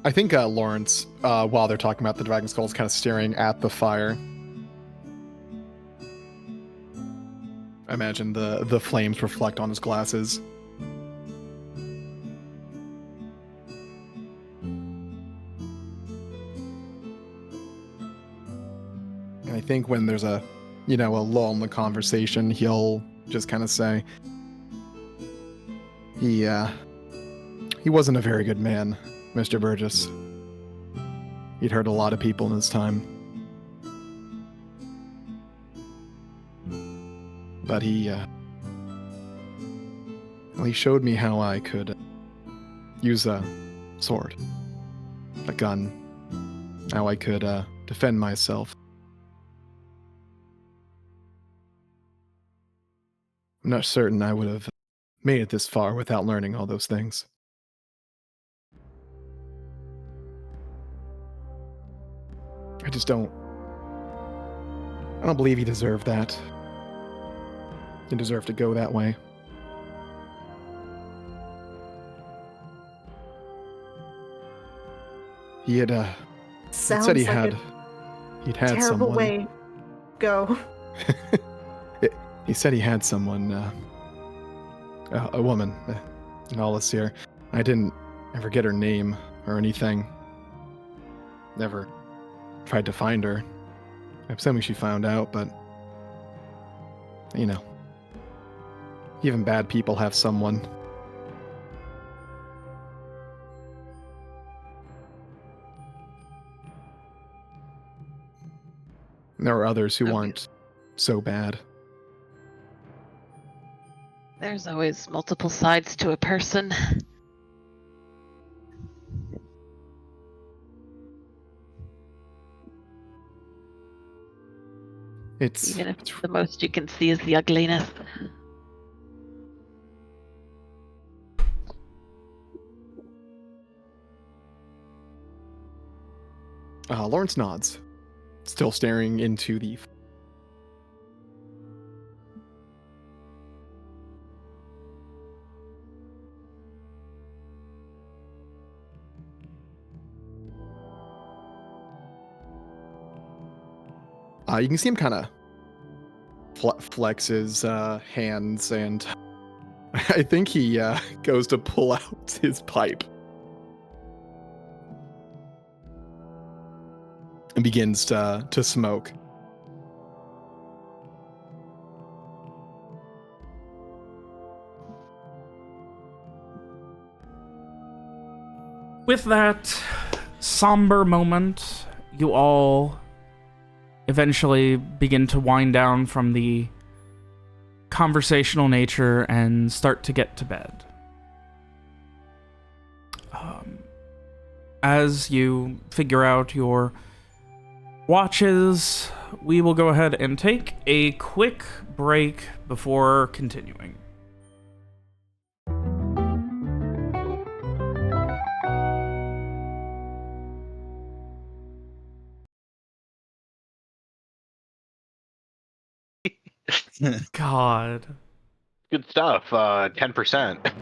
I think Lawrence, while they're talking about the dragon skull, is kind of staring at the fire. I imagine the flames reflect on his glasses. And I think when there's a lull in the conversation, he'll just kind of say, he wasn't a very good man, Mr. Burgess. He'd hurt a lot of people in his time. But he showed me how I could use a sword, a gun, how I could defend myself. I'm not certain I would have made it this far without learning all those things. I don't believe he deserved that. He deserved to go that way. He had Sounds said he'd like had terrible someone. way go. He said he had someone, a woman, in all this here. I didn't ever get her name or anything. Never tried to find her. I'm assuming she found out, but even bad people have someone. And there are others who aren't so bad. There's always multiple sides to a person. Even if the most you can see is the ugliness. Lawrence nods, still staring into the... You can see him kind of flexes hands, and I think he goes to pull out his pipe and begins to smoke. With that somber moment, you all eventually begin to wind down from the conversational nature and start to get to bed. As you figure out your watches, we will go ahead and take a quick break before continuing. God. Good stuff. 10%.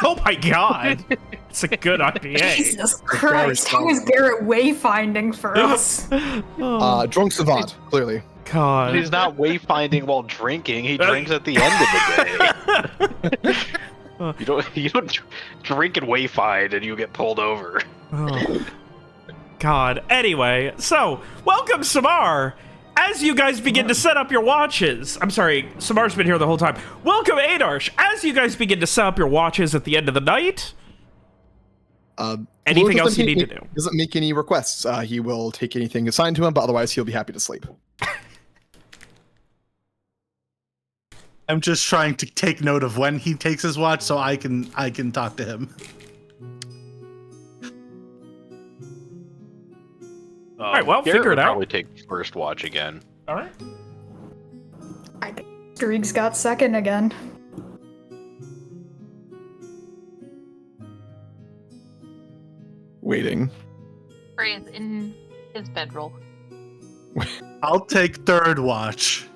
Oh my god. It's a good IPA. Jesus Christ, how is Garrett wayfinding for us? Drunk savant, clearly. God. He's not wayfinding while drinking. He drinks at the end of the day. You don't drink and wayfind and you get pulled over. Oh. God. Anyway, so welcome, Samar. As you guys begin to set up your watches, I'm sorry, Samar's been here the whole time. Welcome, Adarsh. As you guys begin to set up your watches at the end of the night, anything else you need to do? Doesn't make any requests. He will take anything assigned to him, but otherwise he'll be happy to sleep. I'm just trying to take note of when he takes his watch so I can talk to him. All right, well, Garrett figure it would out. probably take first watch again. All right. I think Streeg's got second again. Waiting. Frey is in his bedroll. I'll take third watch.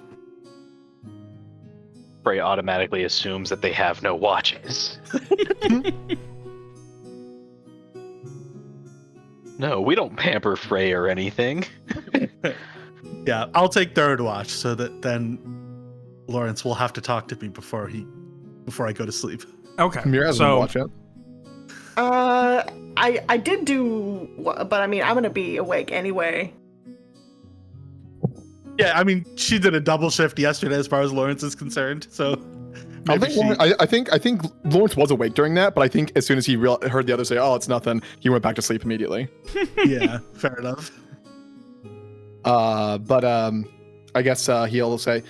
Frey automatically assumes that they have no watches. No, we don't pamper Frey or anything. Yeah, I'll take third watch so that then Lawrence will have to talk to me before I go to sleep. Okay. Mir hasn't So, watched yet. I did do, but I mean, I'm gonna be awake anyway. Yeah, I mean, she did a double shift yesterday as far as Lawrence is concerned, so I maybe think Lawrence was awake during that, but I think as soon as he heard the other say, "Oh, it's nothing," he went back to sleep immediately. yeah, fair enough. But I guess he'll say,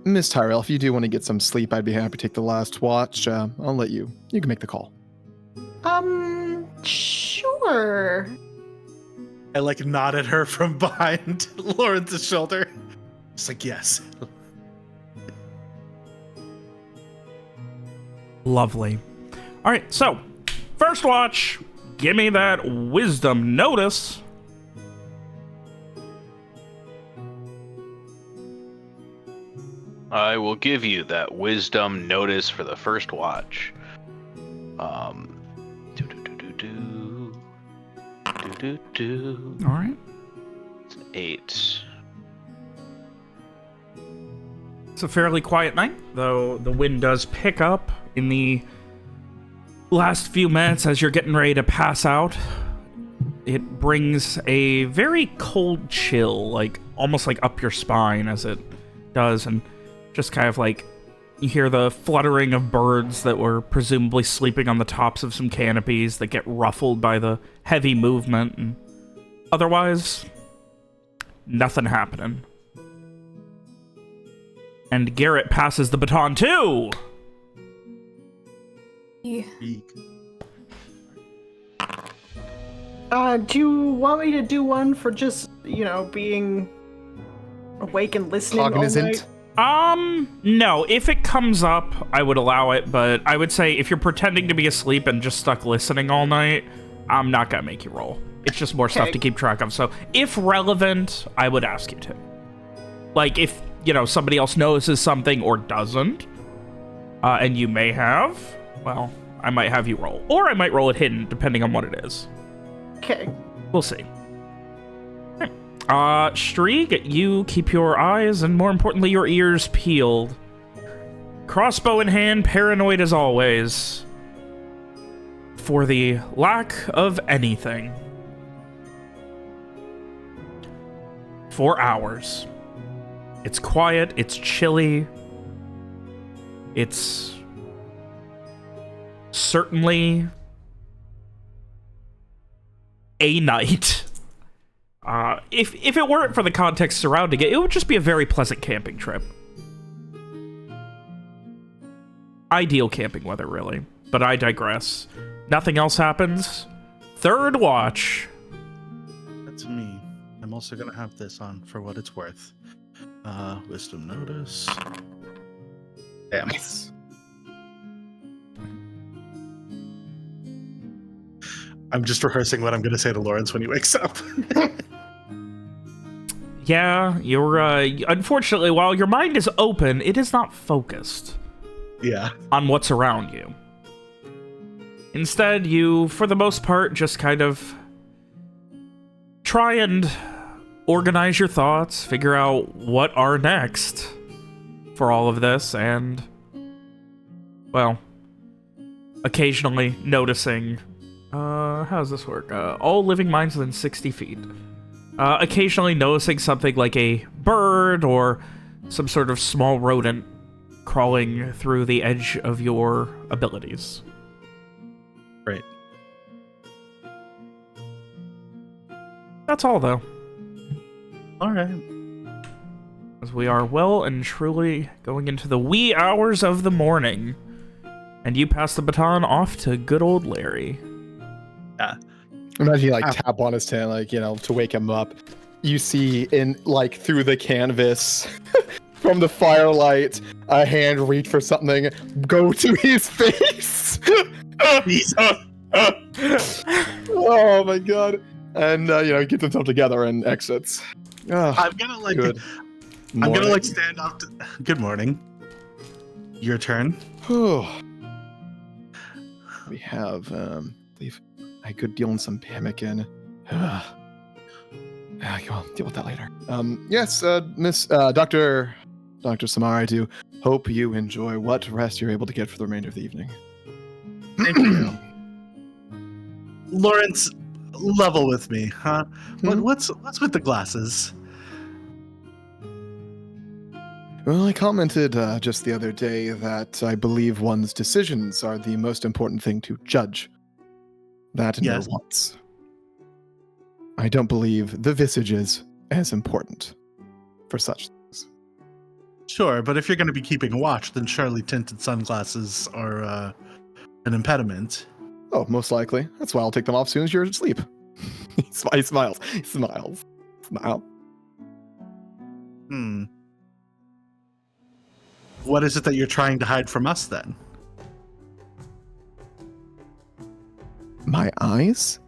"Miss Tyrell, if you do want to get some sleep, I'd be happy to take the last watch. I'll let you. You can make the call." Sure. I like nod at her from behind Lawrence's shoulder. It's like, yes. lovely. All right, so first watch, give me that wisdom notice. I will give you that wisdom notice for the first watch. All right. It's 8. It's a fairly quiet night, though the wind does pick up in the last few minutes as you're getting ready to pass out. It brings a very cold chill, like almost like up your spine as it does, and just kind of like you hear the fluttering of birds that were presumably sleeping on the tops of some canopies that get ruffled by the heavy movement, and otherwise, nothing happening. And Garrett passes the baton too. Yeah. Do you want me to do one for just, you know, being awake and listening all Cognizant. night? No. If it comes up, I would allow it, but I would say if you're pretending to be asleep and just stuck listening all night, I'm not gonna make you roll. It's just more stuff to keep track of. So, if relevant, I would ask you to. Like, if, you know, somebody else notices something or doesn't, and you may have, well, I might have you roll. Or I might roll it hidden, depending on what it is. Okay. We'll see. Right. Streak, you keep your eyes and, more importantly, your ears peeled. Crossbow in hand, paranoid as always. For the lack of anything. For hours. It's quiet, it's chilly. It's certainly a night. If it weren't for the context surrounding it, it would just be a very pleasant camping trip. Ideal camping weather, really. But I digress. Nothing else happens. Third watch. That's me. I'm also gonna have this on for what it's worth. Wisdom notice. Damn. I'm just rehearsing what I'm gonna say to Lawrence when he wakes up. Yeah, you're, unfortunately, while your mind is open, it is not focused. Yeah. On what's around you. Instead, you, for the most part, just kind of try and organize your thoughts, figure out what are next for all of this, and, well, occasionally noticing, how does this work? All living minds within 60 feet. Occasionally noticing something like a bird or some sort of small rodent crawling through the edge of your abilities. Right. That's all, though. All right. As we are well and truly going into the wee hours of the morning. And you pass the baton off to good old Larry. Yeah. Imagine you like tap on his hand, like, you know, to wake him up. You see in like through the canvas from the firelight, a hand reach for something, go to his face. Oh my god. And you know, he gets himself together and exits. Oh, I'm gonna like good I'm gonna morning. like stand up to, good morning. Your turn. We have leave I could deal in some pemmican. I'll deal with that later. Yes, Miss Dr. Samara, I do hope you enjoy what rest you're able to get for the remainder of the evening. Thank you. Lawrence, level with me, huh? What's with the glasses? Well, I commented just the other day that I believe one's decisions are the most important thing to judge. That and Yes. their wants. I don't believe the visage is as important for such things. Sure, but if you're going to be keeping watch, then surely tinted sunglasses are an impediment. Oh, most likely. That's why I'll take them off as soon as you're asleep. He smiles. He smiles. Smile. What is it that you're trying to hide from us, then? My eyes?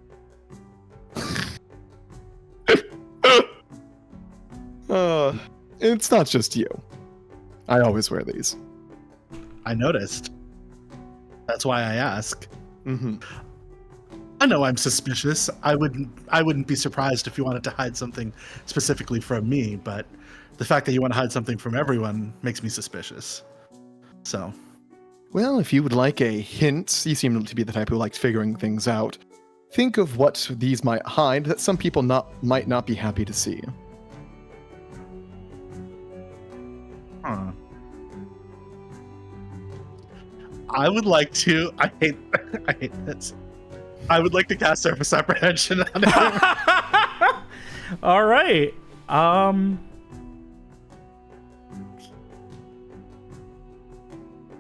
It's not just you. I always wear these. I noticed. That's why I ask. Mm-hmm. I know I'm suspicious. I wouldn't be surprised if you wanted to hide something specifically from me, but the fact that you want to hide something from everyone makes me suspicious. So, Well, if you would like a hint, you seem to be the type who likes figuring things out. Think of what these might hide that some people might not be happy to see. huh. I would like to. I hate this. I would like to cast Surface Apprehension on it. All right.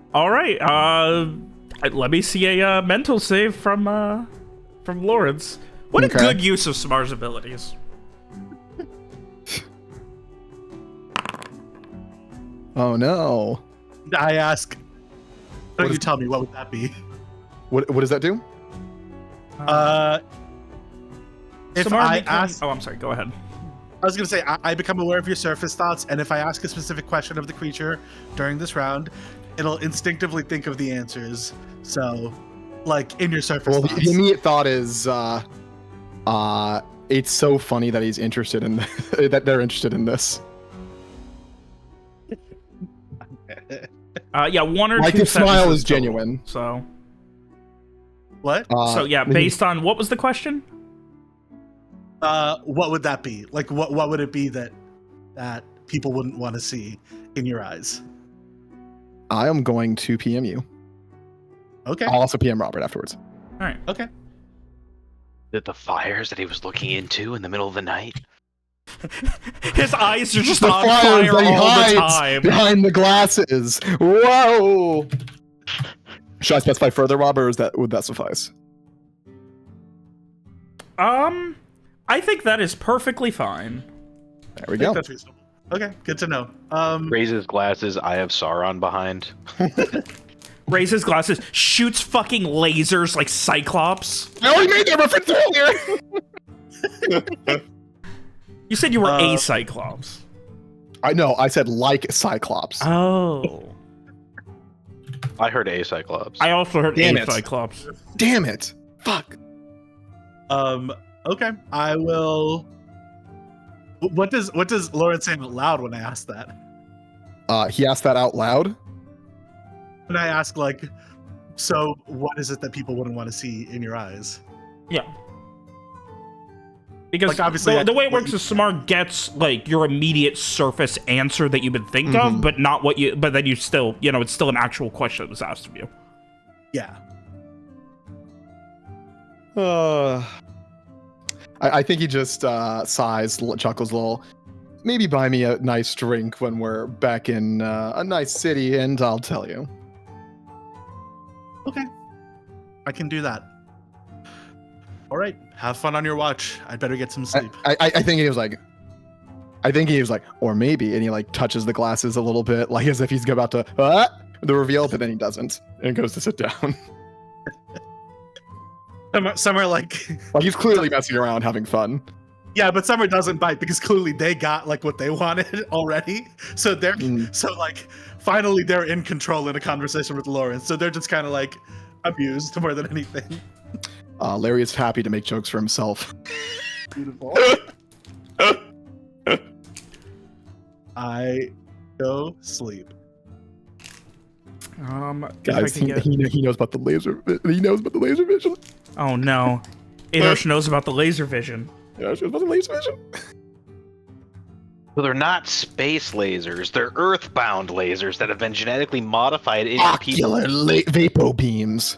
All right. Let me see a mental save from Lawrence. What a Okay. good use of Samar's abilities. Oh no. I ask. What Don't you is- tell me what would that be? What does that do? If Samar I become- ask, Oh, I'm sorry. Go ahead. I was gonna say I become aware of your surface thoughts, and if I ask a specific question of the creature during this round, it'll instinctively think of the answers. So, like in your surface Well, thoughts. the immediate thought is It's so funny that he's interested in that they're interested in this. Yeah, one or Like two the smile sentences is total, genuine. So, What? so yeah, based on what was the question? What would that be? Like, what would it be that people wouldn't want to see in your eyes? I am going to PM you. Okay. I'll also PM Robert afterwards. All right. Okay. The fires that he was looking into in the middle of the night. His eyes are just The on fires fire that he all the hides time. behind the glasses. Whoa! Should I specify further, Rob, or would that suffice? I think that is perfectly fine. There we I think go. that's reasonable. Okay, good to know. Raises glasses. I have Sauron behind. Raises glasses, shoots fucking lasers like Cyclops. I already made that reference earlier. You said you were a Cyclops. I know. I said like Cyclops. Oh. I heard a Cyclops. I also heard Damn a it. Cyclops. Damn it! Fuck. Okay, I will. What does Lawrence say out loud when I ask that? He asked that out loud. When I ask like, so what is it that people wouldn't want to see in your eyes? Yeah. Because Like, obviously, the way it works is Samar gets like your immediate surface answer that you would think of, but not what you. But then you still, it's still an actual question that was asked of you. Yeah. I think he just sighs, chuckles a little. Maybe buy me a nice drink when we're back in a nice city, and I'll tell you. Okay. I can do that. All right. Have fun on your watch. I'd better get some sleep. I think he was like, or maybe, and he like touches the glasses a little bit, like as if he's about to the reveal, but then he doesn't, and goes to sit down. Summer like He's clearly messing around, having fun. yeah, but Summer doesn't bite because clearly they got like what they wanted already. So they're so like finally they're in control in a conversation with Lawrence. So they're just kind of like amused more than anything. Larry is happy to make jokes for himself. Beautiful. I go sleep. If I Guys, can get... he knows about the laser. He knows about the laser vision. Oh no, Adosh knows about the laser vision. Yeah, she knows about the laser vision. So they're not space lasers. They're Earth-bound lasers that have been genetically modified into people. Ocular vapo beams.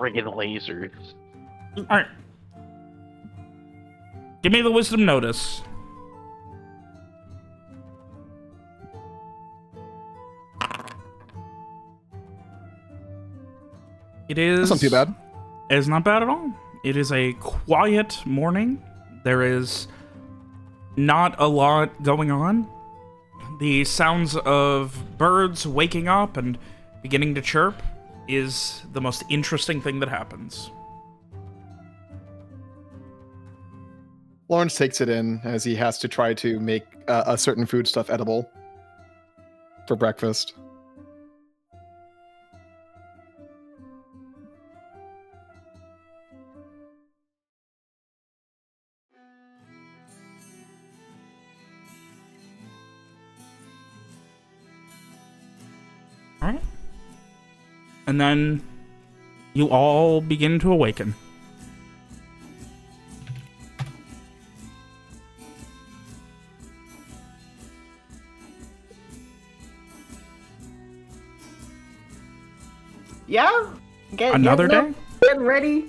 Friggin' lasers. All right. Give me the wisdom notice. It is... That's not too bad. It is not bad at all. It is a quiet morning. There is not a lot going on. The sounds of birds waking up and beginning to chirp is the most interesting thing that happens. Lawrence takes it in as he has to try to make a certain foodstuff edible for breakfast. All right. And then you all begin to awaken. Yeah. Another getting day? up, getting ready.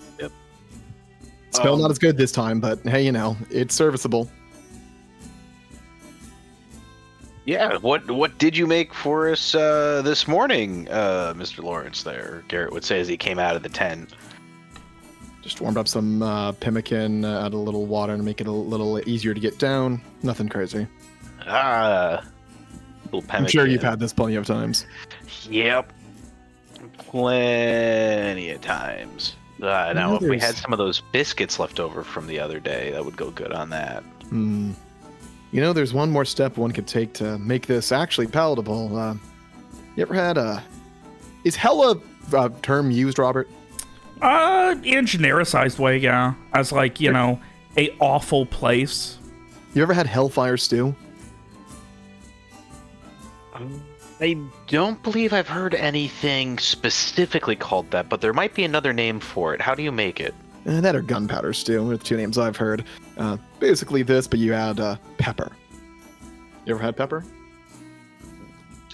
Spell not as good this time, but hey, it's serviceable. Yeah, what did you make for us this morning, Mr. Lawrence there? Garrett would say as he came out of the tent. Just warmed up some pemmican, add a little water to make it a little easier to get down. Nothing crazy. Little pemmican. I'm sure you've had this plenty of times. Yep. Plenty of times. Now, if we had some of those biscuits left over from the other day, that would go good on that. There's one more step one could take to make this actually palatable. You ever had is hell a term used, Robert? In a genericized way, yeah. As like, you know, a awful place. You ever had Hellfire stew? I don't believe I've heard anything specifically called that, but there might be another name for it. How do you make it? That or gunpowder stew are the two names I've heard. Basically this, but you add pepper. You ever had pepper?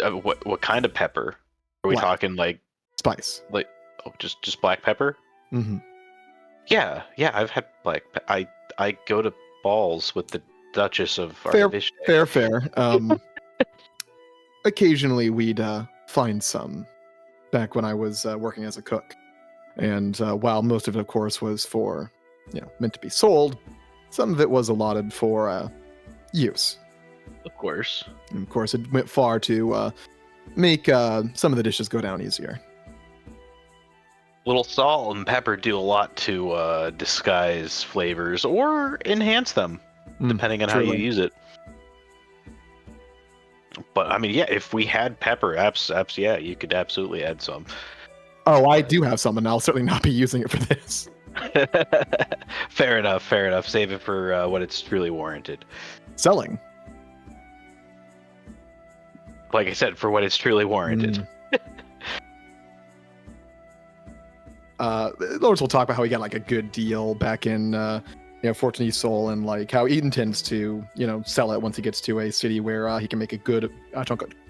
What kind of pepper? Are we Black. talking like Spice. Just black pepper? Mm-hmm. Yeah, I've had I go to balls with the Duchess of Fair. Artiviste. Occasionally we'd find some back when I was working as a cook. And while most of it, of course, was for, meant to be sold, some of it was allotted for use. Of course. And of course, it went far to make some of the dishes go down easier. Little salt and pepper do a lot to disguise flavors or enhance them, depending on how you use it. But I mean, yeah, if we had pepper, yeah, you could absolutely add some. Oh, I do have some, and I'll certainly not be using it for this. Fair enough. Save it for when it's truly warranted. Selling. Like I said, for when it's truly warranted. Lawrence will talk about how he got like a good deal back in Fortuny Soul, and like how he intends to sell it once he gets to a city where he can make a good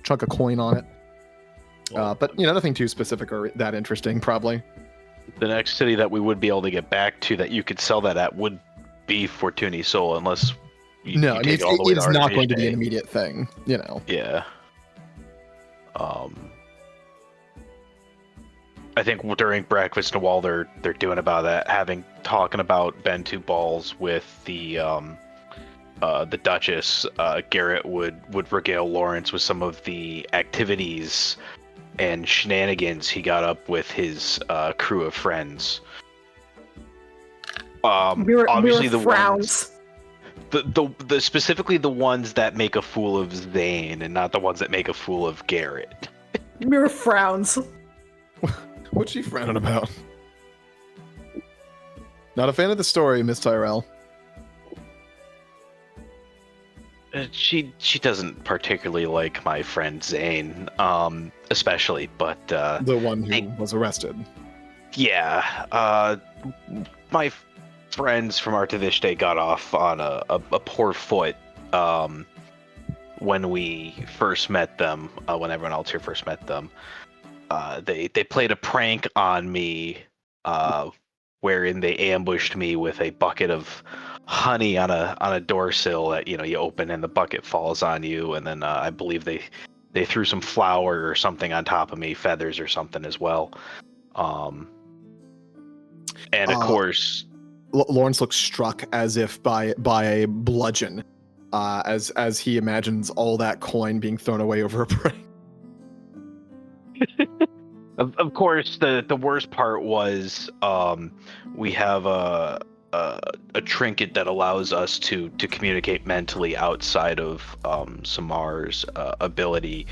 chunk of coin on it. But nothing too specific or that interesting, probably. The next city that we would be able to get back to that you could sell that at would be Fortuny Soul, unless you take it all the way to it's not going to Artiviste. be an immediate thing, Yeah. I think during breakfast and while they're doing about that, talking about Ben Two Balls with the Duchess, Garrett would regale Lawrence with some of the activities and shenanigans he got up with his crew of friends. Obviously the frowns. the specifically the ones that make a fool of Zane and not the ones that make a fool of Garrett. Mirror frowns. What's she frowning about? Not a fan of the story, Miss Tyrell. She doesn't particularly like my friend Zane, especially, but The one who was arrested. Yeah, my friends from Artiviste got off on a poor foot when we first met them, when everyone else here first met them. They played a prank on me, wherein they ambushed me with a bucket of honey on a door sill that you open and the bucket falls on you, and then I believe they threw some flour or something on top of me, feathers or something as well. And of course, Lawrence looks struck as if by a bludgeon, as he imagines all that coin being thrown away over a prank. Of course, the worst part was we have a trinket that allows us to communicate mentally outside of Samar's ability,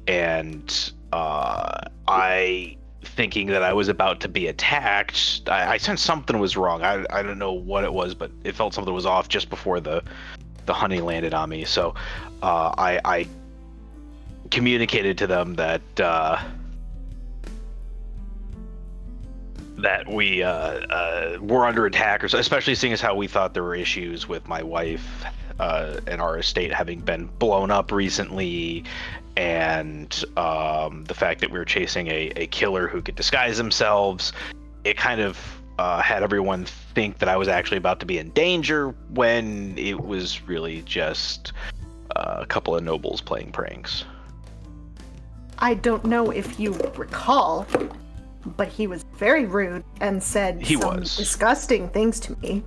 and I, thinking that I was about to be attacked, I sensed something was wrong. I don't know what it was, but it felt something was off just before the honey landed on me. So I communicated to them that we were under attack, especially seeing as how we thought there were issues with my wife and our estate having been blown up recently, and the fact that we were chasing a killer who could disguise themselves. It kind of had everyone think that I was actually about to be in danger when it was really just a couple of nobles playing pranks. I don't know if you recall, but he was very rude and said disgusting things to me.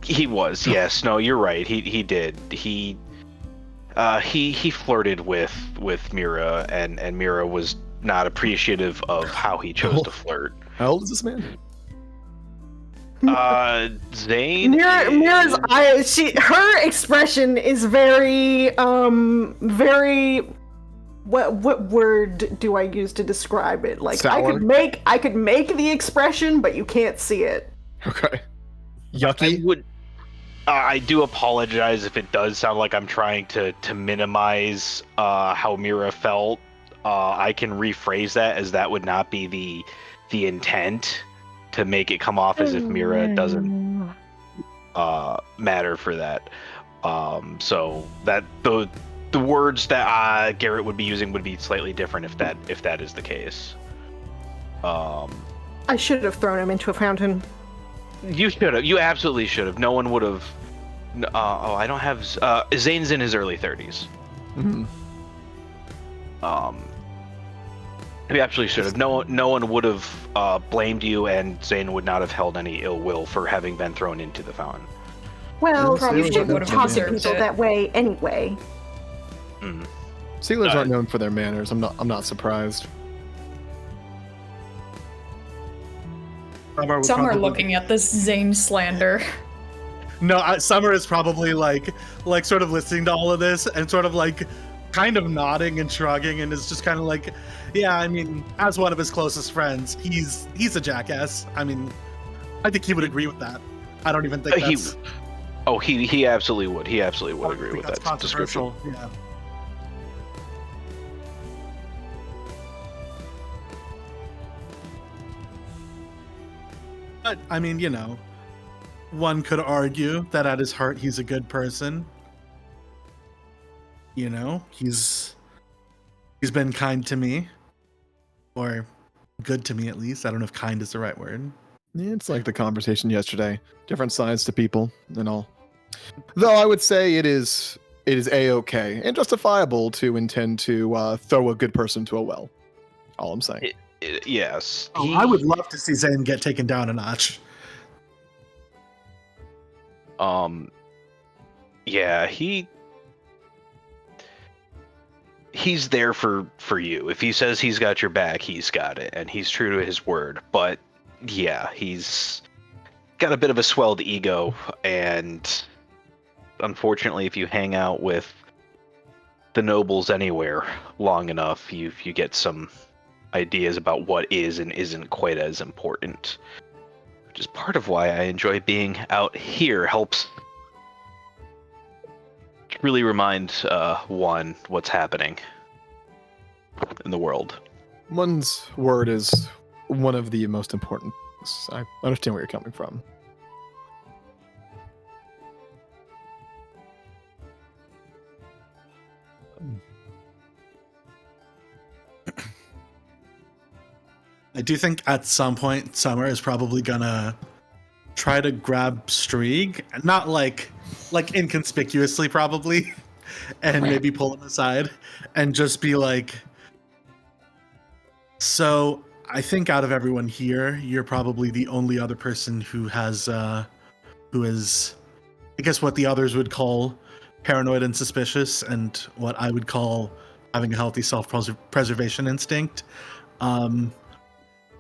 He was, yes. No, you're right. He did. He flirted with Mira, and Mira was not appreciative of how he chose to flirt. How old is this man? Zane. Mira's eye. Her expression is very What word do I use to describe it? Like Sour? I could make the expression, but you can't see it. Okay. I Yucky. would. I do apologize if it does sound like I'm trying to minimize how Mira felt. I can rephrase that as that would not be the intent, to make it come off as if Mira doesn't matter for that. So that the words that Garrett would be using would be slightly different if that is the case. I should have thrown him into a fountain. You should have. You absolutely should have. No one would have. I don't have. Zane's in his early 30s. Mhm. We absolutely should have. No one would have blamed you, and Zane would not have held any ill will for having been thrown into the fountain. Well, Probably you shouldn't would've talk to deserved people it. that way anyway. Sailors aren't known for their manners. I'm not surprised. Summer would Some are probably- looking at this Zane slander. No, Summer is probably like sort of listening to all of this and sort of like kind of nodding and shrugging, and is just kind of like, yeah, I mean, as one of his closest friends, he's a jackass. I mean, I think he would agree with that. I don't even think that's He absolutely would. He absolutely would I agree think with that's that description. controversial. Yeah. But I mean, you know, one could argue that at his heart he's a good person. You know, he's been kind to me, or good to me at least. I don't know if kind is the right word. Yeah, it's like the conversation yesterday. Different sides to people and all. Though I would say it is a-okay and justifiable to intend to throw a good person to a well. All I'm saying. Yes. Oh, I would love to see Zane get taken down a notch. Yeah, he's there for you. If he says he's got your back, he's got it, and he's true to his word. But yeah, he's got a bit of a swelled ego, and unfortunately, if you hang out with the nobles anywhere long enough, you get some ideas about what is and isn't quite as important. Which is part of why I enjoy being out here. Helps really remind one what's happening in the world. One's word is one of the most important things. I understand where you're coming from. I do think at some point Summer is probably gonna try to grab Strieg, not like inconspicuously probably, and maybe pull him aside and just be like, so I think out of everyone here, you're probably the only other person who is, I guess what the others would call paranoid and suspicious, and what I would call having a healthy self-preservation instinct.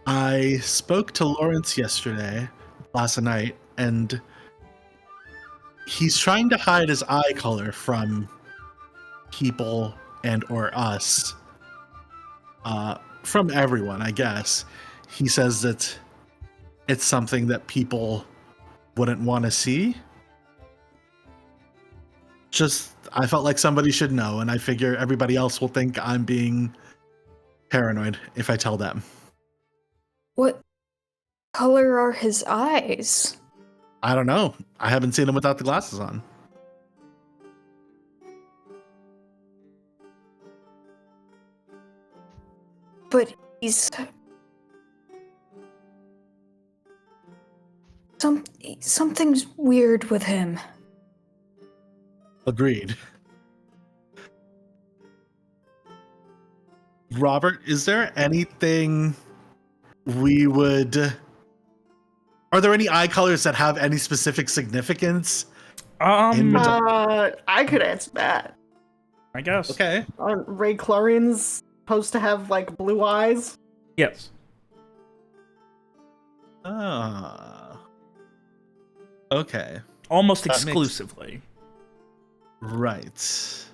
I spoke to Lawrence last night, and he's trying to hide his eye color from people and or us. From everyone, I guess. He says that it's something that people wouldn't want to see. Just, I felt like somebody should know, and I figure everybody else will think I'm being paranoid if I tell them. What color are his eyes? I don't know. I haven't seen him without the glasses on. But he's something's weird with him. Agreed. Robert, is there anything are there any eye colors that have any specific significance? I could answer that. I guess. Okay. Aren't Ray Chlorians supposed to have like blue eyes? Yes. Okay. Almost That makes- exclusively. Right.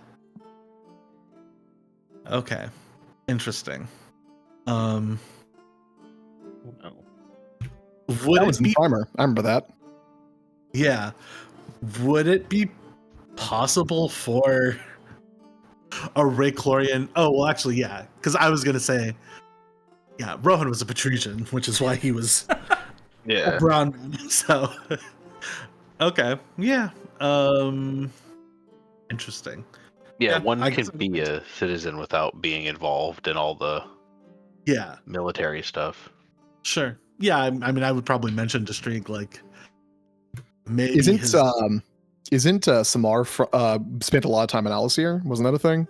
Okay. Interesting. Oh. Would That was it in be Primer. I remember that. Yeah. Would it be possible for a Raychlorian? Oh, well, actually, yeah. Because I was going to say, yeah, Rohan was a Patrician, which is why he was Yeah. a brown man. So, okay. Yeah. Interesting. Yeah, Yeah, one I can guess it be makes a citizen without being involved in all the Yeah, military stuff. sure. Yeah, I mean, I would probably mention to Streak, like, maybe Isn't his. Samar spent a lot of time in Alasir? Wasn't that a thing?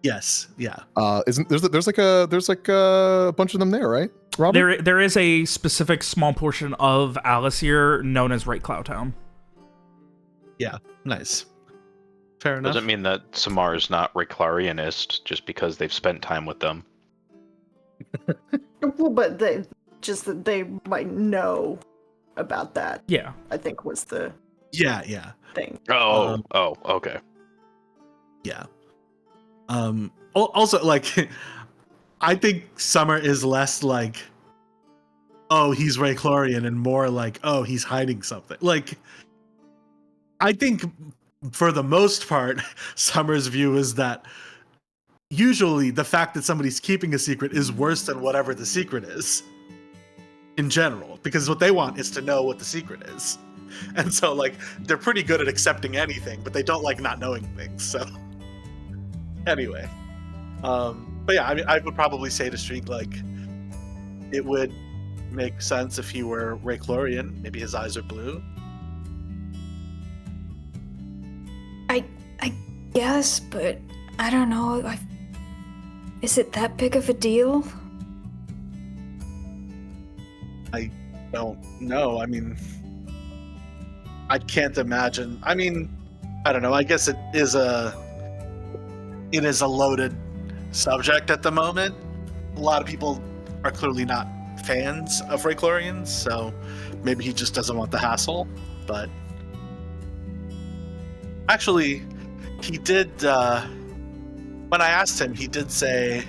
Yes, yeah. Isn't there's like a bunch of them there, right? Robert? There is a specific small portion of Alasir known as Right Cloud Town. Yeah, nice. Fair enough. Doesn't mean that Samar is not Rayclarianist just because they've spent time with them. Well, but they might know about that. Yeah. I think was the Yeah. thing. Oh, okay. Yeah. Also, like, I think Summer is less like, oh, he's Raychlorian, and more like, oh, he's hiding something. Like, I think for the most part, Summer's view is that usually the fact that somebody's keeping a secret is worse than whatever the secret is in general, because what they want is to know what the secret is. And so, like, they're pretty good at accepting anything, but they don't like not knowing things. So anyway, but yeah, I mean, I would probably say to Streak, like, it would make sense if he were Raychlorian. Maybe his eyes are blue. I guess, but I don't know. Is it that big of a deal? I don't know. I mean, I can't imagine. I mean, I don't know. I guess it is a loaded subject at the moment. A lot of people are clearly not fans of Raychlorians, so maybe he just doesn't want the hassle. But actually, he did. When I asked him, he did say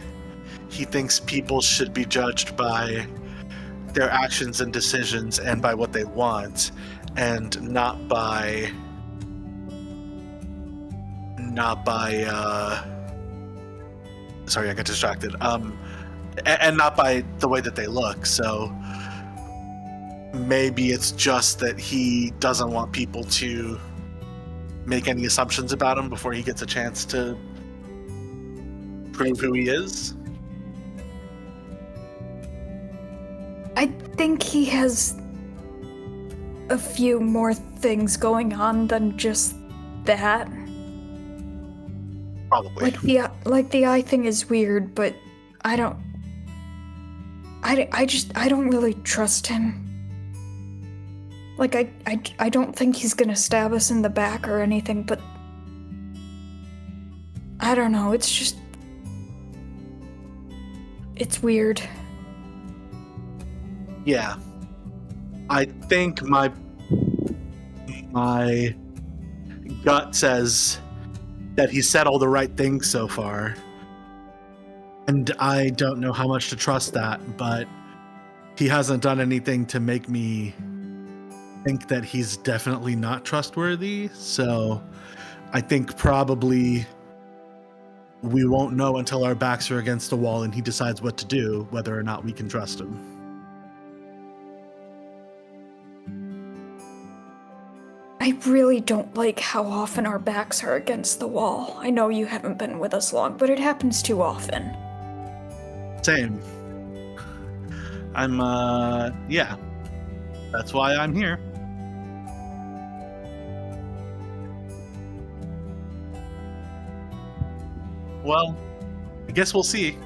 he thinks people should be judged by their actions and decisions and by what they want, and not by sorry, I got distracted. And not by the way that they look. So maybe it's just that he doesn't want people to make any assumptions about him before he gets a chance to prove who he is. I think he has a few more things going on than just that. Probably. Like the eye thing is weird, but I don't really trust him. Like, I don't think he's gonna stab us in the back or anything, but I don't know, it's weird. Yeah. I think my gut says that he said all the right things so far. And I don't know how much to trust that, but he hasn't done anything to make me think that he's definitely not trustworthy. So I think probably we won't know until our backs are against the wall and he decides what to do, whether or not we can trust him. I really don't like how often our backs are against the wall. I know you haven't been with us long, but it happens too often. Same. Yeah. That's why I'm here. Well, I guess we'll see.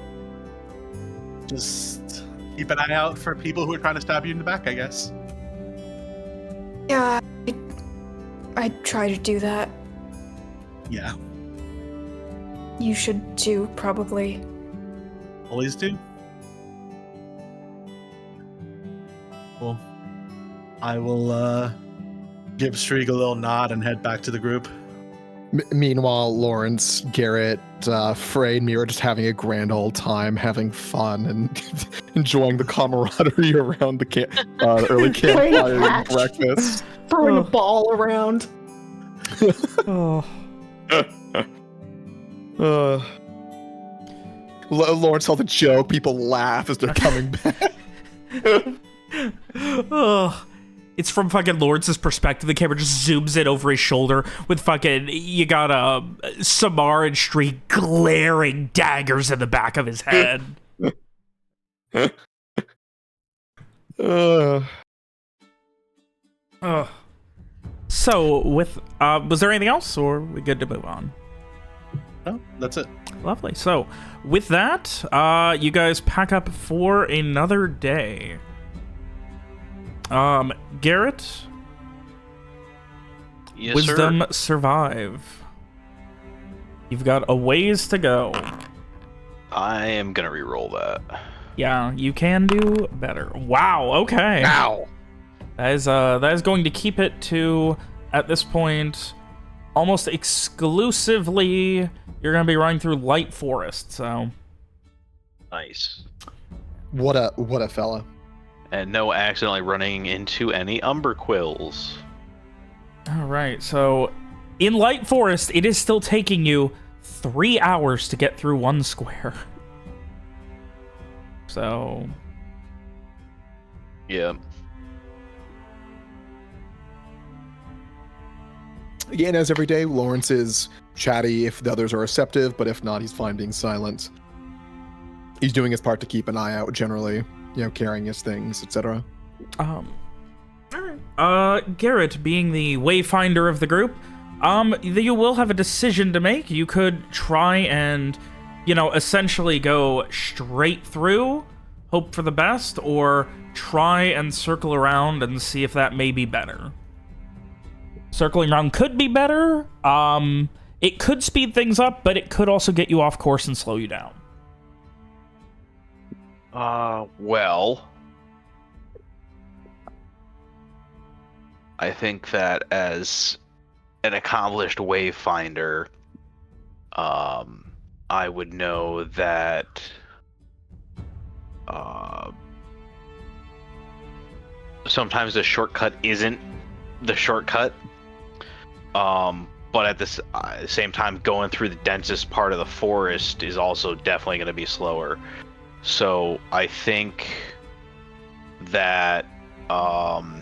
Just keep an eye out for people who are trying to stab you in the back, I guess. Yeah, I try to do that. Yeah. You should too, probably. Always do. Well, I will give Streak a little nod and head back to the group. Meanwhile, Lawrence, Garrett, Frey, and me are just having a grand old time, having fun, and enjoying the camaraderie around the early campfire and breakfast. Throwing a ball around. Lawrence tells a joke. People laugh as they're coming back. It's from fucking Lawrence's perspective. The camera just zooms in over his shoulder with fucking, you got Samar and Street glaring daggers in the back of his head. So, with, was there anything else, or are we good to move on? No, that's it. Lovely. So, with that, you guys pack up for another day. Garrett? Yes, Wisdom sir. survive. You've got a ways to go. I am gonna re-roll that. Yeah, you can do better. Wow, okay. Ow. That is going to keep it to, at this point, almost exclusively, you're going to be running through light forest, so. Nice. What a fella. And no accidentally running into any umberquills. All right, so in light forest, it is still taking you 3 hours to get through 1 square. So. Yeah. Again, as every day, Lawrence is chatty if the others are receptive, but if not, he's fine being silent. He's doing his part to keep an eye out generally, carrying his things, etc. Garrett, being the wayfinder of the group, you will have a decision to make. You could try and, essentially go straight through, hope for the best, or try and circle around and see if that may be better. Circling around could be better. It could speed things up, but it could also get you off course and slow you down. Well, I think that as an accomplished wayfinder, I would know that sometimes the shortcut isn't the shortcut. But at the same time, going through the densest part of the forest is also definitely going to be slower. So I think that let me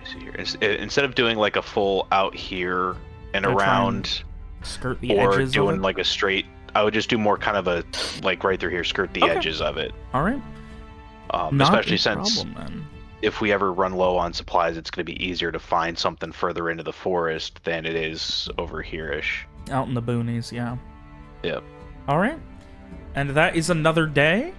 see here. Instead of doing like a full out here and around, skirt the or edges doing of it? like a straight, I would just do more kind of a like right through here, skirt the edges of it. All right. Especially since then. if we ever run low on supplies, it's going to be easier to find something further into the forest than it is over here-ish. Out in the boonies, yeah. Yep. All right. And that is another day.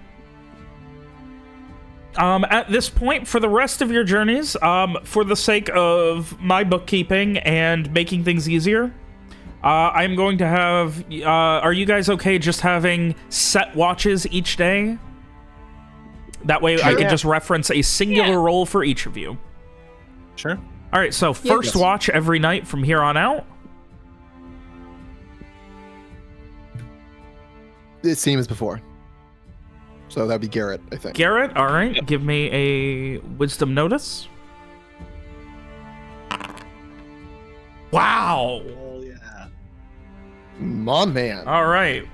At this point, for the rest of your journeys, for the sake of my bookkeeping and making things easier, I'm going to have... are you guys okay just having set watches each day? That way I can just reference a singular roll for each of you. Sure. All right, so first watch every night from here on out. The same as before. So that'd be Garrett, I think. Garrett, all right. Give me a wisdom notice. Wow. Oh, yeah. My man. All right.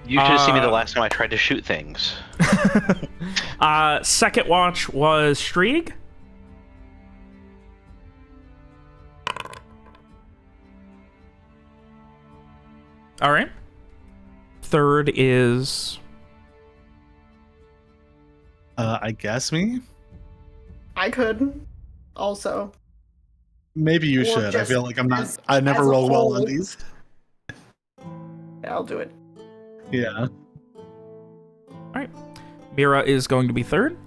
You should have seen me the last time I tried to shoot things. Second watch was Strieg. All right. Third is... I guess me? I could also. Maybe you Or should. I just feel like as- I never as a roll well on whole. these. Yeah, I'll do it. Yeah. All right. Mira is going to be third.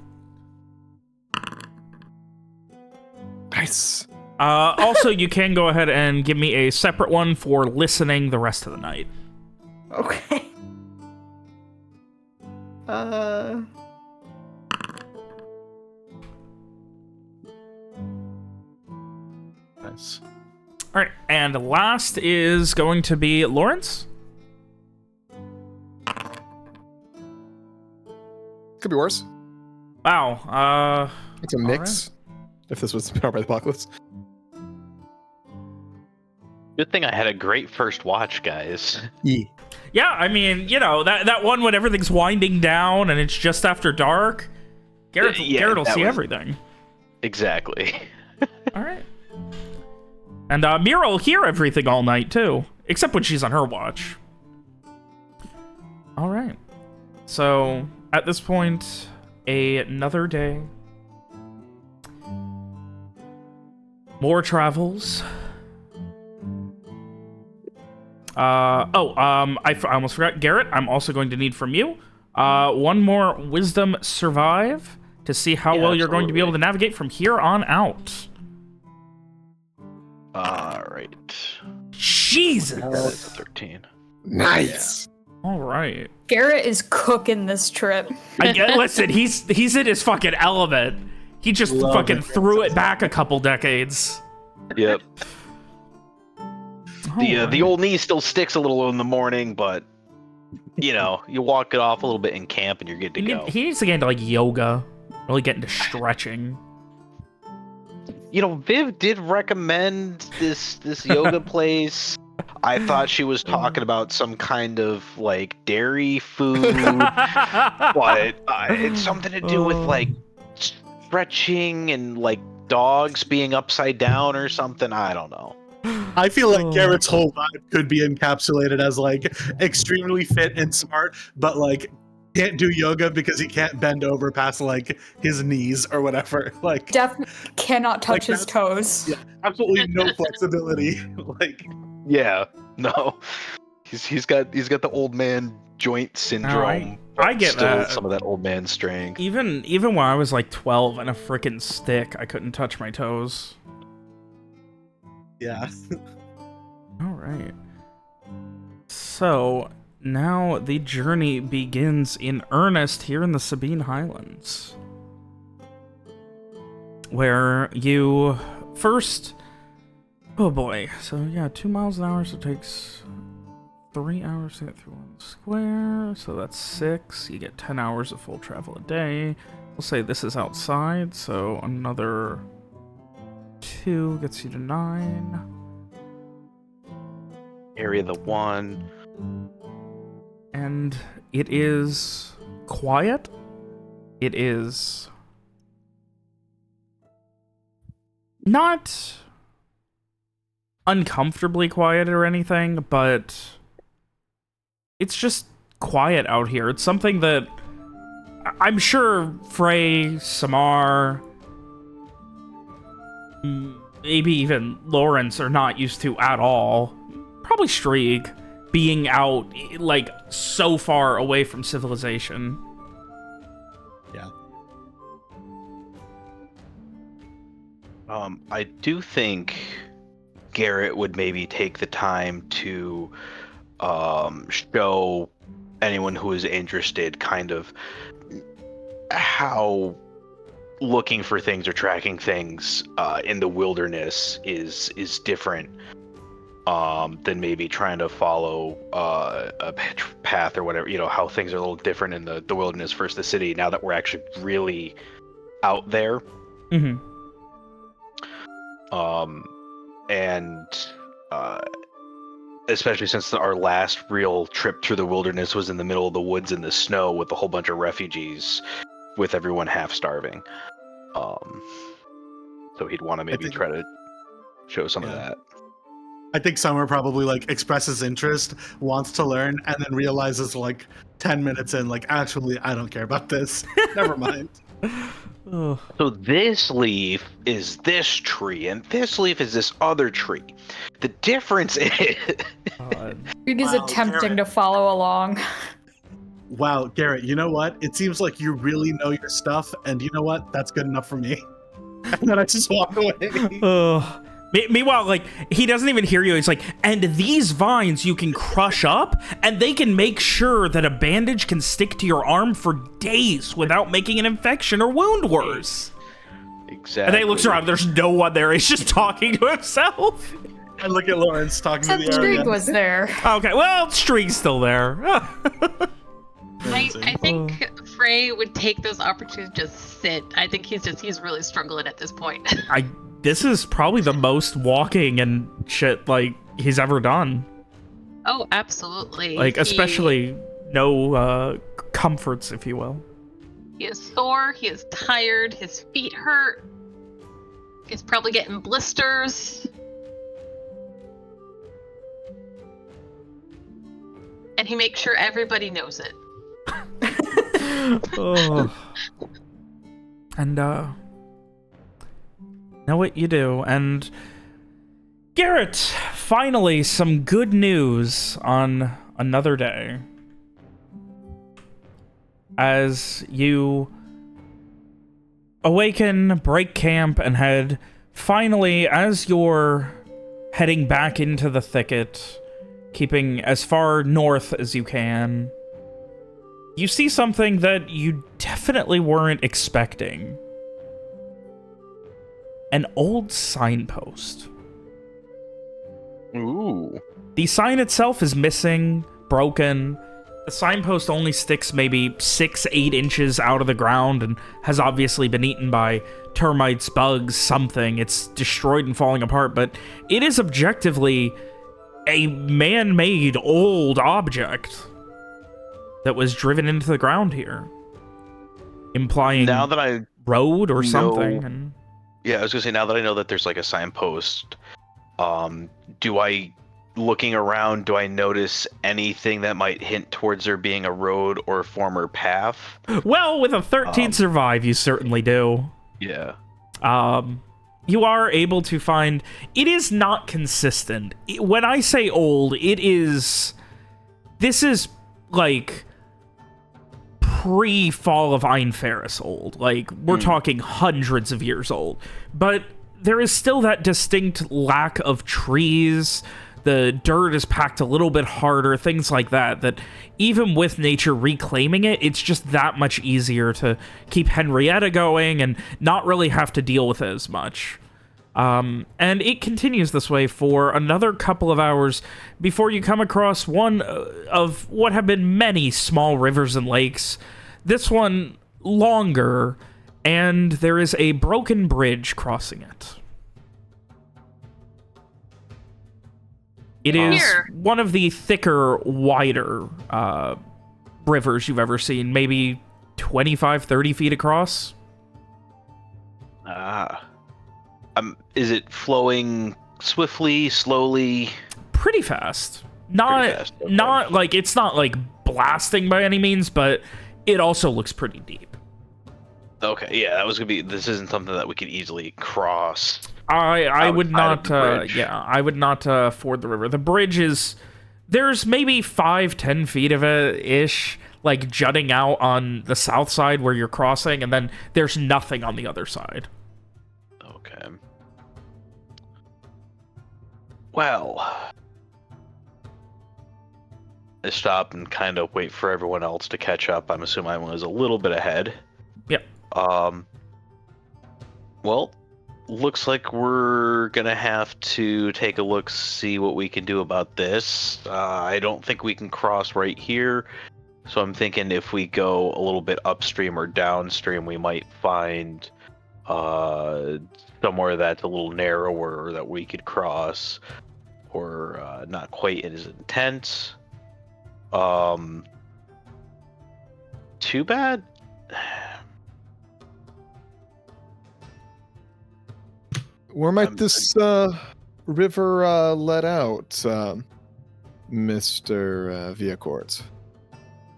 Nice. Also, you can go ahead and give me a separate one for listening the rest of the night. Okay. Nice. All right, and last is going to be Lawrence. Could be worse. Wow. It's a mix. If this was Powered by the Apocalypse. Good thing I had a great first watch, guys. Yeah. Yeah, I mean, you know, that one when everything's winding down and it's just after dark. Garrett will see everything. Exactly. All right. And Mira will hear everything all night, too. Except when she's on her watch. All right. So, at this point, another day. More travels. I almost forgot. Garrett, I'm also going to need from you one more Wisdom Survive to see how well you're going to be able to navigate from here on out. All right. Jesus. That's a 13. Nice. All right. Garrett is cooking this trip. Listen, he's in his fucking element. He just fucking threw it back a couple decades. Yep. The old knee still sticks a little in the morning, but you know, you walk it off a little bit in camp and you're good to go. He needs to get into like yoga, really get into stretching. You know, Viv did recommend this yoga place. I thought she was talking about some kind of like dairy food, but it's something to do with like stretching and like dogs being upside down or something. I don't know. I feel like Garrett's whole vibe could be encapsulated as like extremely fit and smart, but like can't do yoga because he can't bend over past like his knees or whatever. Like Definitely cannot touch his toes. Yeah, absolutely no flexibility. Like No. He's got the old man joint syndrome. I get still that. some of that old man strength. Even when I was like 12 and a freaking stick, I couldn't touch my toes. yeah. All right. So now the journey begins in earnest here in the Sabine Highlands, where you first. Oh boy. So yeah, 2 miles an hour. So it takes 3 hours to get through one square. So that's 6. You get 10 hours of full travel a day. We'll say this is outside. So another 2 gets you to 9. Area the 1. And it is quiet. It is not uncomfortably quiet or anything, but it's just quiet out here. It's something that I'm sure Frey, Samar, maybe even Lawrence are not used to at all. Probably Strieg, being out like so far away from civilization. Yeah. I do think Garrett would maybe take the time to show anyone who is interested kind of how looking for things or tracking things in the wilderness is different than maybe trying to follow a path or whatever. You know, how things are a little different in the wilderness versus the city now that we're actually really out there. Mm-hmm. And especially since our last real trip through the wilderness was in the middle of the woods in the snow with a whole bunch of refugees, with everyone half starving. So he'd want to maybe try to show some of that. I think Summer probably like expresses interest, wants to learn, and then realizes like 10 minutes in, like, actually, I don't care about this. Never mind. So this leaf is this tree, and this leaf is this other tree. The difference is... Reed is attempting to follow along. Wow, Garrett, you know what? It seems like you really know your stuff, and you know what? That's good enough for me. And then I just walk away. Meanwhile, like, he doesn't even hear you. He's like, and these vines you can crush up, and they can make sure that a bandage can stick to your arm for days without making an infection or wound worse. Exactly. And then he looks around. There's no one there. He's just talking to himself. I look at Lawrence talking to Except the area. Streak was there. Okay, well, Streak's still there. I think Frey would take those opportunities to just sit. I think he's really struggling at this point. This is probably the most walking and shit like he's ever done. Oh, absolutely. Like, especially no comforts, if you will. He is sore, he is tired, his feet hurt. He's probably getting blisters. And he makes sure everybody knows it. Oh. And know what you do. And Garrett, finally some good news on another day. As you awaken, break camp, and head finally, as you're heading back into the thicket, keeping as far north as you can, you see something that you definitely weren't expecting. An old signpost. Ooh. The sign itself is missing, broken. The signpost only sticks maybe 6-8 inches out of the ground and has obviously been eaten by termites, bugs, something. It's destroyed and falling apart, but it is objectively a man-made old object that was driven into the ground here, implying Now that I road or know- something. And Yeah, I was gonna say, now that I know that there's like a signpost, looking around, do I notice anything that might hint towards there being a road or former path? well, with a 13 survive, you certainly do. Yeah. You are able to find... It is not consistent. When I say old, this is, like, pre-fall of Ein Ferris old. Like, we're talking hundreds of years old. But there is still that distinct lack of trees. The dirt is packed a little bit harder, things like that, that even with nature reclaiming it, it's just that much easier to keep Henrietta going and not really have to deal with it as much. And it continues this way for another couple of hours before you come across one of what have been many small rivers and lakes. This one longer, and there is a broken bridge crossing it. It is one of the thicker, wider rivers you've ever seen, maybe 25, 30 feet across. Is it flowing swiftly, slowly? Pretty fast. Not like, it's not like blasting by any means, but it also looks pretty deep. Okay, yeah, that was gonna be. This isn't something that we could easily cross. I would not. Yeah, I would not ford the river. The bridge is. There's maybe 5-10 feet of it ish, like jutting out on the south side where you're crossing, and then there's nothing on the other side. Okay. Well, I stop and kind of wait for everyone else to catch up. I'm assuming I was a little bit ahead. Yep. Well, looks like we're gonna have to take a look, see what we can do about this. I don't think we can cross right here, so I'm thinking if we go a little bit upstream or downstream, we might find somewhere that's a little narrower that we could cross, or not quite as intense. Too bad. Where might this river let out, Mr. Viacourt?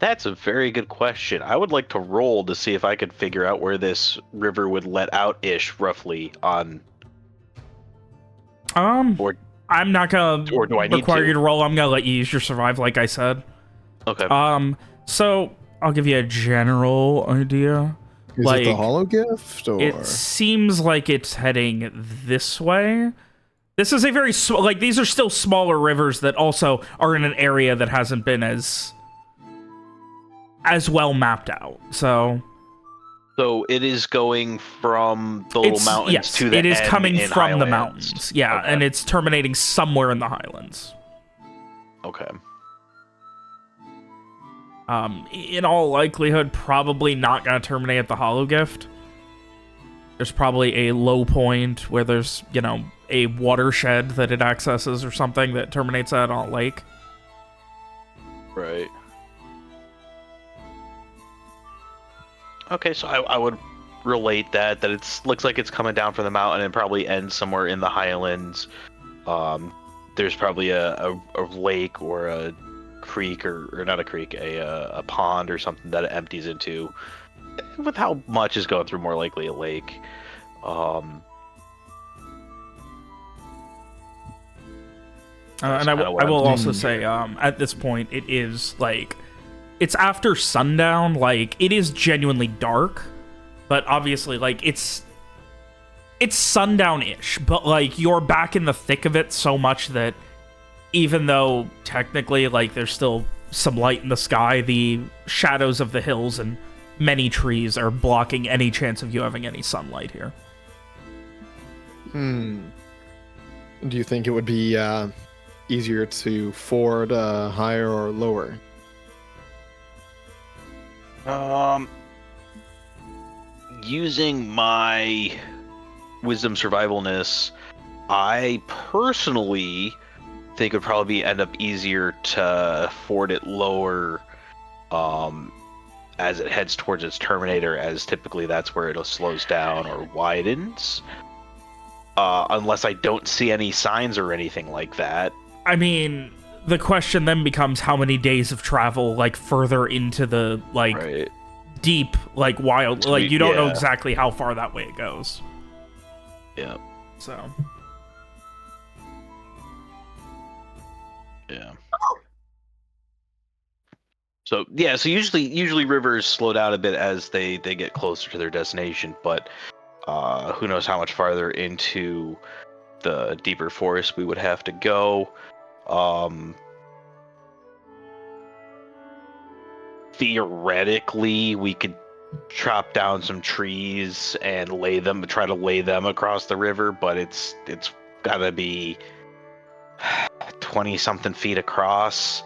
That's a very good question. I would like to roll to see if I could figure out where this river would let out-ish, roughly, on... Or I'm not gonna or do I need require to? you to roll. I'm gonna let you use your survive, like I said. Okay. So I'll give you a general idea. Is it the hollow gift, or it seems like it's heading this way. This is a very like these are still smaller rivers that also are in an area that hasn't been as well mapped out. So So it is going from the little mountains yes, to the it is end coming in from the Highlands. mountains. Yeah, Okay. and it's terminating somewhere in the Highlands. Okay. In all likelihood, probably not going to terminate at the Hollow Gift. There's probably a low point where there's, you know, a watershed that it accesses or something that terminates at a lake. Right. Okay, so I would relate that looks like it's coming down from the mountain and probably ends somewhere in the Highlands. There's probably a lake or a creek or not a creek, a pond or something that it empties into. With how much is going through, more likely a lake. And I will also say, at this point, it is, like, it's after sundown, like, it is genuinely dark, but obviously, like, it's sundown-ish, but, like, you're back in the thick of it so much that even though, technically, like, there's still some light in the sky, the shadows of the hills and many trees are blocking any chance of you having any sunlight here. Do you think it would be easier to ford higher or lower? Using my wisdom survivalness, I personally think it would probably end up easier to ford it lower as it heads towards its terminator, as typically that's where it slows down or widens. Unless I don't see any signs or anything like that. I mean, the question then becomes how many days of travel, like, further into the, like, Right. deep, like, wild, So like, you don't know yeah. exactly how far that way it goes. Yeah. So. Yeah. So yeah, so usually rivers slow down a bit as they get closer to their destination, but who knows how much farther into the deeper forest we would have to go. Theoretically, we could chop down some trees and try to lay them across the river, but it's gotta be 20 something feet across.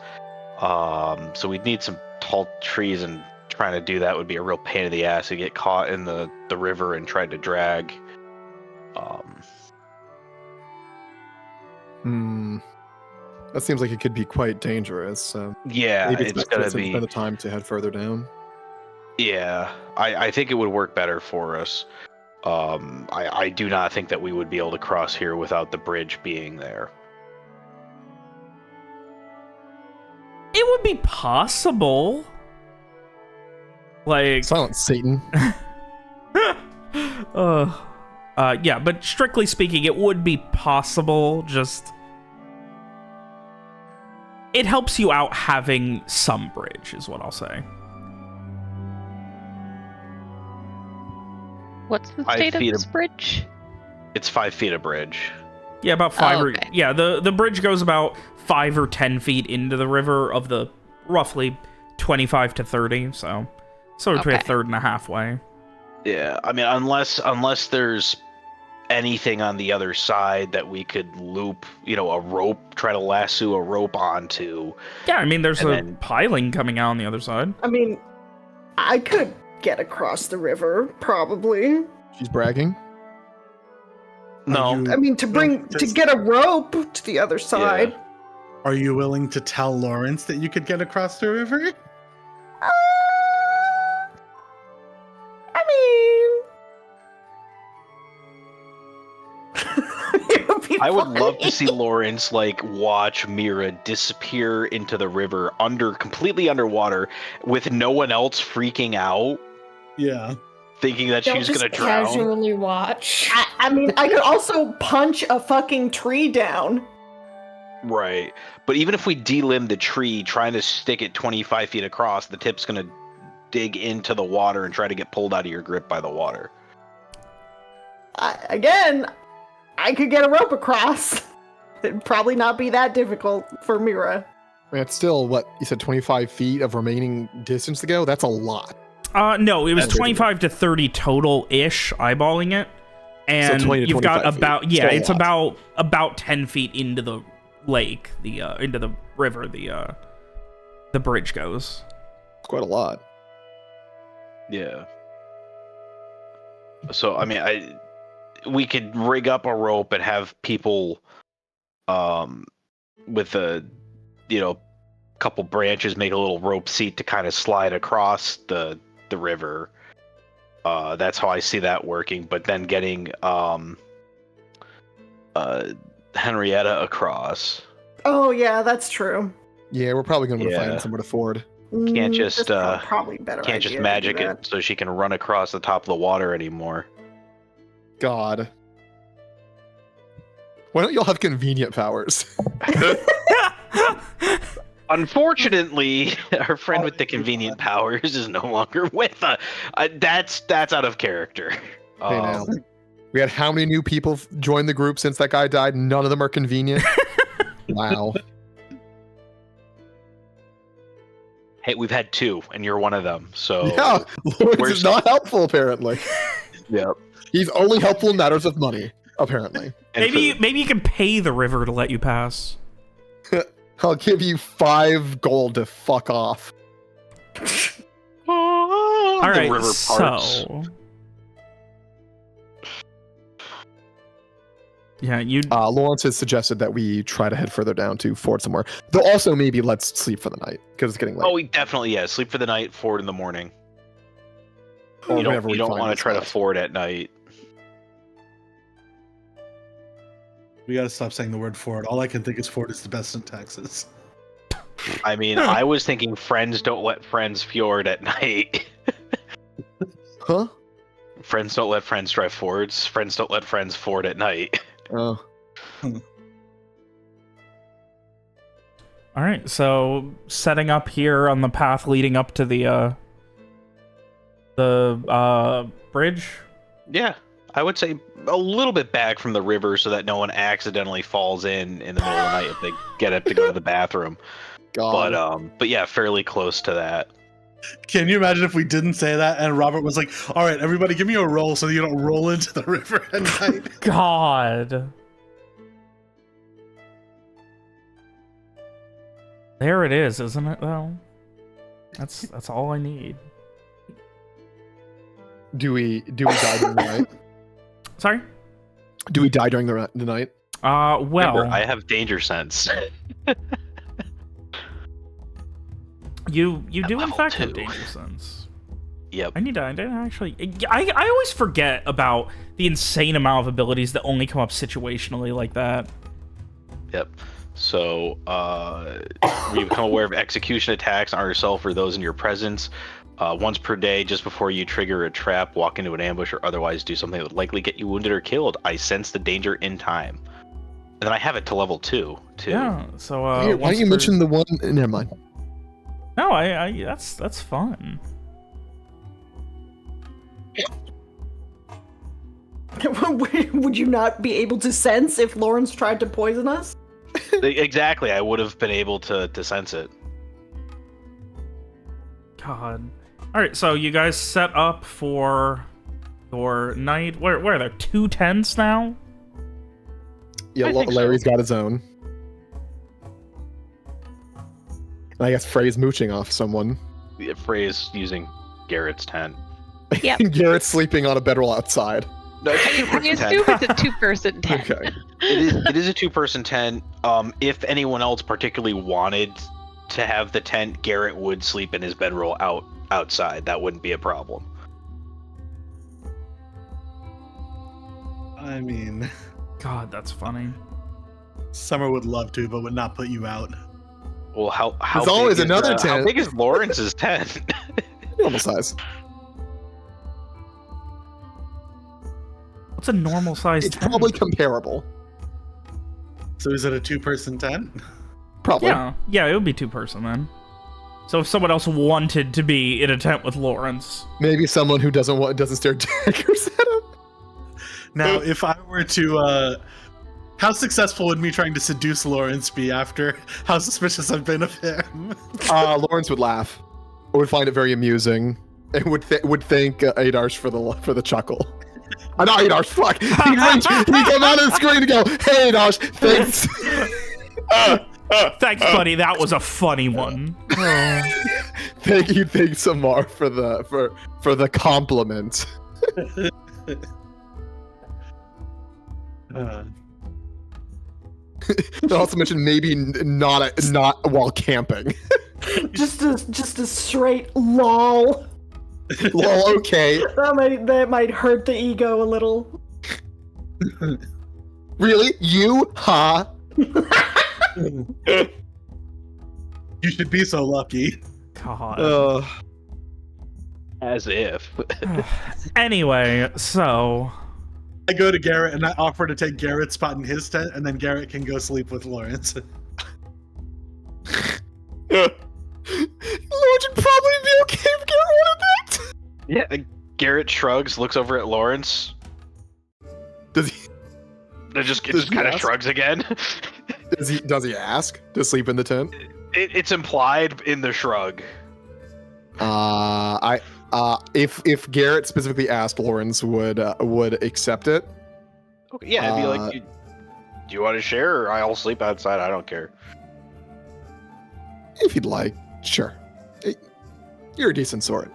So we'd need some tall trees, and trying to do that would be a real pain in the ass. You get caught in the river and tried to drag. That seems like it could be quite dangerous. Yeah, maybe it's best gonna to spend be. the time to head further down. Yeah, I think it would work better for us. I do not think that we would be able to cross here without the bridge being there. It would be possible. Like... Silent Satan. Yeah, but strictly speaking, it would be possible, just... It helps you out having some bridge, is what I'll say. What's the 5 state of feet this bridge? It's 5 feet of bridge. Yeah, about 5 or... okay. Yeah, the bridge goes about 5 or 10 feet into the river of the roughly 25 to 30, so between a Okay. third and a halfway. Yeah, I mean, unless there's anything on the other side that we could loop, a rope, try to lasso a rope onto. Yeah, I mean, there's And a then- piling coming out on the other side. I mean, I could get across the river, probably. She's bragging. No, You- I mean, to get a rope to the other side. Are you willing to tell Lawrence that you could get across the river? I mean, it would be I would funny. love to see Lawrence watch Mira disappear into the river completely underwater with no one else freaking out, Yeah. thinking that They'll she's just gonna drown. casually watch. I mean, I could also punch a fucking tree down. Right. But even if we delimb the tree, trying to stick it 25 feet across, the tip's gonna dig into the water and try to get pulled out of your grip by the water. Again, I could get a rope across. It'd probably not be that difficult for Mira. I mean, it's still, what, you said 25 feet of remaining distance to go? That's a lot. No, it was That's 25 to 30 total-ish, eyeballing it. And 20 to you've got 25 feet. about, yeah, Still a it's lot. about 10 feet into the lake, into the river, the bridge goes. It's quite a lot. Yeah. So I mean, we could rig up a rope and have people, with a, couple branches, make a little rope seat to kind of slide across the river. That's how I see that working. But then getting Henrietta across. Oh yeah, that's true. Yeah, we're probably going to Yeah. find somewhere to ford. Can't just That's probably a better can't just idea to do magic that. it so she can run across the top of the water anymore. God. Why don't y'all have convenient powers? Unfortunately, our friend with the convenient powers is no longer with us. That's out of character. Hey, now. We had how many new people join the group since that guy died? None of them are convenient. Wow. Hey, we've had 2, and you're one of them. So Yeah, Lawrence where's- is not helpful, apparently. Yep. He's only helpful in matters of money, apparently. And Maybe you can pay the river to let you pass. I'll give you 5 gold to fuck off. All the right, river parts. so yeah, you Lawrence has suggested that we try to head further down to ford somewhere. Though also maybe let's sleep for the night because it's getting late. Oh, we definitely sleep for the night, ford in the morning. Or You whenever don't we find want to the try to spot. ford at night. We gotta stop saying the word Ford. All I can think is Ford is the best in Texas. I mean, I was thinking friends don't let friends fjord at night. Huh? Friends don't let friends drive fords. Friends don't let friends ford at night. Oh. all right. So setting up here on the path leading up to the bridge. Yeah, I would say a little bit back from the river so that no one accidentally falls in the middle of the night if they get up to go to the bathroom. God. But yeah, fairly close to that. Can you imagine if we didn't say that and Robert was like, all right, everybody give me a roll so you don't roll into the river at night? God. There it is, isn't it though? That's all I need. Do we die during the night? Sorry? Do we die during the night? Well, Remember, I have danger sense. you do in level fact have 2. danger sense. Yep. I didn't actually. I always forget about the insane amount of abilities that only come up situationally like that. Yep. So, you become aware of execution attacks on yourself or those in your presence. Once per day, just before you trigger a trap, walk into an ambush, or otherwise do something that would likely get you wounded or killed. I sense the danger in time. And then I have it to level 2, too. Yeah. So Here, why don't you mention the one? Never mind. No, that's fun. Would you not be able to sense if Lawrence tried to poison us? Exactly. I would have been able to sense it. God. All right, so you guys set up for your night. Where are there? 2 tents now? Yeah, I think so. Larry's got his own. And I guess Frey's mooching off someone. The phrase using Garrett's tent. Yep. Garrett's sleeping on a bedroll outside. No, it's a We 2-person tent. assume it's a 2-person tent. Okay. It is a 2-person tent. If anyone else particularly wanted to have the tent, Garrett would sleep in his bedroll outside. That wouldn't be a problem. I mean, God, that's funny. Summer would love to, but would not put you out. Well, how There's big always is, another How tent. big is Lawrence's tent? Normal size. What's a normal size It's tent? probably comparable. So is it a 2-person tent? Probably. Yeah, it would be 2-person then. So if someone else wanted to be in a tent with Lawrence, Maybe someone who doesn't stare daggers at him. Now, if I were to, how successful would me trying to seduce Lawrence be after how suspicious I've been of him? Lawrence would laugh. Or would find it very amusing. and would thank Adarsh for the chuckle. Not Adarsh, fuck. He'd come out of the screen and go, "Hey Adarsh, thanks." Thanks, buddy. That was a funny one. Thank Samar for the compliment. They also mentioned maybe not while camping. just a straight lol. Lol, okay. That might hurt the ego a little. Really? You? Huh? You should be so lucky. God. As if. Anyway, so I go to Garrett and I offer to take Garrett's spot in his tent, and then Garrett can go sleep with Lawrence. Lawrence would probably be okay if Garrett wanted that. Yeah, Garrett shrugs, looks over at Lawrence. Does he Just he kind of ask? shrugs again. Does he ask to sleep in the tent? It's implied in the shrug. If Garrett specifically asked, Lawrence would accept it. Okay, yeah, I'd be like, do you want to share, or I'll sleep outside? I don't care. If you'd like, sure. You're a decent sort.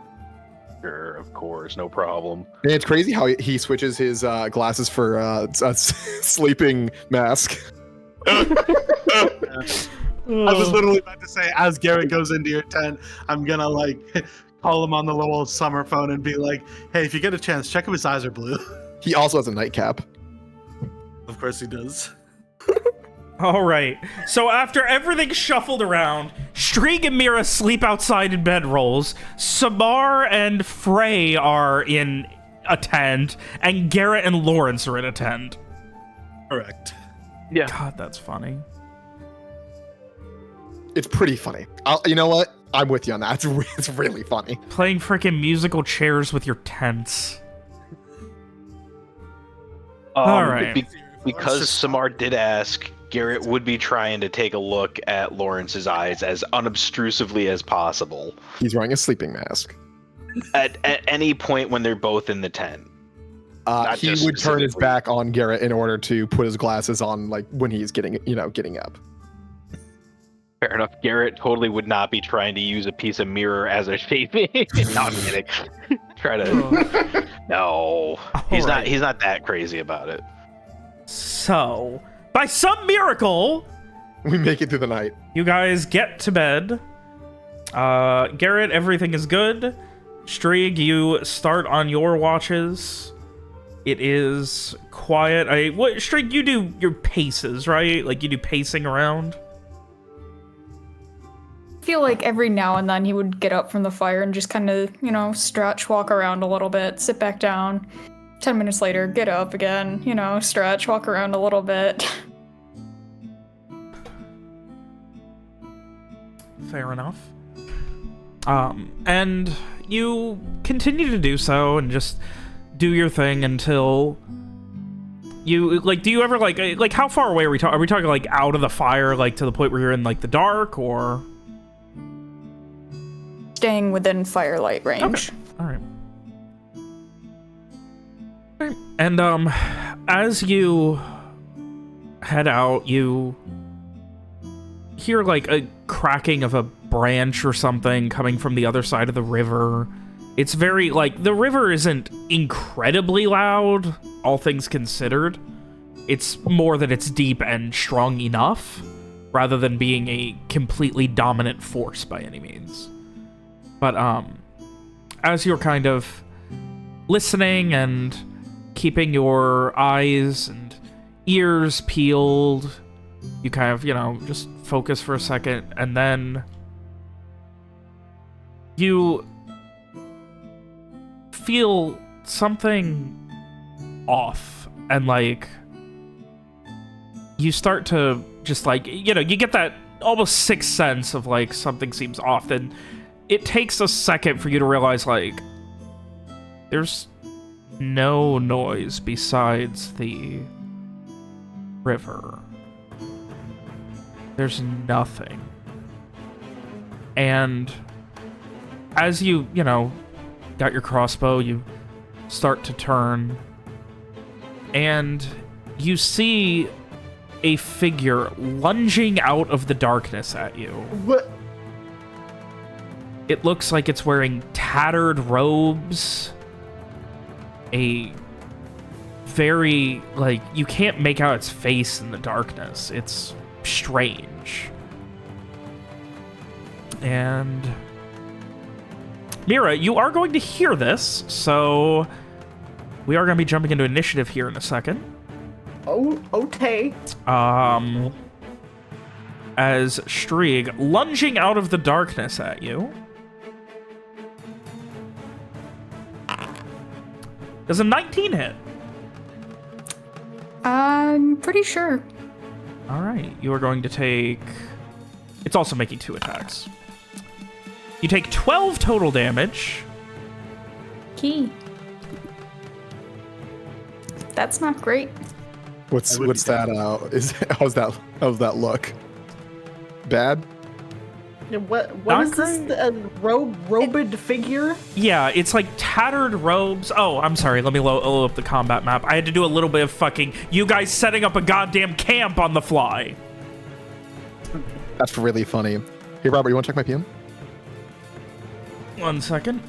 Sure, of course, no problem. And it's crazy how he switches his glasses for a sleeping mask. I was literally about to say, as Garrett goes into your tent, I'm gonna like call him on the little summer phone and be like, "Hey, if you get a chance, check if his eyes are blue." He also has a nightcap. Of course he does. all right. So after everything's shuffled around, Strieg and Mira sleep outside in bedrolls. Samar and Frey are in a tent, and Garrett and Lawrence are in a tent. Correct. Yeah. God, that's funny. It's pretty funny. You know what? I'm with you on that. It's really funny. Playing freaking musical chairs with your tents. All right. Because Samar did ask, Garrett would be trying to take a look at Lawrence's eyes as unobtrusively as possible. He's wearing a sleeping mask. At any point when they're both in the tent. He would turn his back on Garrett in order to put his glasses on, like when he's getting up. Fair enough. Garrett totally would not be trying to use a piece of mirror as a shaving. No, I'm kidding. Try to. No, he's not. He's not that crazy about it. So, by some miracle, we make it through the night. You guys get to bed. Garrett, everything is good. Strieg, you start on your watches. It is quiet. Strieg, you do your paces, right? Like you do pacing around. I feel like every now and then he would get up from the fire and just kind of, stretch, walk around a little bit, sit back down. 10 minutes later, get up again, stretch, walk around a little bit. Fair enough. And you continue to do so and just do your thing until you, do you ever, how far away are we talking? Are we talking, out of the fire, to the point where you're in, the dark, or? Staying within firelight range. Okay. All right. And as you head out, you hear a cracking of a branch or something coming from the other side of the river. It's very the river isn't incredibly loud, all things considered. It's more that it's deep and strong enough rather than being a completely dominant force by any means. But as you're kind of listening and keeping your eyes and ears peeled, you kind of, just focus for a second, and then you feel something off, and you start to just you get that almost sixth sense of something seems off, and it takes a second for you to realize there's no noise besides the river. There's nothing. And as you, got your crossbow, you start to turn, and you see a figure lunging out of the darkness at you. What? It looks like it's wearing tattered robes. A very, like, you can't make out its face in the darkness. It's strange. And Mira, you are going to hear this, so we are going to be jumping into initiative here in a second. Oh, okay. As Strieg, lunging out of the darkness at you, does a 19 hit? I'm pretty sure. All right, you are going to take... It's also making 2 attacks. You take 12 total damage. Key. That's not great. What's that? How's that look? Bad? Yeah, what Not is this? great. A robed figure? Yeah, it's like tattered robes. Oh, I'm sorry. Let me load up the combat map. I had to do a little bit of fucking... You guys setting up a goddamn camp on the fly. That's really funny. Hey, Robert, you want to check my PM? 1 second.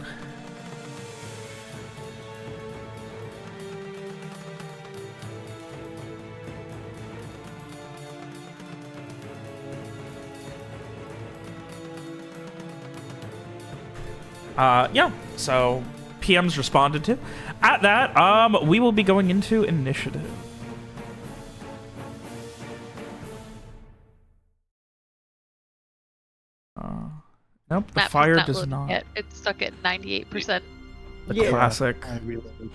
Yeah, so PM's responded to. At that, we will be going into initiative. Nope, the Map fire not does loading not. yet. It's stuck at 98%. The Yeah. classic. I reload.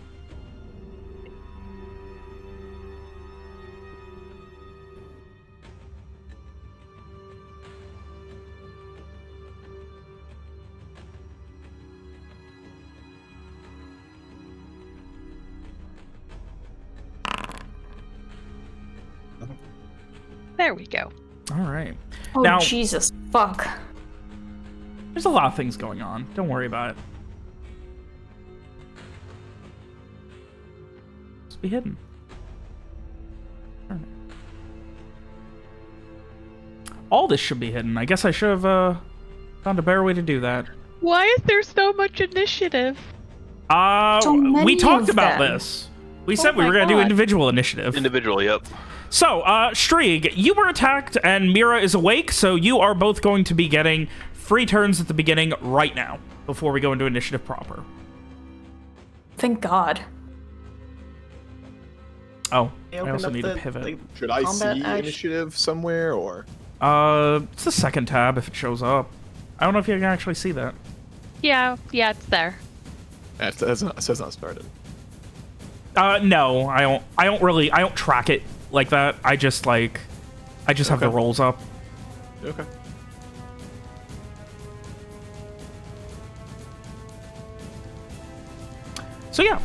There we go. All right. Oh, Now- Jesus. Fuck. There's a lot of things going on. Don't worry about it. Just be hidden. All this should be hidden. I guess I should have found a better way to do that. Why is there so much initiative? So We many talked of about them. this. We said we my were going to do God. individual initiative. Individually, yep. So, Strieg, you were attacked and Mira is awake, so you are both going to be getting free turns at the beginning right now, before we go into initiative proper. Thank God. Oh, They I opened also up need to the- pivot. the Should I combat see action. initiative somewhere, or? It's the second tab if it shows up. I don't know if you can actually see that. Yeah, it's there. It says not started. No, I don't track it like that. I just have the Okay. rolls up. Okay. So yeah,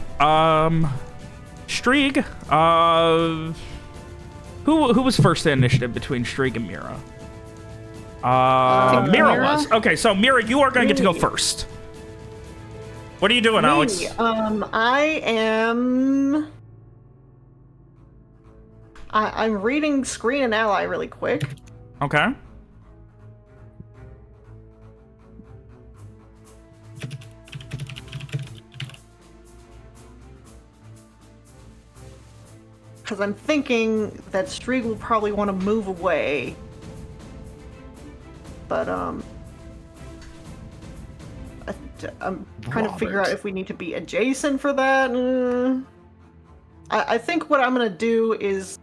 Strieg, who was first in initiative between Strieg and Mira? Mira Mira? was. Okay, so Mira, you are going to get to go Me. first. What are you doing, Alex? I am. I'm reading Screen and Ally really quick. Okay. Because I'm thinking that Strieg will probably want to move away. But, I'm trying to figure out if we need to be adjacent for that. I think what I'm going to do is,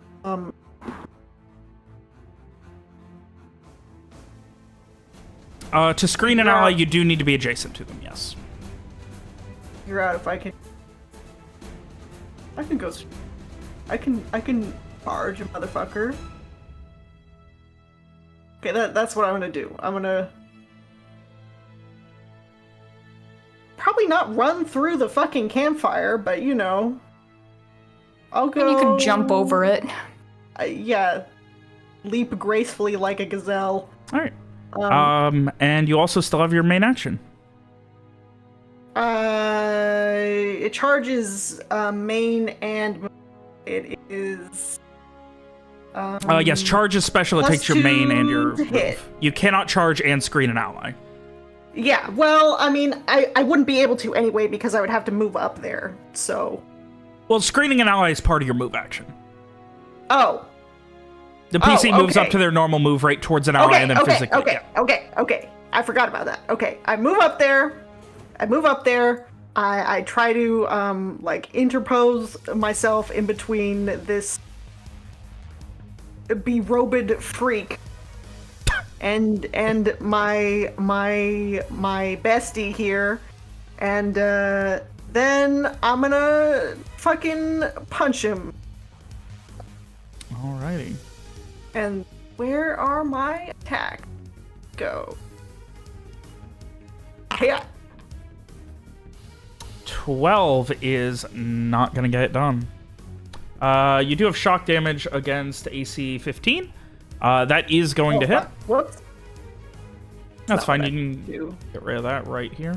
To screen an Yeah. ally, you do need to be adjacent to them, yes. figure out if I can go. I can charge a motherfucker. Okay, that's what I'm gonna do. I'm gonna probably not run through the fucking campfire, but you know, I'll go. And you can jump over it. Yeah, leap gracefully like a gazelle. All right. And you also still have your main action. It charges main and it is. Yes, charge is special. It plus takes your main and 2 your to hit. move. You cannot charge and screen an ally. Yeah, well, I mean, I wouldn't be able to anyway because I would have to move up there, so... Well, screening an ally is part of your move action. Oh. The PC moves up okay. to their normal move rate towards an ally and then physically. Okay. I forgot about that. Okay, I move up there. I try to, like, interpose myself in between this berobed freak and my bestie here, and then I'm gonna fucking punch him. Alrighty. And where are my attacks? Go. Yeah. 12 is not gonna get it done. You do have shock damage against AC 15. That is going to hit. Whoops. That's fine. You can get rid of that right here.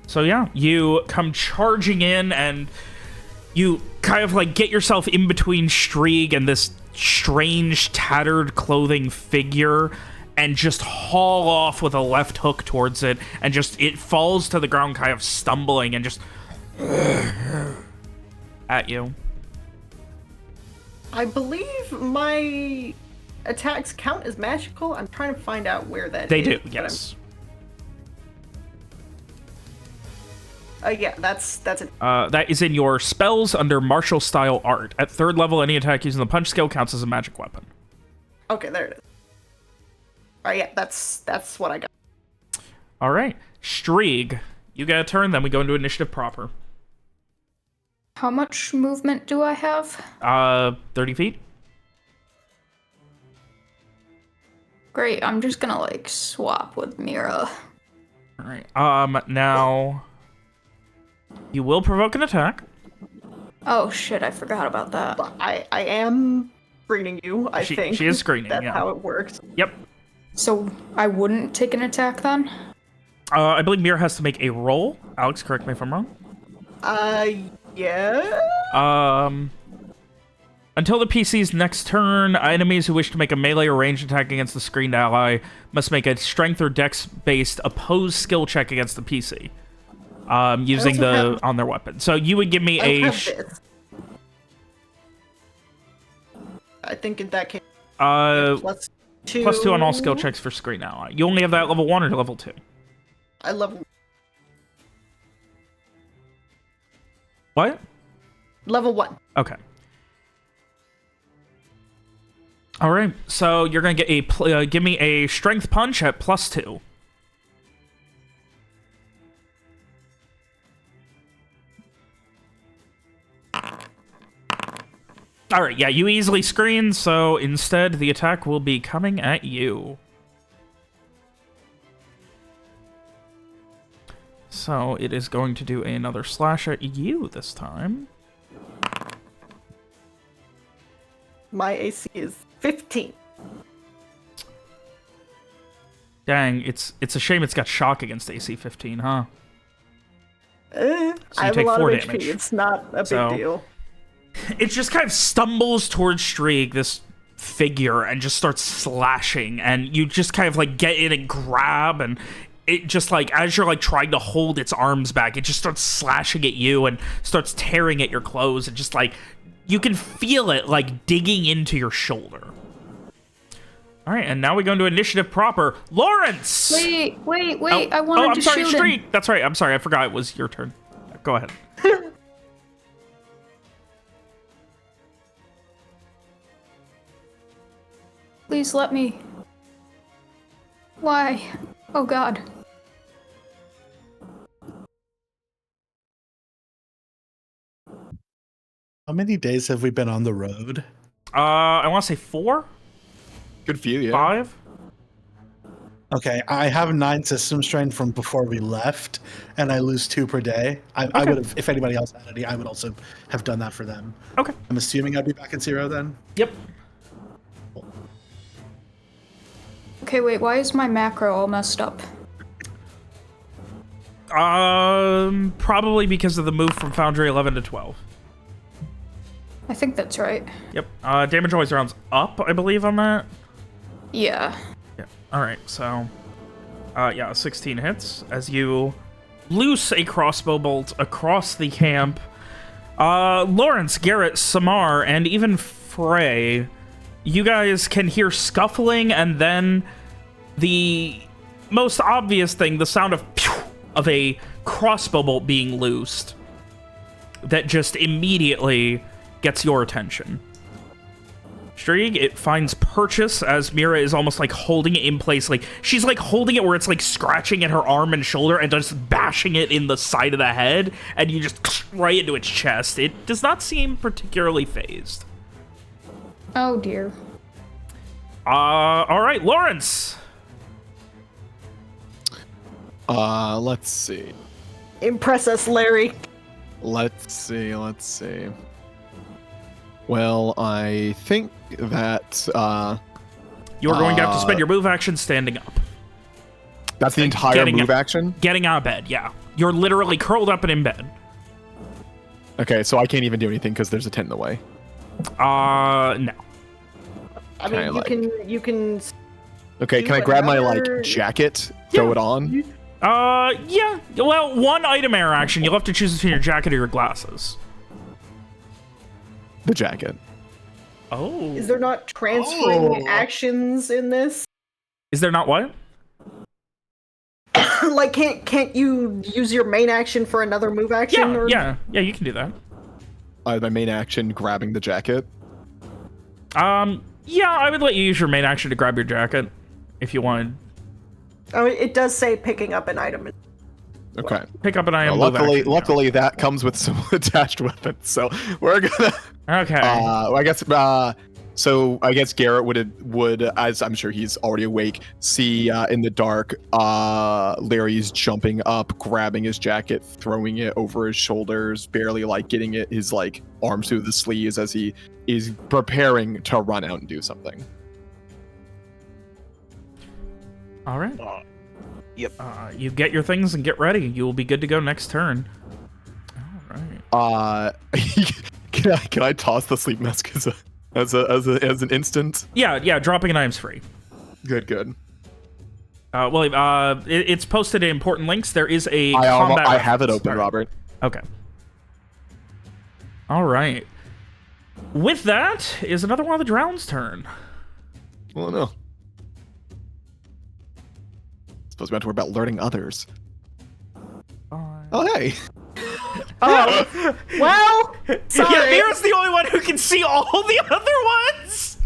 So yeah, you come charging in and you kind of like get yourself in between Strieg and this strange tattered clothing figure and just haul off with a left hook towards it, and just it falls to the ground kind of stumbling and just at you. I believe my attacks count as magical. I'm trying to find out where that They is. do, yes. Yeah, that's it. That is in your spells under martial style art. At 3rd level, any attack using the punch skill counts as a magic weapon. Okay, there it is. Alright, yeah, that's what I got. Alright. Strieg, you get a turn, then we go into initiative proper. How much movement do I have? 30 feet. Great, I'm just gonna, like, swap with Mira. Alright, now... You will provoke an attack. Oh shit, I forgot about that. But I am screening you, I think. She is screening, That's yeah. how it works. Yep. So, I wouldn't take an attack then? I believe Mira has to make a roll. Alex, correct me if I'm wrong. Yeah? Until the PC's next turn, enemies who wish to make a melee or ranged attack against the screened ally must make a strength or dex-based opposed skill check against the PC. Using on their weapon. So you would give me I think in that case, plus 2. Plus 2 on all skill checks for screen ally. You only have that level 1 or level 2? I love What? level 1. Okay. All right. So you're gonna get a give me a strength punch at plus 2. All right, yeah, you easily screen, so instead the attack will be coming at you. So it is going to do another slash at you this time. My AC is 15. Dang, it's a shame it's got shock against AC 15, huh? I have a take lot 4 of damage. HP. It's not a big deal. It just kind of stumbles towards Strieg, this figure, and just starts slashing, and you just kind of like get in and grab, and it just like, as you're like trying to hold its arms back, it just starts slashing at you and starts tearing at your clothes, and just like, you can feel it like digging into your shoulder. All right, and now we go into initiative proper. Lawrence! Wait, I wanted to shoot him. Strieg! That's right, I'm sorry, I forgot it was your turn. Go ahead. Please let me. Why? Oh god. How many days have we been on the road? I want to say 4? Good for you, yeah. 5? Okay, I have 9 system strain from before we left, and I lose 2 per day. I would have, if anybody else had any, I would also have done that for them. Okay. I'm assuming I'd be back at 0 then? Yep. Okay, wait, why is my macro all messed up? Probably because of the move from Foundry 11 to 12. I think that's right. Yep. Damage always rounds up, I believe, on that. Yeah. Yeah. All right. So, yeah, 16 hits as you loose a crossbow bolt across the camp. Lawrence, Garrett, Samar, and even Frey, you guys can hear scuffling, and then the most obvious thing, the sound of pew of a crossbow bolt being loosed that just immediately gets your attention. Strieg, it finds purchase as Mira is almost like holding it in place. Like she's like holding it where it's like scratching at her arm and shoulder and just bashing it in the side of the head, and you just right into its chest. It does not seem particularly phased. Oh dear. All right, Lawrence. Let's see. Impress us, Larry. Let's see. Well, I think that You're going to have to spend your move action standing up. That's the entire move action? Getting out of bed, yeah. You're literally curled up and in bed. Okay, so I can't even do anything because there's a tent in the way. No. I mean, you can. Okay, do can I grab my whatever- jacket, throw it on? Yeah. Well, one item air action. You'll have to choose between your jacket or your glasses. The jacket. Oh. Is there not transferring actions in this? Is there not what? Like, can't you use your main action for another move action? Yeah, you can do that. My main action, grabbing the jacket. Yeah, I would let you use your main action to grab your jacket if you wanted. Oh, it does say picking up an item. Okay. Pick up an item. Well, move action, luckily that comes with some attached weapons, so we're gonna. Okay. I guess Garrett would, as I'm sure he's already awake, see in the dark, Larry's jumping up, grabbing his jacket, throwing it over his shoulders, barely like getting his like arms through the sleeves as he is preparing to run out and do something. All right. Yep. You get your things and get ready. You will be good to go next turn. All right. Can I toss the sleep mask as an instant? Yeah. Dropping an item's free. Good. It's posted in important links. There is a I have it open, Robert. Okay. All right. With that is another one of the Drown's turn. Well, no. Suppose we have to worry about learning others. Oh, hey. Oh, well, sorry. Yeah, Mira's the only one who can see all the other ones.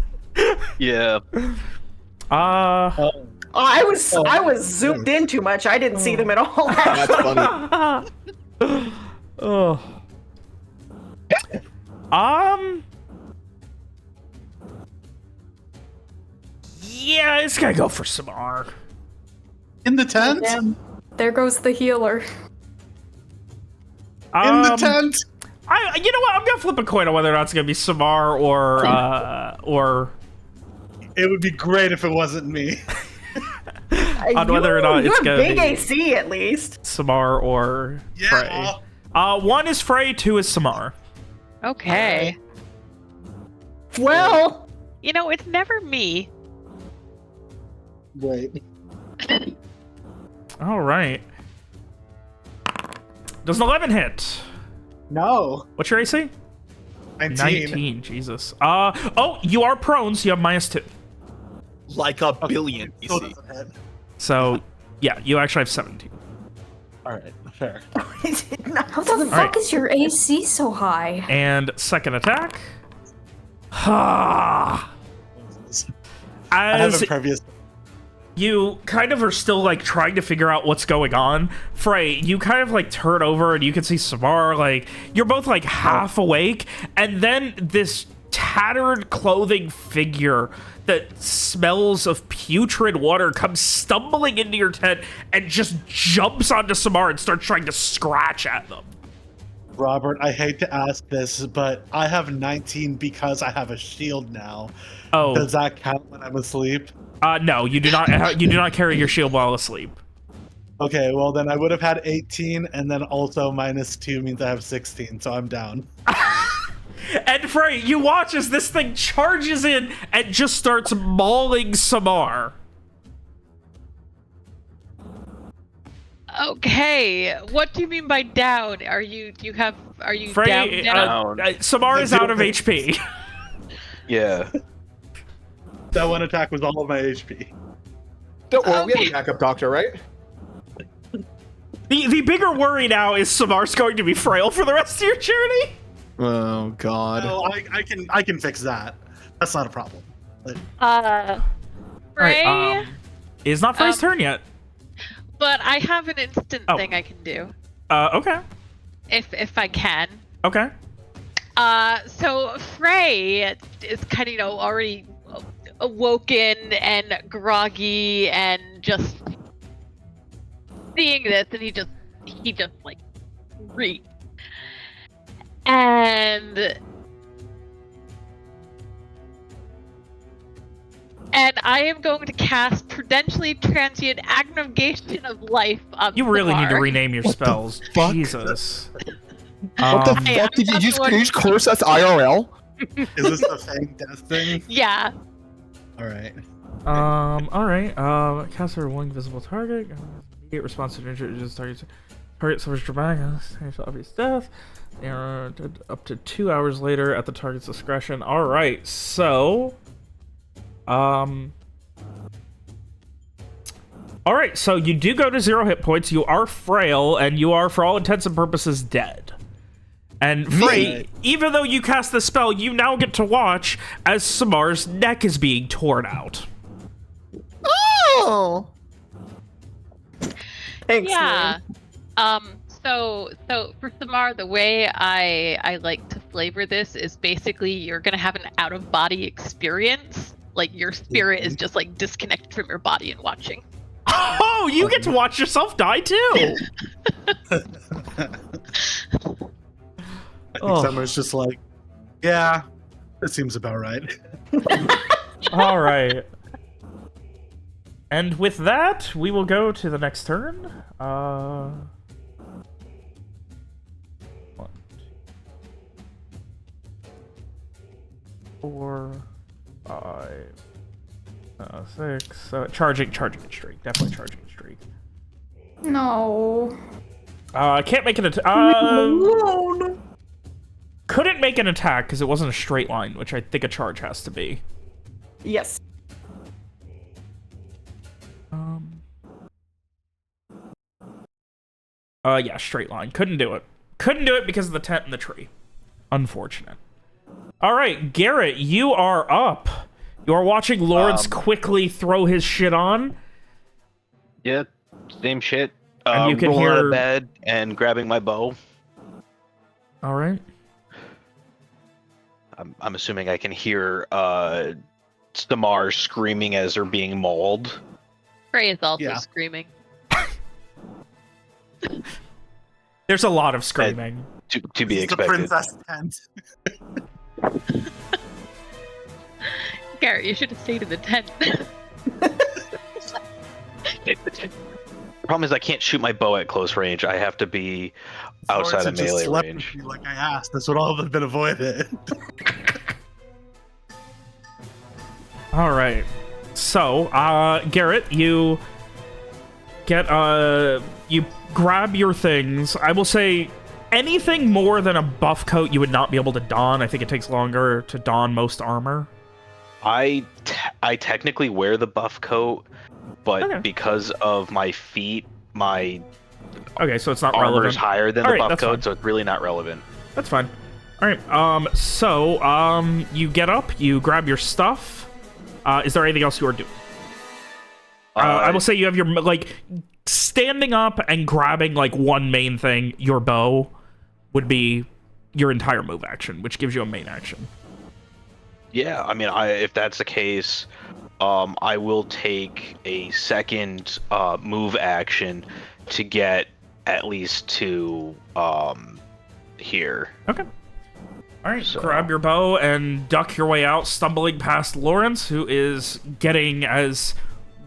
Yeah. I was zoomed in too much. I didn't see them at all. That's funny. Yeah, it's gonna go for Samar. In the tent? There goes the healer. In the tent? You know what? I'm gonna flip a coin on whether or not it's gonna be Samar or. It would be great if it wasn't me. On whether or not you it's have gonna big be AC at least. Samar or Yeah. Frey. 1 is Frey, 2 is Samar. Okay. Well, You know, it's never me. Right. All right. Does an 11 hit? No. What's your AC? 19. Jesus. You are prone, so you have -2. Like a billion. Still PC. doesn't hit. So, yeah, you actually have 17. All right, fair. How the fuck right. is your AC so high? And second attack. Ah. I have As a previous. you kind of are still like trying to figure out what's going on, Frey, you kind of like turn over and you can see Samar, like you're both like half awake, and then this tattered clothing figure that smells of putrid water comes stumbling into your tent and just jumps onto Samar and starts trying to scratch at them. Robert, I hate to ask this, but I have 19 because I have a shield now. Oh, Does that count when I'm asleep? no, you do not. You do not carry your shield while asleep. Okay, well then I would have had 18, and then also -2 means I have 16, so I'm down. And Frey, you watch as this thing charges in and just starts mauling Samar. Okay, what do you mean by down? Are you Frey, down? Samar is out of HP. Yeah. That one attack was all of my HP. Don't worry, we have a backup doctor, right? The bigger worry now is Samar's going to be frail for the rest of your journey. Oh God. No, I can fix that. That's not a problem. Frey, Alright, it's not Frey's turn yet. but I have an instant thing I can do. Okay. If I can. Okay. So Frey is kind of, already awoken and groggy and just seeing this, and he just like reads. And I am going to cast Prudentially Transient Aggravation of Life on You really need to Samar. rename your spells. fuck? Jesus. What the Hey, fuck? I'm Did not you the one- just curse us IRL? Is this the Fang Death thing? Yeah. Alright. Alright. Cast over one visible target. Immediate response to injuries target suffers dramatic obvious death. And up to 2 hours later at the target's discretion. Alright, so alright, so you do go to 0 hit points, you are frail, and you are, for all intents and purposes, dead. And Frey, even though you cast the spell, you now get to watch as Samar's neck is being torn out. Oh. Thanks. Yeah. Man. So for Samar, the way I like to flavor this is basically you're gonna have an out of body experience. Like your spirit is just like disconnected from your body and watching. Oh, you get to watch yourself die too. I think Summer's just like, yeah, that seems about right. All right. And with that, we will go to the next turn. 1, 2, 4, 5, 6. Charging streak. Definitely charging streak. No. Can't make an attack. Couldn't make an attack because it wasn't a straight line, which I think a charge has to be. Yes. Yeah, straight line. Couldn't do it. Couldn't do it because of the tent and the tree. Unfortunate. All right, Garrett, you are up. You are watching Lawrence quickly throw his shit on. Yeah, same shit. And you can rolling out hear- of bed and grabbing my bow. All right. I'm assuming I can hear Samar screaming as they're being mauled. Frey is also Yeah. screaming. There's a lot of screaming. To be It's the expected. princess tent. Garrett, you should have stayed in the tent. The problem is I can't shoot my bow at close range. I have to be outside of Lawrence had just melee slept range. with me like I asked. This would all have been avoided. All right. So, Garrett, you get, you grab your things. I will say anything more than a buff coat you would not be able to don. I think it takes longer to don most armor. I technically wear the buff coat, but Okay. because of my feet, my Okay, so it's not armor relevant. is higher than All the right, buff that's coat, fine. so it's really not relevant. That's fine. All right. So, you get up, you grab your stuff. Is there anything else you are doing? I will say you have your, like, standing up and grabbing, like, one main thing, your bow, would be your entire move action, which gives you a main action. Yeah, I mean, if that's the case, I will take a second move action to get at least to here. Okay. All right, So- grab your bow and duck your way out, stumbling past Lawrence, who is getting as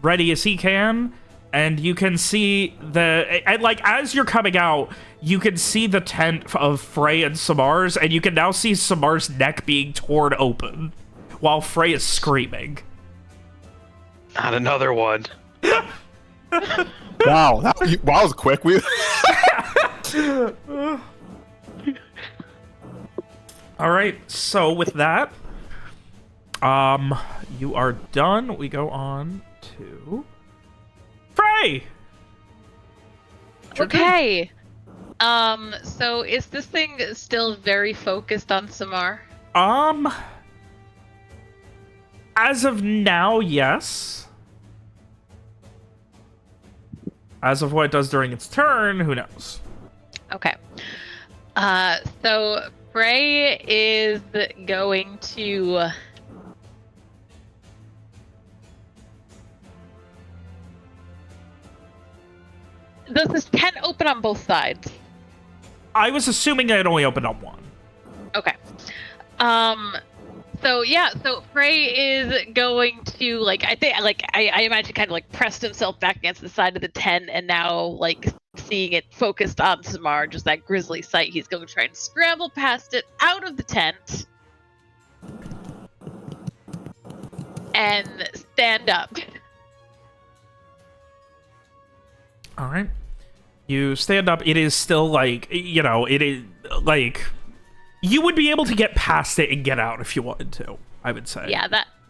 ready as he can. and you can see as you're coming out, you can see the tent of Frey and Samar's, and you can now see Samar's neck being torn open while Frey is screaming. Not another one. Wow, that was quick. All right, so with that, you are done. We go on to Frey. Okay. So is this thing still very focused on Samar? As of now, yes. As of what it does during its turn, who knows? Okay. So Frey is going to Does this tent open on both sides? I was assuming it only opened on one. Okay. So Frey is going to I imagine kind of like pressed himself back against the side of the tent, and now like seeing it focused on Samar, just that grisly sight, he's going to try and scramble past it out of the tent and stand up. All right. You stand up. It is still like, it is like you would be able to get past it and get out if you wanted to, I would say. Yeah,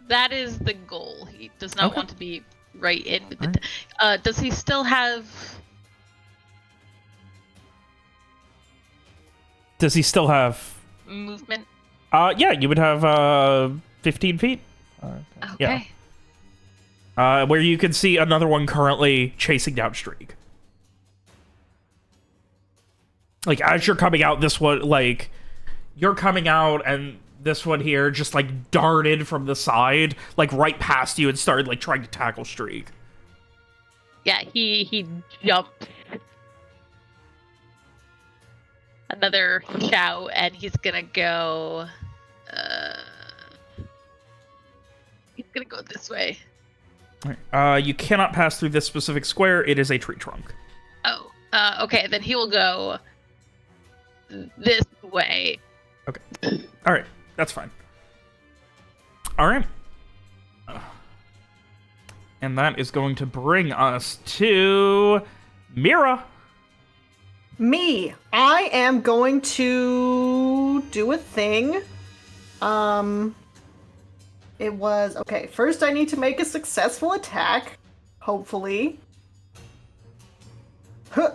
that is the goal. He does not want to be right in with it. Does he still have... Does he still have... movement? Yeah, you would have 15 feet. Okay. Yeah. Where you can see another one currently chasing down Streak. Like, as you're coming out, this one, like, you're coming out, and this one here just, like, darted from the side, like, right past you and started, like, trying to tackle Streak. Yeah, he jumped. Another shout, and he's gonna go... he's gonna go this way. You cannot pass through this specific square. It is a tree trunk. Oh, okay, then he will go this way. Okay. All right. That's fine. All right. And that is going to bring us to Mira. Me. I am going to do a thing. It was... Okay, first I need to make a successful attack. Hopefully. Huh.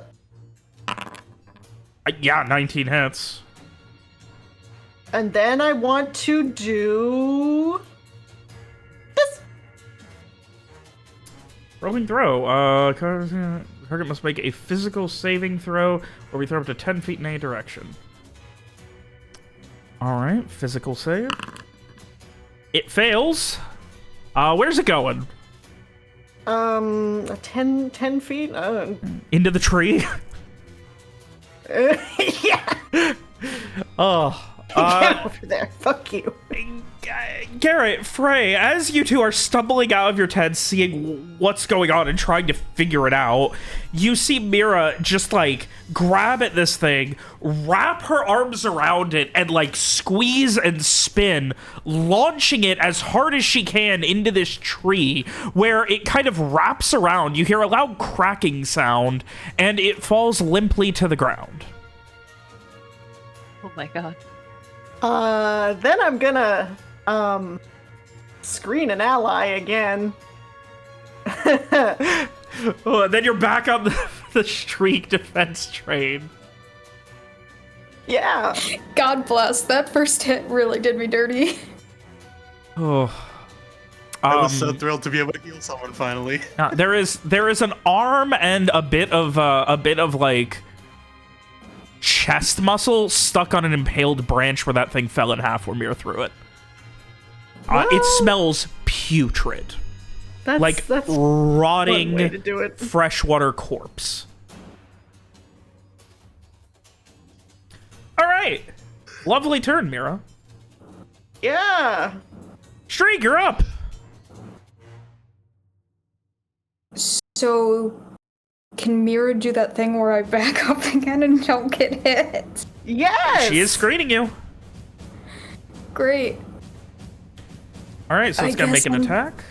Yeah, 19 hits. And then I want to do... this. Rolling throw. Target must make a physical saving throw or we throw up to 10 feet in any direction. Alright, physical save. It fails. Where's it going? 10 feet? Into the tree? Yeah. Oh. Get over there. Fuck you. Garrett, Frey, as you two are stumbling out of your tent, seeing what's going on and trying to figure it out, you see Mira just, like, grab at this thing, wrap her arms around it, and, like, squeeze and spin, launching it as hard as she can into this tree, where it kind of wraps around. You hear a loud cracking sound, and it falls limply to the ground. Oh my god. Then I'm gonna, screen an ally again. Oh, and then you're back on the Streak defense train. Yeah. God bless. That first hit really did me dirty. Oh. I was so thrilled to be able to heal someone finally. There is an arm and a bit of like chest muscle stuck on an impaled branch where that thing fell in half where Mira threw it. It smells putrid. That's rotting one way to do it. freshwater corpse. All right. Lovely turn, Mira. Yeah. Streak, you're up. So, can Mira do that thing where I back up again and don't get hit? Yes! She is screening you. Great. All right, so I it's gonna make guess an attack.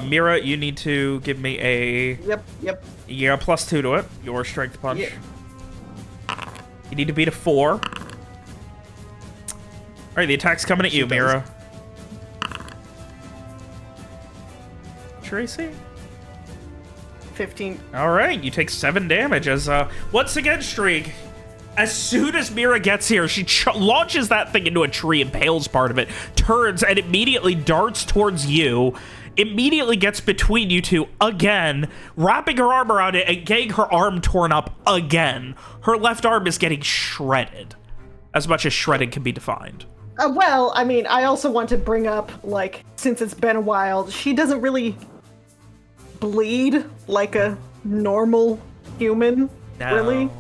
Mira, you need to give me a Yep. yeah +2 to it. Your strength punch. Yeah. You need to beat a 4. All right, the attack's coming at you, Mira. Tracy. 15. All right, you take 7 damage as once again, Streak. As soon as Mira gets here, she launches that thing into a tree, impales part of it, turns, and immediately darts towards you. Immediately gets between you two again, wrapping her arm around it and getting her arm torn up again. Her left arm is getting shredded, as much as shredded can be defined. Well, I mean, I also want to bring up, like, since it's been a while, she doesn't really bleed like a normal human, really.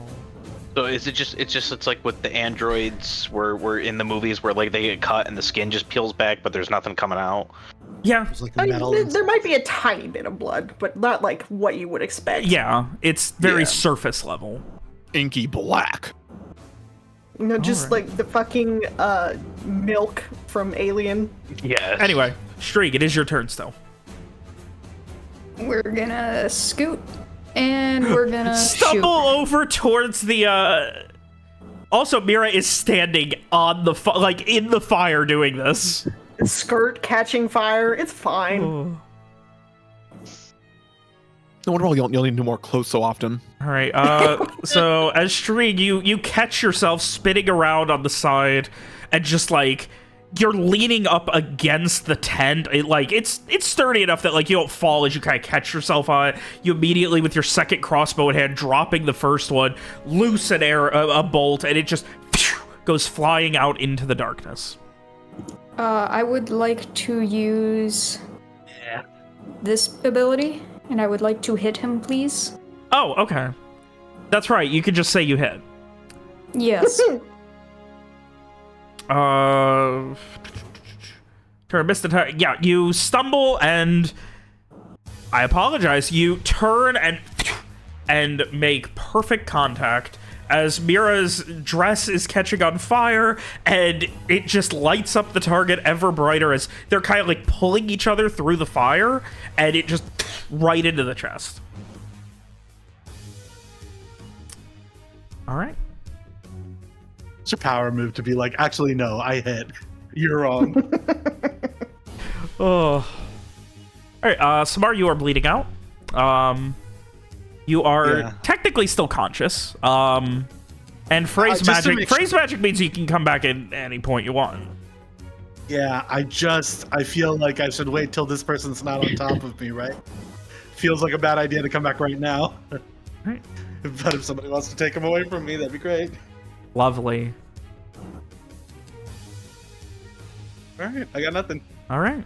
So is it just it's like with the androids where in the movies where like they get cut and the skin just peels back but there's nothing coming out? Yeah. It's like I mean, metal. there might be a tiny bit of blood, but not like what you would expect. Yeah, it's very Yeah. surface level. Inky black. You know, just Alright. like the fucking milk from Alien. Yes. Anyway, Streak, it is your turn still. We're gonna scoot, and we're gonna Stumble shoot. over towards the Also, Mira is standing on the in the fire doing this. Skirt catching fire. It's fine. No wonder you'll need to do more clothes so often. All right. So as Streak, you catch yourself spinning around on the side, and just like you're leaning up against the tent. It's sturdy enough that like you don't fall as you kind of catch yourself on it. You immediately, with your second crossbow in hand, dropping the first one, loose a bolt, and it just goes flying out into the darkness. I would like to use this ability, and I would like to hit him, please. Oh, okay. That's right. You could just say you hit. Yes. Turn missed attack. Yeah, you stumble and I apologize. You turn and make perfect contact as Mira's dress is catching on fire, and it just lights up the target ever brighter as they're kind of like pulling each other through the fire, and it just right into the chest. All right. It's your power move to be like, actually, no, I hit. You're wrong. Oh. All right, Samar, you are bleeding out. You are technically still conscious. And phrase magic means you can come back at any point you want. Yeah, I feel like I should wait till this person's not on top of me, right? Feels like a bad idea to come back right now. Right. But if somebody wants to take him away from me, that'd be great. Lovely. All right, I got nothing. All right.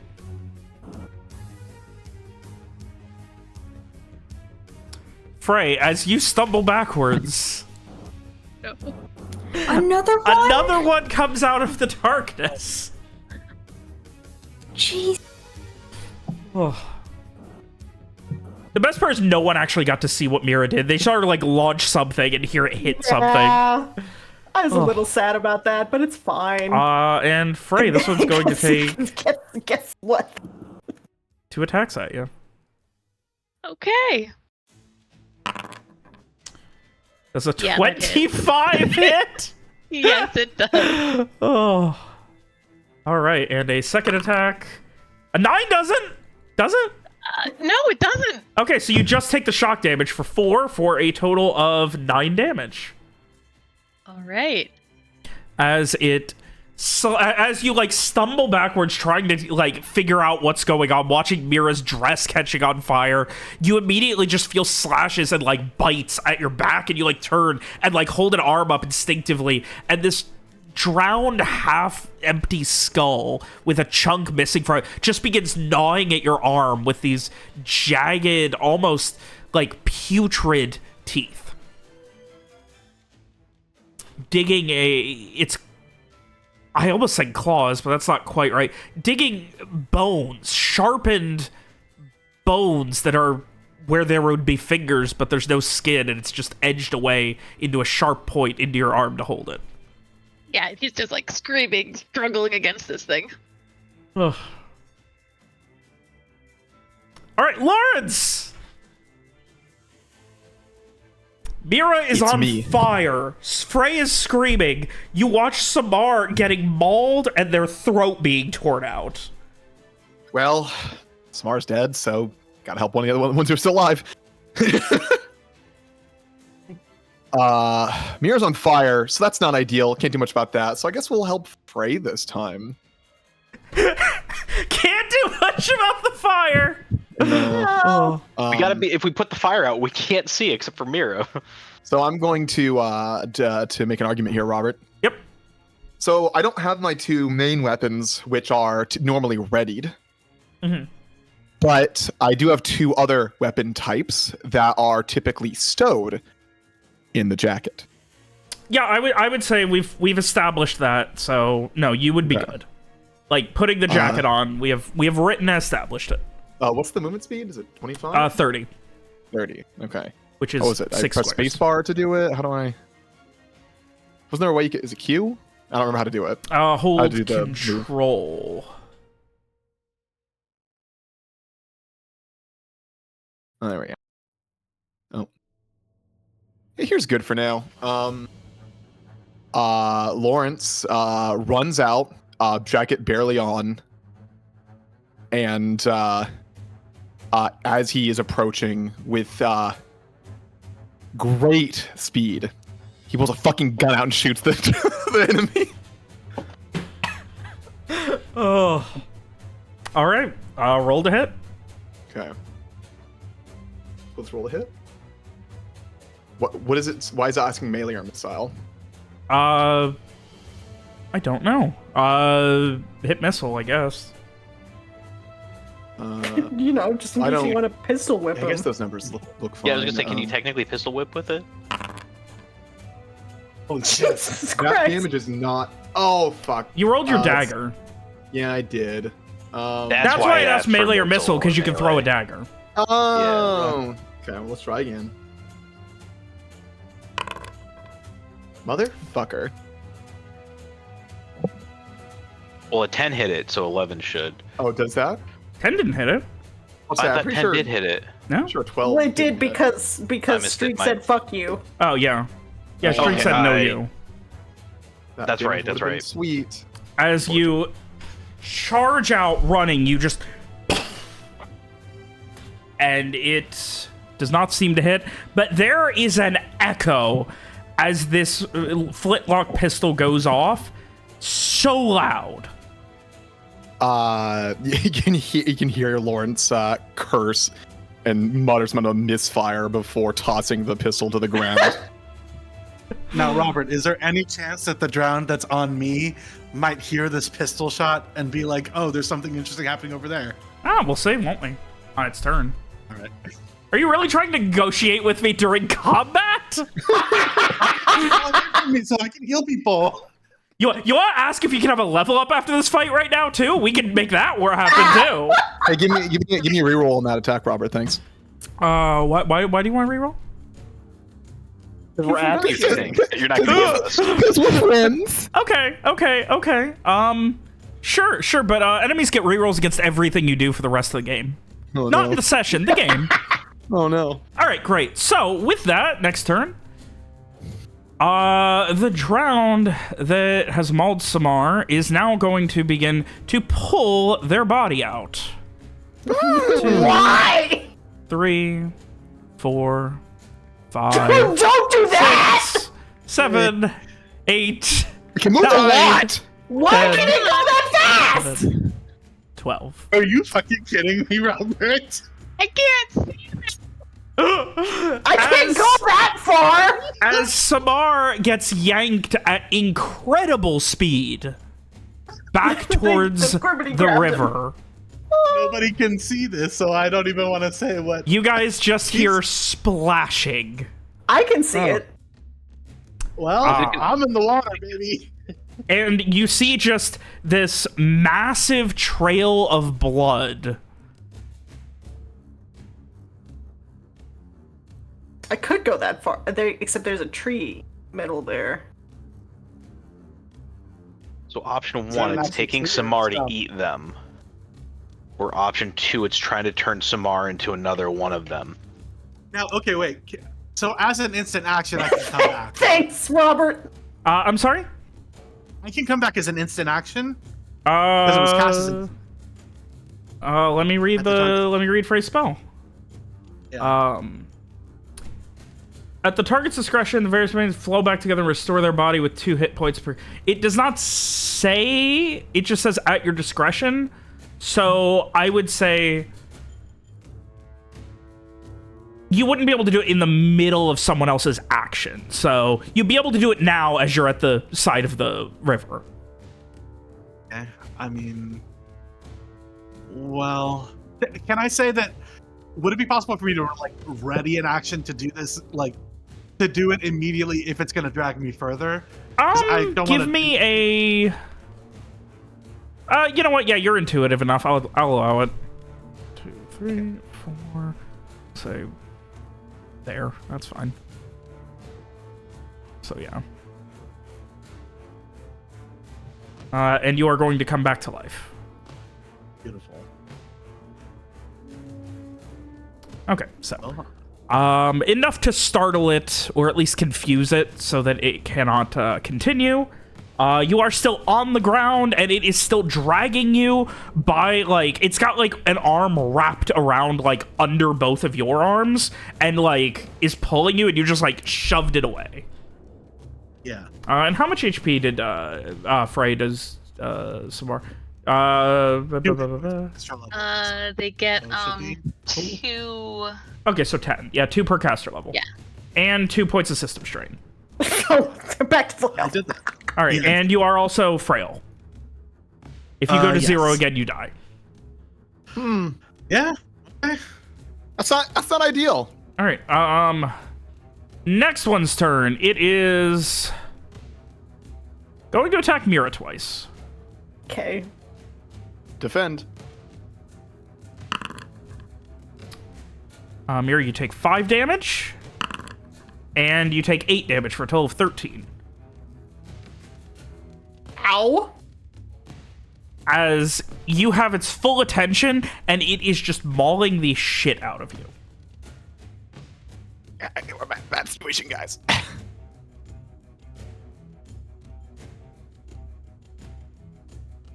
Frey, as you stumble backwards, Another one? another one comes out of the darkness. Jeez. Oh. The best part is no one actually got to see what Mira did. They saw her like launch something and hear it hit something. Yeah, I was a little sad about that, but it's fine. And Frey, this one's going to take Guess what? 2 attacks at you. Okay. That's a Yeah, that hit. 25 hit. Yes, it does. Oh. All right, and a second attack. A 9 doesn't? Does it? No, it doesn't. Okay, so you just take the shock damage for 4 for a total of 9 damage. All right. As you like stumble backwards trying to like figure out what's going on, watching Mira's dress catching on fire, you immediately just feel slashes and like bites at your back, and you like turn and like hold an arm up instinctively, and this drowned half empty skull with a chunk missing from it just begins gnawing at your arm with these jagged, almost like putrid teeth. Digging I almost said claws, but that's not quite right. Digging bones, sharpened bones that are where there would be fingers, but there's no skin, and it's just edged away into a sharp point into your arm to hold it. Yeah, he's just like screaming, struggling against this thing. Ugh. All right, Lawrence! Mira is It's on me. fire. Frey is screaming. You watch Samar getting mauled and their throat being torn out. Well, Samar's dead, so gotta help one of the other ones who are still alive. Mira's on fire, so that's not ideal. Can't do much about that. So I guess we'll help Frey this time. Can't do much about the fire. No. We gotta be. If we put the fire out, we can't see except for Mira. So I'm going to make an argument here, Robert. Yep. So I don't have my two main weapons, which are normally readied. Mm-hmm. But I do have two other weapon types that are typically stowed in the jacket. Yeah, I would say we've established that. So no, you would be good. Like putting the jacket on, we have written and established it. What's the movement speed? Is it 25? 30. 30. Okay. Which is Oh, is it? I 6 press squares. spacebar to do it. How do I? Wasn't there a way you could? Is it Q? I don't remember how to do it. Hold do the move. control. Oh, there we go. Oh. Hey, here's good for now. Lawrence runs out, jacket barely on, and as he is approaching with great speed, he pulls a fucking gun out and shoots the, the enemy. Oh. All right. Roll to hit. Okay. Let's roll a hit. What is it? Why is it asking melee or missile? I don't know. Hit missile, I guess. You know, just in I case you don't- want to pistol whip I him. guess those numbers look fine. Yeah, I was gonna say, can you technically pistol whip with it? Oh shit! Jesus That Christ. damage is not. Oh fuck! You rolled your That's- dagger. Yeah, I did. That's why I asked melee or missile, because you can throw a dagger. Oh. Okay, well, let's try again. Motherfucker. Well, a 10 hit it, so 11 should. Oh, does that? 10 didn't hit it. What's I that? I'm thought pretty 10 sure. did hit it. No? I'm sure 12. Well, it did hit. because missed Street it, said "fuck you." Oh, yeah. Yeah, Oh, Street okay, said no I- you. That That's damage right, that's would've been right. Sweet. As you charge out running, you just... And it does not seem to hit, but there is an echo as this flintlock pistol goes off. So loud. You can hear Lawrence curse and mutter some of misfire before tossing the pistol to the ground. Now, Robert, is there any chance that the drowned that's on me might hear this pistol shot and be like, "Oh, there's something interesting happening over there"? We'll see, won't we? On its turn. All right. Are you really trying to negotiate with me during combat? So I can heal people. You want to ask if you can have a level up after this fight right now, too? We can make that happen, too. Hey, give me a reroll on that attack, Robert. Thanks. Why do you want to reroll? We're at You're kidding. You're not gonna give us. Because we're friends. Okay. Sure, but enemies get rerolls against everything you do for the rest of the game. Oh, Not no. in the session, the game. Oh no. All right, great. So, with that, next turn. The drowned that has mauled Samar is now going to begin to pull their body out. Why? 3, 4, 5, Don't do that! 6, 7, 8, We can move a 9, lot. Why 10, can it go that fast? 12. Are you fucking kidding me, Robert? I can't see. I can't go that far. As Samar gets yanked at incredible speed back towards The Griminy the grabbed river. Nobody can see this, so I don't even want to say what. You guys just hear splashing. I can see it. Well, I'm in the water, baby. And you see just this massive trail of blood I could go that far. Except there's a tree middle there. So option So one, that's it's taking trigger Samar to stuff. eat them. Or option two, it's trying to turn Samar into another one of them. Now, okay, wait. So as an instant action, I can come back. Thanks, Robert. I'm sorry? I can come back as an instant action? Because it was cast as an... Let me read At the target. let me read Frey's spell. Yeah. At the target's discretion, the various remains flow back together and restore their body with 2 hit points per. It does not say. It just says at your discretion. So I would say you wouldn't be able to do it in the middle of someone else's action. So you'd be able to do it now as you're at the side of the river. Okay. I mean... Well... Can I say that... Would it be possible for me to, like, ready an action to do this, like, to do it immediately if it's going to drag me further? 'Cause I don't Give wanna... me a... you know what? Yeah, you're intuitive enough. I'll allow it. 2, 3, 4. Say there. That's fine. So yeah. And you are going to come back to life. Beautiful. Okay, so enough to startle it or at least confuse it so that it cannot continue. You are still on the ground and it is still dragging you by, like, it's got like an arm wrapped around like under both of your arms and like is pulling you and you just like shoved it away. Yeah. And how much HP did Frey does Samar? They get should be 2. Okay, so 10. Yeah, 2 per caster level. Yeah. And 2 points of system strain. So back to full I health. did that. All right, Yeah. and you are also frail. If you go to 0 yes. again, you die. Yeah. Okay. That's not ideal. All right. Next one's turn. It is going to attack Mira twice. Okay. Defend. Mira, you take 5 damage, and you take 8 damage for a total of 13. Ow. As you have its full attention, and it is just mauling the shit out of you. We're back. Bad situation, guys.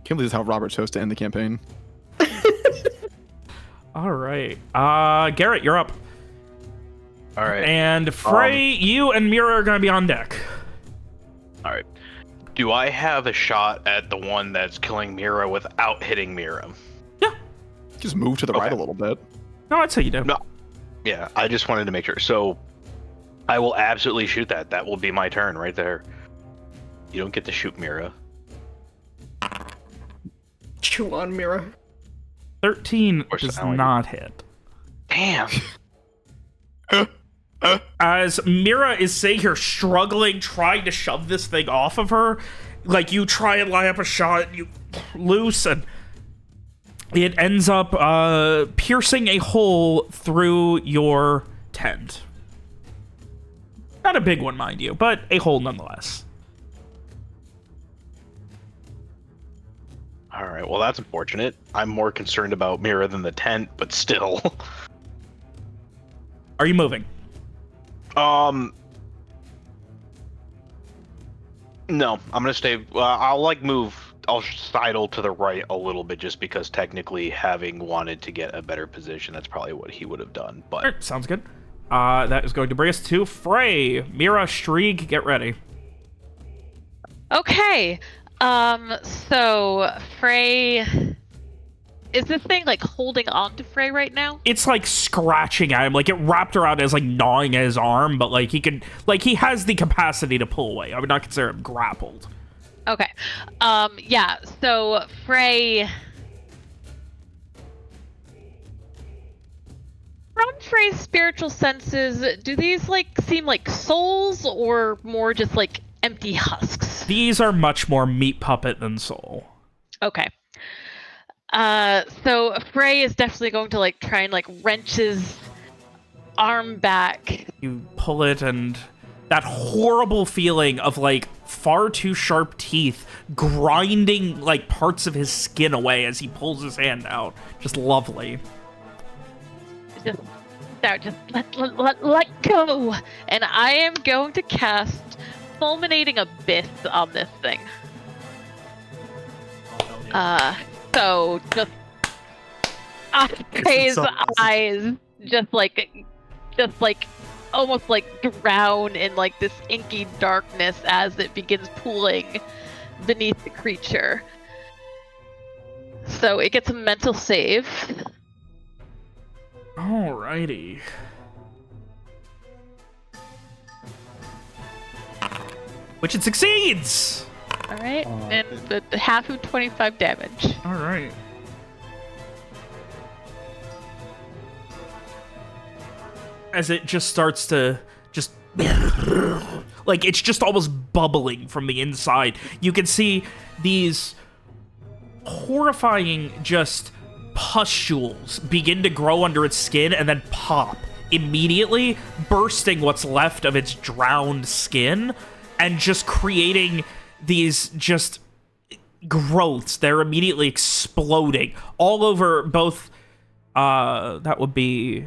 Can't believe this is how Robert chose to end the campaign. All right. Garrett, you're up. All right. And Frey, you and Mira are going to be on deck. All right. Do I have a shot at the one that's killing Mira without hitting Mira? Yeah. Just move to the right a little bit. No, I'd say you do. No. Yeah, I just wanted to make sure. So I will absolutely shoot that. That will be my turn right there. You don't get to shoot Mira. Chew on Mira. 13 course, does I like it. not hit. Damn. As Mira is sitting here struggling, trying to shove this thing off of her, like you try and line up a shot, and you loose, and it ends up piercing a hole through your tent. Not a big one, mind you, but a hole nonetheless. All right. Well, that's unfortunate. I'm more concerned about Mira than the tent, but still. Are you moving? No, I'm gonna stay. I'll like move. I'll sidle to the right a little bit, just because technically, having wanted to get a better position, that's probably what he would have done. But All right, sounds good. That is going to bring us to Frey. Mira, Shrieg, get ready. Okay. So Frey, is this thing like holding on to Frey right now? It's like scratching at him, like it wrapped around as like gnawing at his arm, but like he has the capacity to pull away. I would not consider him grappled. Okay. Yeah, so Frey, from Frey's spiritual senses, do these like seem like souls or more just like empty husks? These are much more meat puppet than soul. Okay. So Frey is definitely going to like try and like wrench his arm back. You pull it, and that horrible feeling of, like, far too sharp teeth grinding, like, parts of his skin away as he pulls his hand out. Just lovely. Just let go. And I am going to cast Fulminating Abyss on this thing. So just his eyes just like almost like drown in like this inky darkness as it begins pooling beneath the creature. So it gets a mental save. Alrighty. Which it succeeds! Alright, and the half of 25 damage. Alright. As it just starts to just like it's just almost bubbling from the inside. You can see these horrifying just pustules begin to grow under its skin and then pop immediately, bursting what's left of its drowned skin and just creating these just growths. They're immediately exploding all over both that would be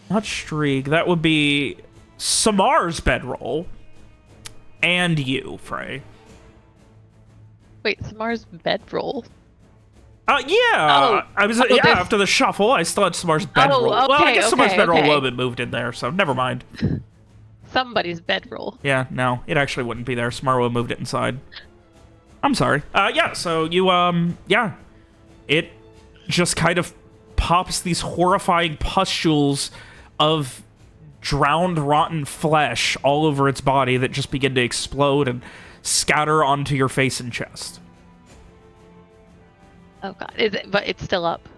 not Streak, that would be Samar's bedroll and you, Frey. Wait, Samar's bedroll? Yeah, I was after the shuffle, I still had Samar's bedroll. Okay, well, I guess Samar's bedroll okay. would have been moved in there, so never mind. Somebody's bedroll. Yeah, no, it actually wouldn't be there. Samar would have moved it inside. I'm sorry. Yeah, so you, it just kind of pops these horrifying pustules of drowned, rotten flesh all over its body that just begin to explode and scatter onto your face and chest. Oh god, but it's still up.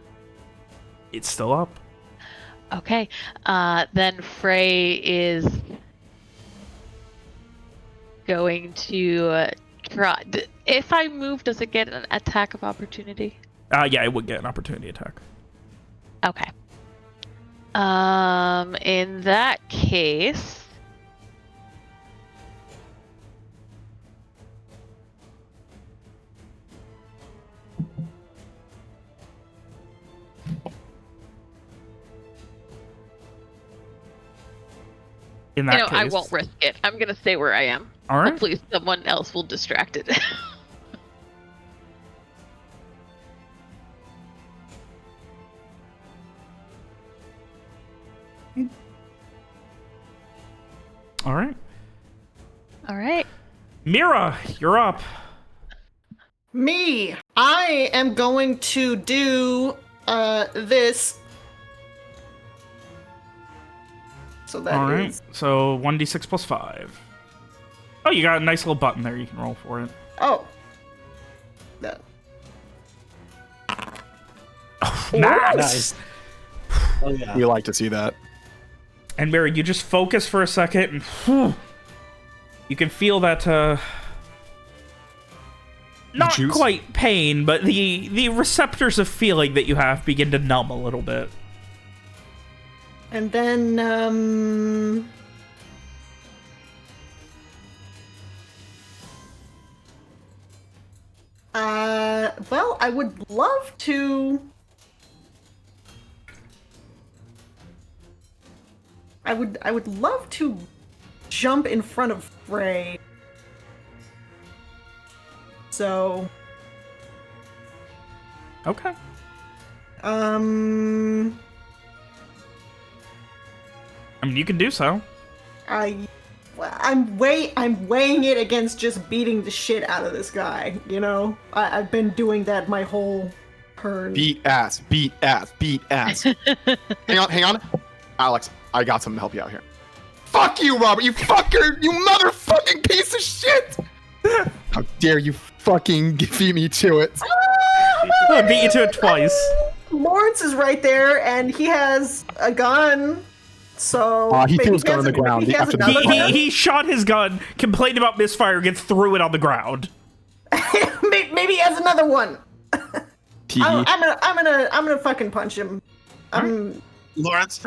It's still up. Okay, then Frey is going to try. If I move, does it get an attack of opportunity? Yeah, it would get an opportunity attack. Okay. In that case, I won't risk it. I'm gonna stay where I am. All right. Hopefully, someone else will distract it. All right. All right. Mira, you're up. Me, I am going to do this. So that All right. is- So 1d6 plus 5. Oh, you got a nice little button there. You can roll for it. Oh. That. Nice. Oh yeah. We like to see that. And Mary, you just focus for a second, and whew, you can feel that, not juice? quite pain, but the receptors of feeling that you have begin to numb a little bit. And then, well, I would love to... I would love to jump in front of Frey. So... Okay. I mean, you can do so. I'm weighing it against just beating the shit out of this guy, you know? I've been doing that my whole turn. Beat ass, beat ass, beat ass. Hang on. Alex, I got something to help you out here. Fuck you, Robert, you fucker, you motherfucking piece of shit! How dare you fucking beat me to it? I beat you to it twice. Lawrence is right there, and he has a gun, so... He threw his gun on the maybe ground. he has After another gun. He shot his gun, complained about misfire, and threw it on the ground. Maybe he has another one. Tee. I'm gonna fucking punch him. Lawrence,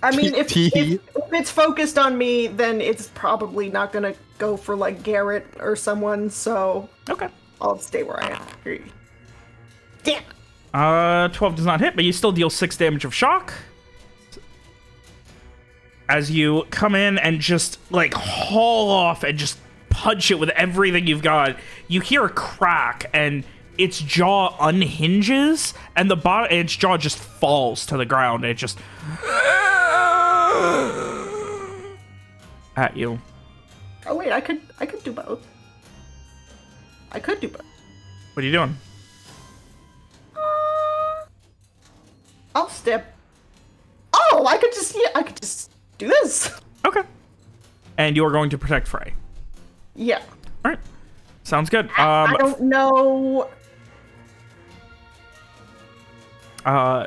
I mean, if it's focused on me, then it's probably not gonna go for like Garrett or someone. So Okay. I'll stay where I am. Damn. 12 does not hit, but you still deal 6 damage of shock. As you come in and just, like, haul off and just punch it with everything you've got, you hear a crack, and its jaw unhinges, and its jaw just falls to the ground, and it just... at you. Oh wait, I could do both. I could do both. What are you doing? I'll step. Oh, I could just do this. Okay. And you are going to protect Frey. Yeah. All right. Sounds good. I don't know.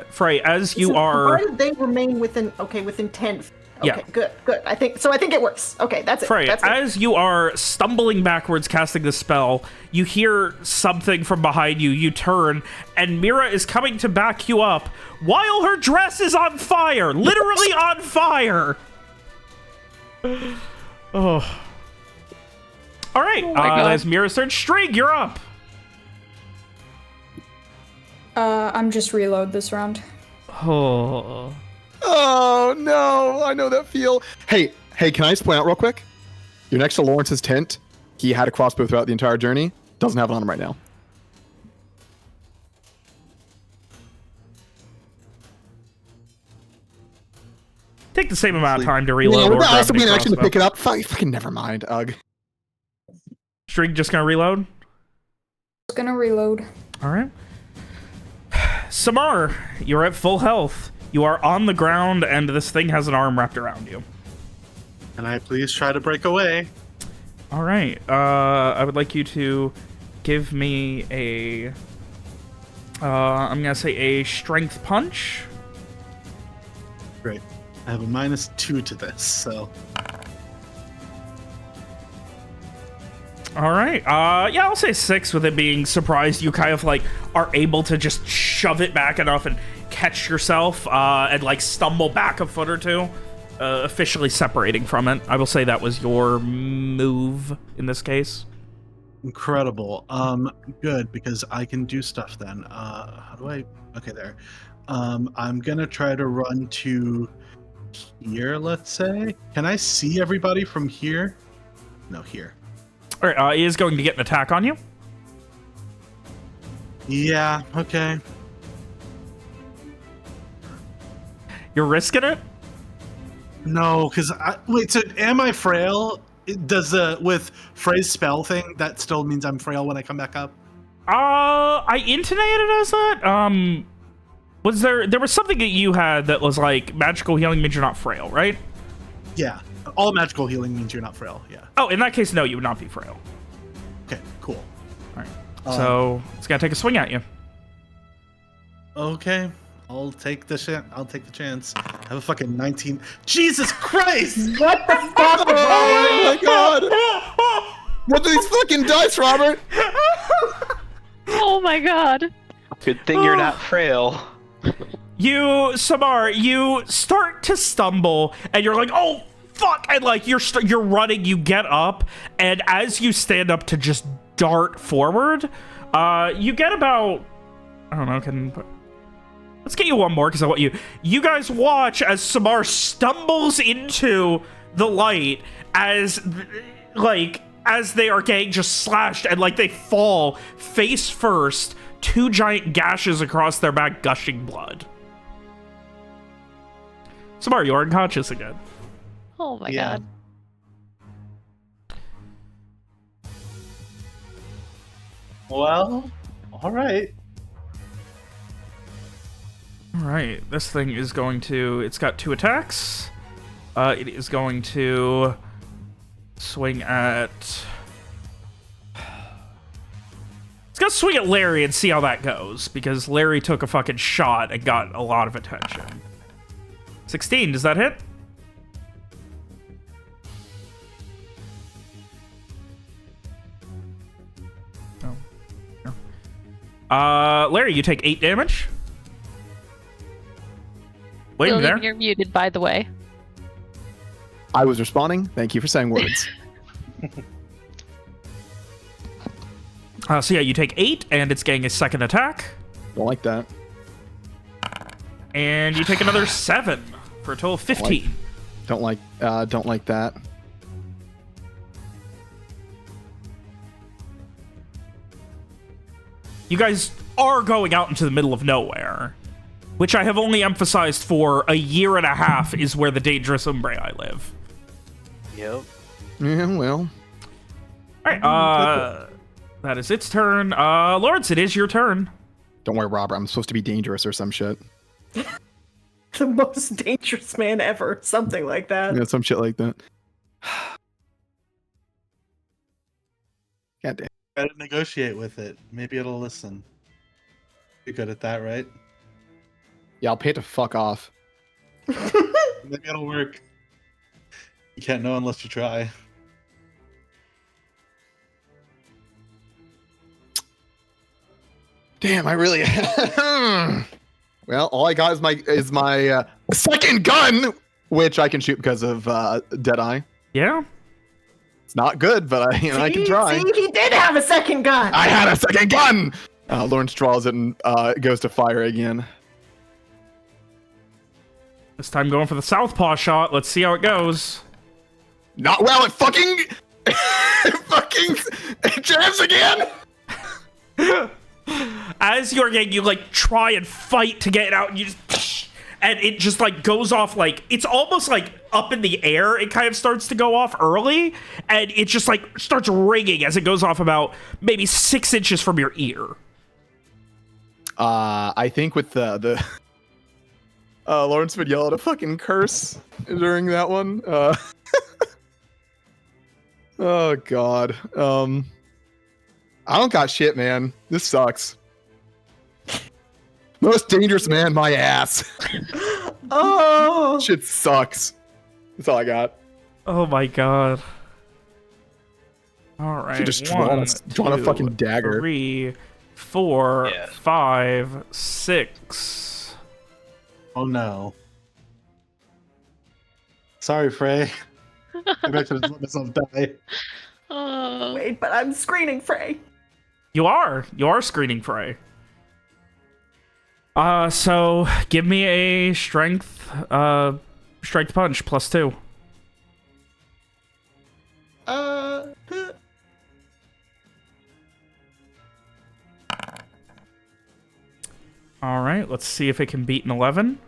Frey, as you are... Provided they remain within 10 feet. Okay, Yeah. good. I think it works. Okay, that's it. Frey, That's it. as you are stumbling backwards casting the spell, you hear something from behind you. You turn, and Mira is coming to back you up while her dress is on fire. Literally on fire. Oh. All right. As Mira starts, Strig, you're up. I'm just reload this round. Oh. Oh no, I know that feel. Hey, can I just point out real quick? You're next to Lawrence's tent. He had a crossbow throughout the entire journey. Doesn't have it on him right now. Take the same amount of time to reload. Yeah, or we're grab also a new being action to crossbow. pick it up. Fucking never mind. Ugh. Strig just gonna reload. Just gonna reload. All right. Samar, you're at full health. You are on the ground, and this thing has an arm wrapped around you. Can I please try to break away? All right. I would like you to give me a... I'm going to say a strength punch. Great. I have a -2 to this, so... All right. Yeah, I'll say 6 with it being surprised. You kind of, like, are able to just shove it back enough and catch yourself and, like, stumble back a foot or two, officially separating from it. I will say that was your move in this case. Incredible. Good, because I can do stuff then. How do I... Okay, there. I'm gonna try to run to here, let's say. Can I see everybody from here? No, here. All right, he is going to get an attack on you. Yeah, okay. You're risking it? No, because wait, so am I frail? Does with Frey's spell thing, that still means I'm frail when I come back up? I intonated as that. Was there was something that you had that was like magical healing means you're not frail, right? Yeah. All magical healing means you're not frail, yeah. Oh, in that case, no, you would not be frail. Okay, cool. All right. So it's gonna take a swing at you. Okay. I'll take the chance. I have a fucking 19. Jesus Christ! What the fuck? Oh my god! What are these fucking dice, Robert? Oh my god. Good thing you're not frail. Samar, you start to stumble, and you're like, oh, fuck, and like, you're running, you get up, and as you stand up to just dart forward, you get about, I don't know, let's get you one more, because I want you guys watch as Samar stumbles into the light as they are getting just slashed, and like they fall face first, 2 giant gashes across their back, gushing blood. Samar, you're unconscious again. Oh my god. Well, alright. Alright, this thing is going to... It's got 2 attacks. It is going to swing at... It's gonna swing at Larry and see how that goes, because Larry took a fucking shot and got a lot of attention. 16, does that hit? Oh. No. Larry, you take 8 damage. William, there? You're muted, by the way. I was responding. Thank you for saying words. So yeah, you take 8, and it's getting a second attack. Don't like that. And you take another 7 for a total of 15. Don't like that. You guys are going out into the middle of nowhere, which I have only emphasized for a year and a half is where the dangerous umbre I live. Yep. Yeah, well. Alright, that is its turn. Lawrence, it is your turn. Don't worry, Robert. I'm supposed to be dangerous or some shit. The most dangerous man ever. Something like that. Yeah, some shit like that. God damn. Try to negotiate with it. Maybe it'll listen. You're good at that, right? Yeah, I'll pay it to fuck off. Maybe it'll work. You can't know unless you try. Damn, I really. Well, all I got is my second gun, which I can shoot because of Deadeye. Yeah? It's not good, but I can try. See, he did have a second gun. I had a second gun. Lawrence draws it and goes to fire again. This time going for the southpaw shot. Let's see how it goes. Not well. It fucking fucking jams again. As you're getting, you like try and fight to get it out, and you just, and it just like goes off, like it's almost like up in the air. It kind of starts to go off early, and it just like starts ringing as it goes off about maybe 6 inches from your ear. I think with the Lawrence would yell at a fucking curse during that one. Oh god. I don't got shit, man. This sucks. Most dangerous man, my ass. Oh. Shit sucks. That's all I got. Oh my god. All right. Should just drawn a fucking dagger. 3, 4, Yeah. 5, 6. Oh no. Sorry, Frey. Maybe I should have let myself die. Oh. Wait, but I'm screening Frey. You are screening Frey. So give me a strength punch +2. All right, let's see if it can beat an 11.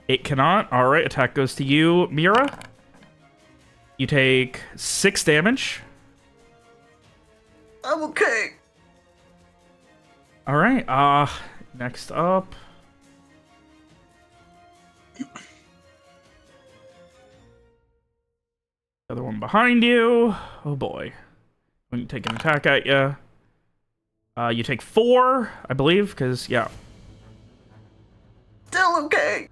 It cannot. All right, attack goes to you, Mira. You take 6 damage. I'm okay. All right, next up. Other one behind you. Oh boy. When you take an attack at you. You take 4, I believe, because, yeah. Still okay.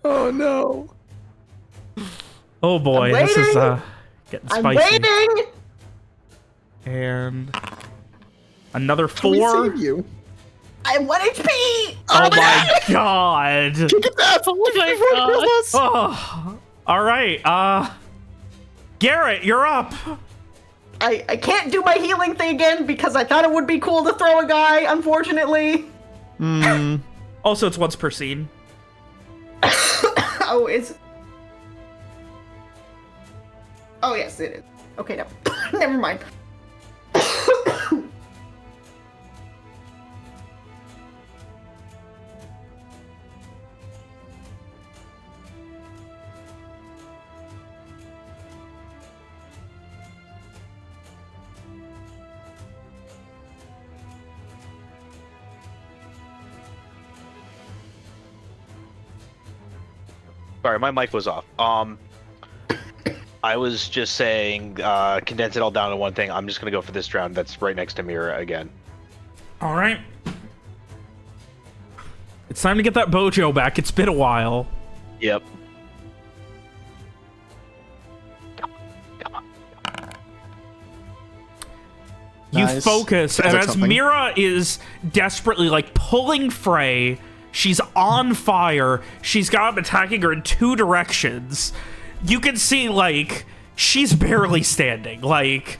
Oh no. Oh boy, I'm this is waiting. getting I'm spicy. waiting. And another Can we 4. save you? I have 1 HP. Oh my god. Kick his ass. Oh my god. Oh. All right. Garrett, you're up. I can't do my healing thing again because I thought it would be cool to throw a guy, unfortunately. Also, it's once per scene. Oh, oh, yes, it is. Okay, no. Never mind. Sorry, my mic was off. I was just saying, condense it all down to one thing. I'm just gonna go for this round that's right next to Mira again. All right. It's time to get that Bojo back. It's been a while. Yep. You Nice. focus, and Sounds like as something. Mira is desperately like pulling Frey, she's on fire. She's got him attacking her in 2 directions. You can see like she's barely standing. Like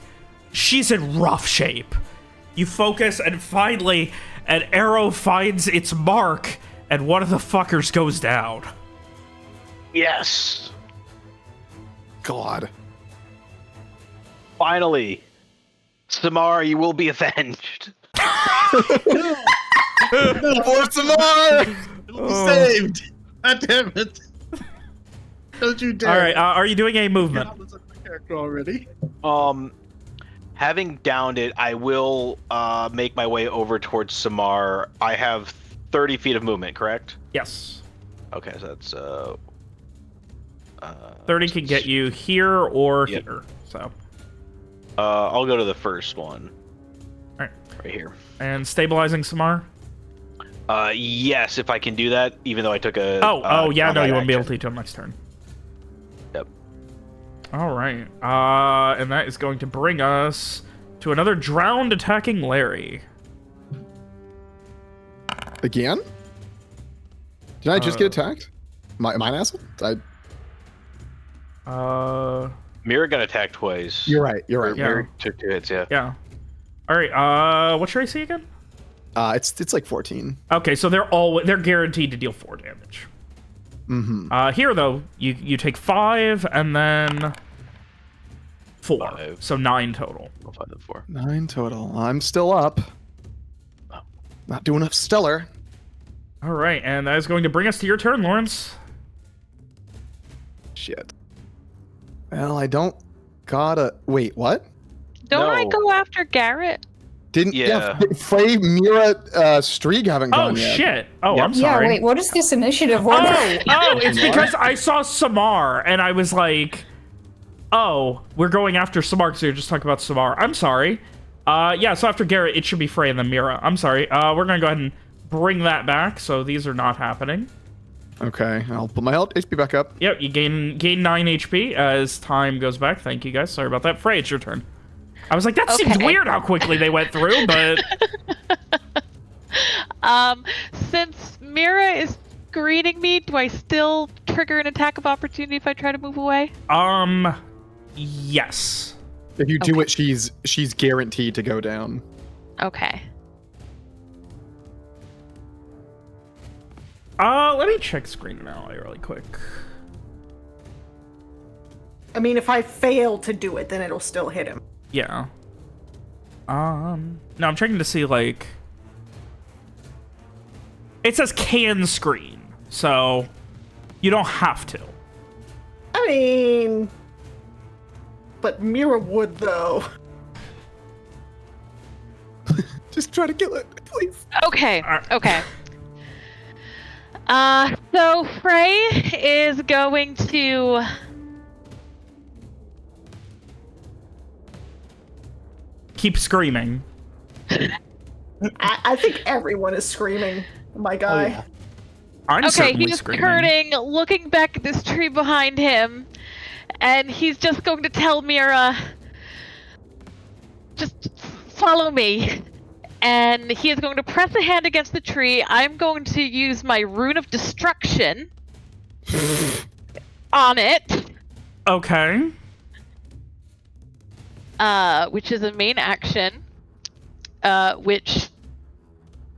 she's in rough shape. You focus, and finally, an arrow finds its mark, and one of the fuckers goes down. Yes. God. Finally. Samar, you will be avenged. For Samar! Saved. God damn it! Don't you dare! All right, are you doing a movement? God, that's my character already. Having downed it, I will make my way over towards Samar. I have 30 feet of movement, correct? Yes. Okay, so that's 30 can get you here or Yep. here. So. I'll go to the first one. Alright. Right here. And stabilizing Samar? Yes, if I can do that, even though I took a. Oh, yeah, no, combat you won't be able action. to until next turn. Yep. Alright. And that is going to bring us to another drowned attacking Larry. Again? Did I just get attacked? Mine asshole? Mira got attacked twice. You're right. You're right. Yeah. Mira took 2 hits, yeah. Yeah. Alright, what's your AC again? It's like 14. Okay, so they're guaranteed to deal 4 damage. Mm-hmm. Here though, you take 5 and then 4. 5. So 9 total. 5 and 4. 9 total. I'm still up. Oh. Not doing enough stellar. Alright, and that is going to bring us to your turn, Lawrence. Shit. Well, I don't gotta... Wait, what? Don't I No. go after Garrett? Didn't... Yeah. Frey, Mira, Strieg haven't Oh, gone yet. shit. Oh, Yep. I'm Yeah, sorry. wait, what is this initiative order? It's because I saw Samar, and I was like, oh, we're going after Samar, because you're just talking about Samar. I'm sorry. Yeah, so after Garrett, it should be Frey and then Mira. I'm sorry. We're going to go ahead and bring that back, so these are not happening. Okay, I'll put my health HP back up. Yep, you gain 9 HP as time goes back. Thank you, guys. Sorry about that. Frey, it's your turn. I was like, that seems Okay. weird how quickly they went through, but... Since Mira is greeting me, do I still trigger an attack of opportunity if I try to move away? Yes. If you do Okay. it, she's guaranteed to go down. Okay. Let me check screen now really quick. I mean, if I fail to do it, then it'll still hit him. Yeah. No, I'm checking to see, like... It says can screen, so you don't have to. I mean... But Mira would, though. Just try to kill it, please. Okay. Alright. Okay. So Frey is going to Keep screaming. I think everyone is screaming, my guy. yeah. I'm okay, certainly he's screaming. turning, looking back at this tree behind him, and he's just going to tell Mira, just follow me. And he is going to press a hand against the tree. I'm going to use my Rune of Destruction on it, Okay. which is a main action, which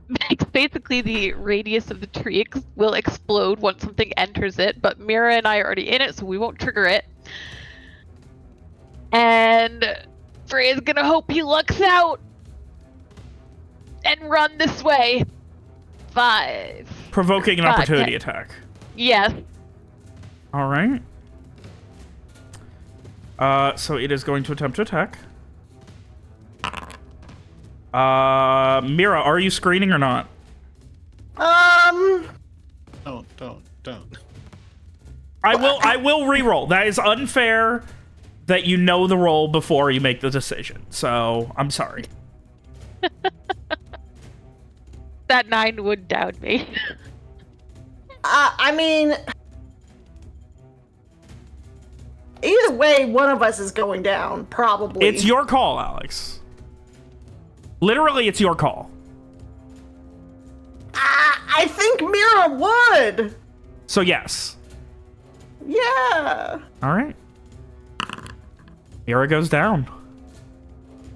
makes basically the radius of the tree will explode once something enters it, but Mira and I are already in it, so we won't trigger it. And Frey is gonna hope he lucks out and run this way. 5. Provoking an God, opportunity yeah. attack. Yes. All right. So it is going to attempt to attack. Mira, are you screening or not? Don't. I will re-roll. That is unfair that you know the roll before you make the decision. So I'm sorry. That 9 would down me. I mean... Either way, one of us is going down, probably. It's your call, Alex. Literally, it's your call. I think Mira would. So yes. Yeah. All right. Mira goes down.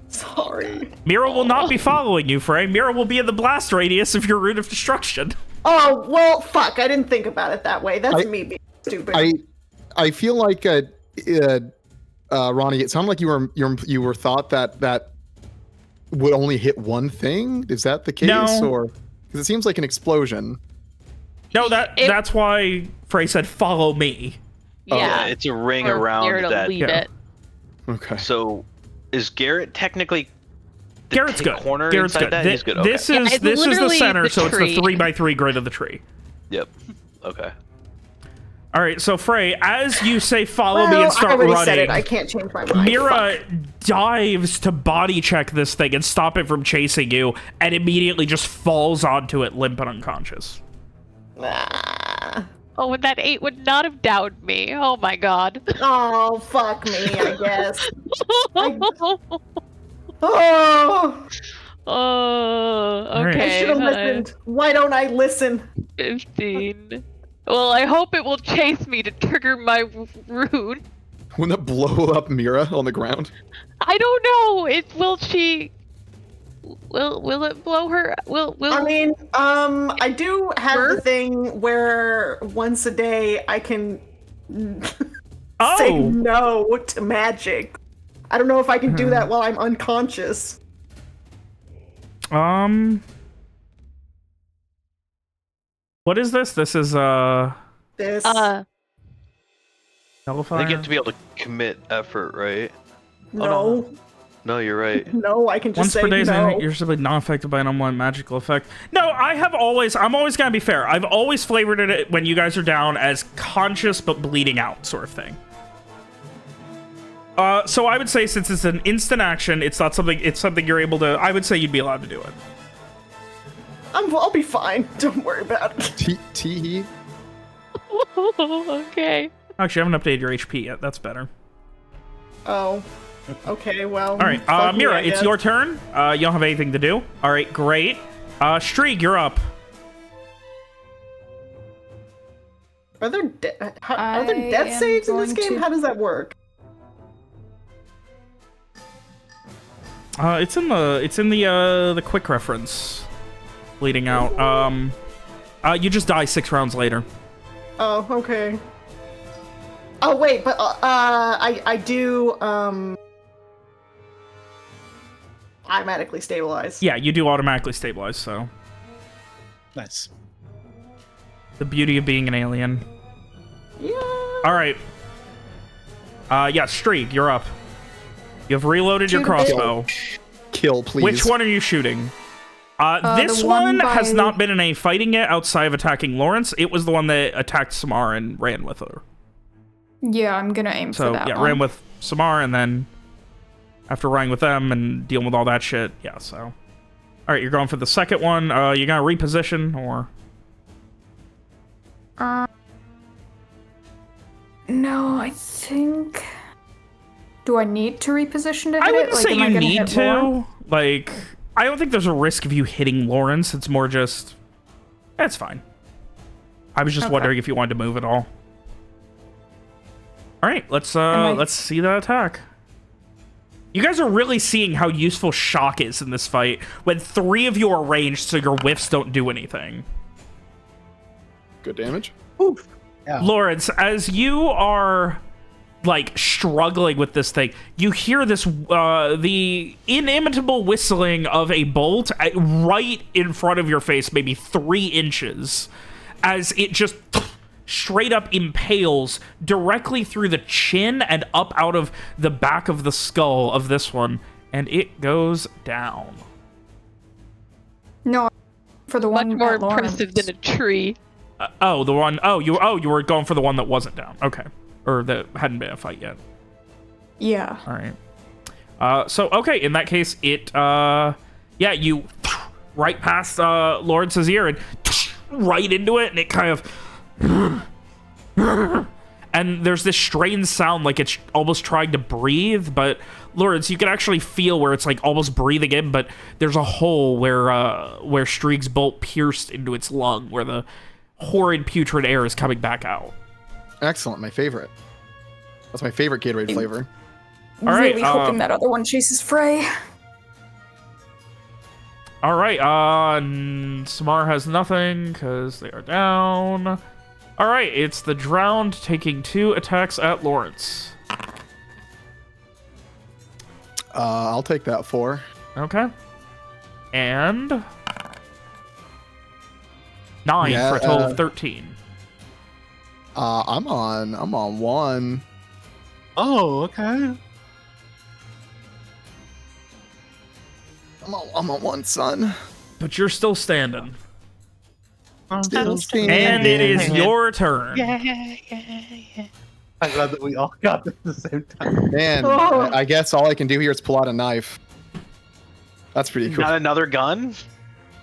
Sorry. Mira will not be following you, Frey. Mira will be in the blast radius of your route of destruction. Oh, well, fuck. I didn't think about it that way. That's me being stupid. I feel like Ronnie, it sounded like you were thought that would only hit one thing. Is that the case? No. Or because it seems like an explosion. No, that's why Frey said follow me. Yeah, it's a ring or around Garrett will that. lead it. Okay. So, is Garrett technically the Garrett's good. corner Garrett's inside good. that? He's good. Okay. This is the literally center, the so it's the tree. 3x3 grid of the tree. Yep. Okay. All right, so Frey, as you say follow me Well, and start I already running, said it. I can't change my mind. Mira Fuck. dives to body check this thing and stop it from chasing you, and immediately just falls onto it limp and unconscious. Ah. Oh, and that 8 would not have downed me. Oh my god. Oh, fuck me, I guess. Oh, Oh, right. I okay. should have listened. Why don't I listen? 15. Well, I hope it will chase me to trigger my rune. Wouldn't that blow up Mira on the ground? I don't know. Will she? Will it blow her? Will? I mean, I do have the Birth? thing where once a day I can say Oh, no to magic. I don't know if I can do that while I'm unconscious. what is this? This is This. Nullify. They get to be able to commit effort, right? no. No, you're right. No, I can just Once say per day, no. you're simply not affected by an unwanted magical effect. No, I'm always gonna be fair. I've always flavored it when you guys are down as conscious but bleeding out sort of thing. So I would say since it's an instant action, it's something you're able to. I would say you'd be allowed to do it. I'll be fine. Don't worry about it. Tee. Okay. Actually, I haven't updated your HP yet. That's better. Oh. Okay, well. All right, fuck me, Mira, I it's guess. your turn. You don't have anything to do. All right, great. Streak, you're up. Are there I death am saves in this going game? to- How does that work? It's in the quick reference, bleeding out. You just die 6 rounds later. Oh, okay. Oh wait, but I do automatically stabilize. Yeah, you do automatically stabilize. So Nice. the beauty of being an alien. Yeah. All right. Yeah, Streak, you're up. You've reloaded your Shoot a bit. crossbow. Kill, please. Which one are you shooting? This the one one has by- not been in a fighting yet outside of attacking Lawrence. It was the one that attacked Samar and ran with her. Yeah, I'm gonna aim So for that yeah, one. ran with Samar, and then after running with them and dealing with all that shit, yeah. So, all right, you're going for the second one. You gonna reposition or? No, I think. Do I need to reposition to hit I it? wouldn't Like, say am I you gonna need hit to. more? Like, I don't think there's a risk of you hitting Lawrence. It's more just, that's fine. I was just Okay. wondering if you wanted to move at all. All right, let's see that attack. You guys are really seeing how useful shock is in this fight when 3 of you are ranged, so your whiffs don't do anything. Good damage. Yeah. Lawrence, as you are like struggling with this thing, you hear this the inimitable whistling of a bolt right in front of your face, maybe 3 inches, as it just straight up impales directly through the chin and up out of the back of the skull of this one, and it goes down. No, for the Much one more at Lawrence. impressive than a tree. The one you were going for the one that wasn't down. Okay. Or that hadn't been a fight yet. Yeah. All right. So okay, in that case, it yeah, you right past Lawrence's ear and right into it, and it kind of and there's this strange sound like it's almost trying to breathe, but Lawrence, you can actually feel where it's like almost breathing in, but there's a hole where Strieg's bolt pierced into its lung, where the horrid putrid air is coming back out. Excellent, my favorite. That's my favorite Gatorade flavor. All right, really hoping that other one chases Frey. All right, Samar has nothing because they are down. All right, it's the drowned taking 2 attacks at Lawrence. I'll take that 4. Okay. And 9 Yeah, for a total of 13. I'm on 1. Oh, okay. I'm on 1, son. But you're still standing. I'm Still standing. And it is your turn. I'm glad that we all got this at the same time. Man, Oh. I guess all I can do here is pull out a knife. That's pretty cool. Not another gun?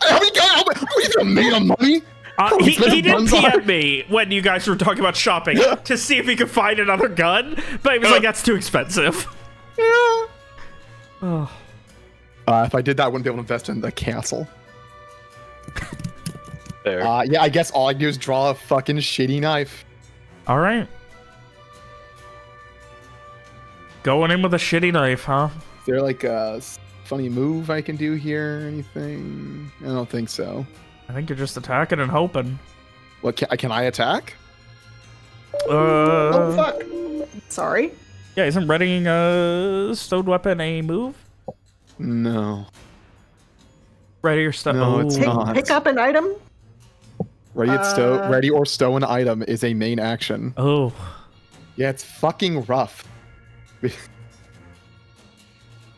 How many guns? How many made of money? He did guns are- PM me when you guys were talking about shopping to see if he could find another gun, but he was like, that's too expensive. Yeah. Oh. If I did that, I wouldn't be able to invest in the castle. There. Yeah, I guess all I do is draw a fucking shitty knife. All right. Going in with a shitty knife, huh? Is there like a funny move I can do here or anything? I don't think so. I think you're just attacking and hoping. What can I attack? Oh fuck! Sorry. Yeah, isn't readying a stowed weapon a move? No. Ready or stow? No, it's not. Pick up an item. Ready or stow an item is a main action. Oh. Yeah, it's fucking rough.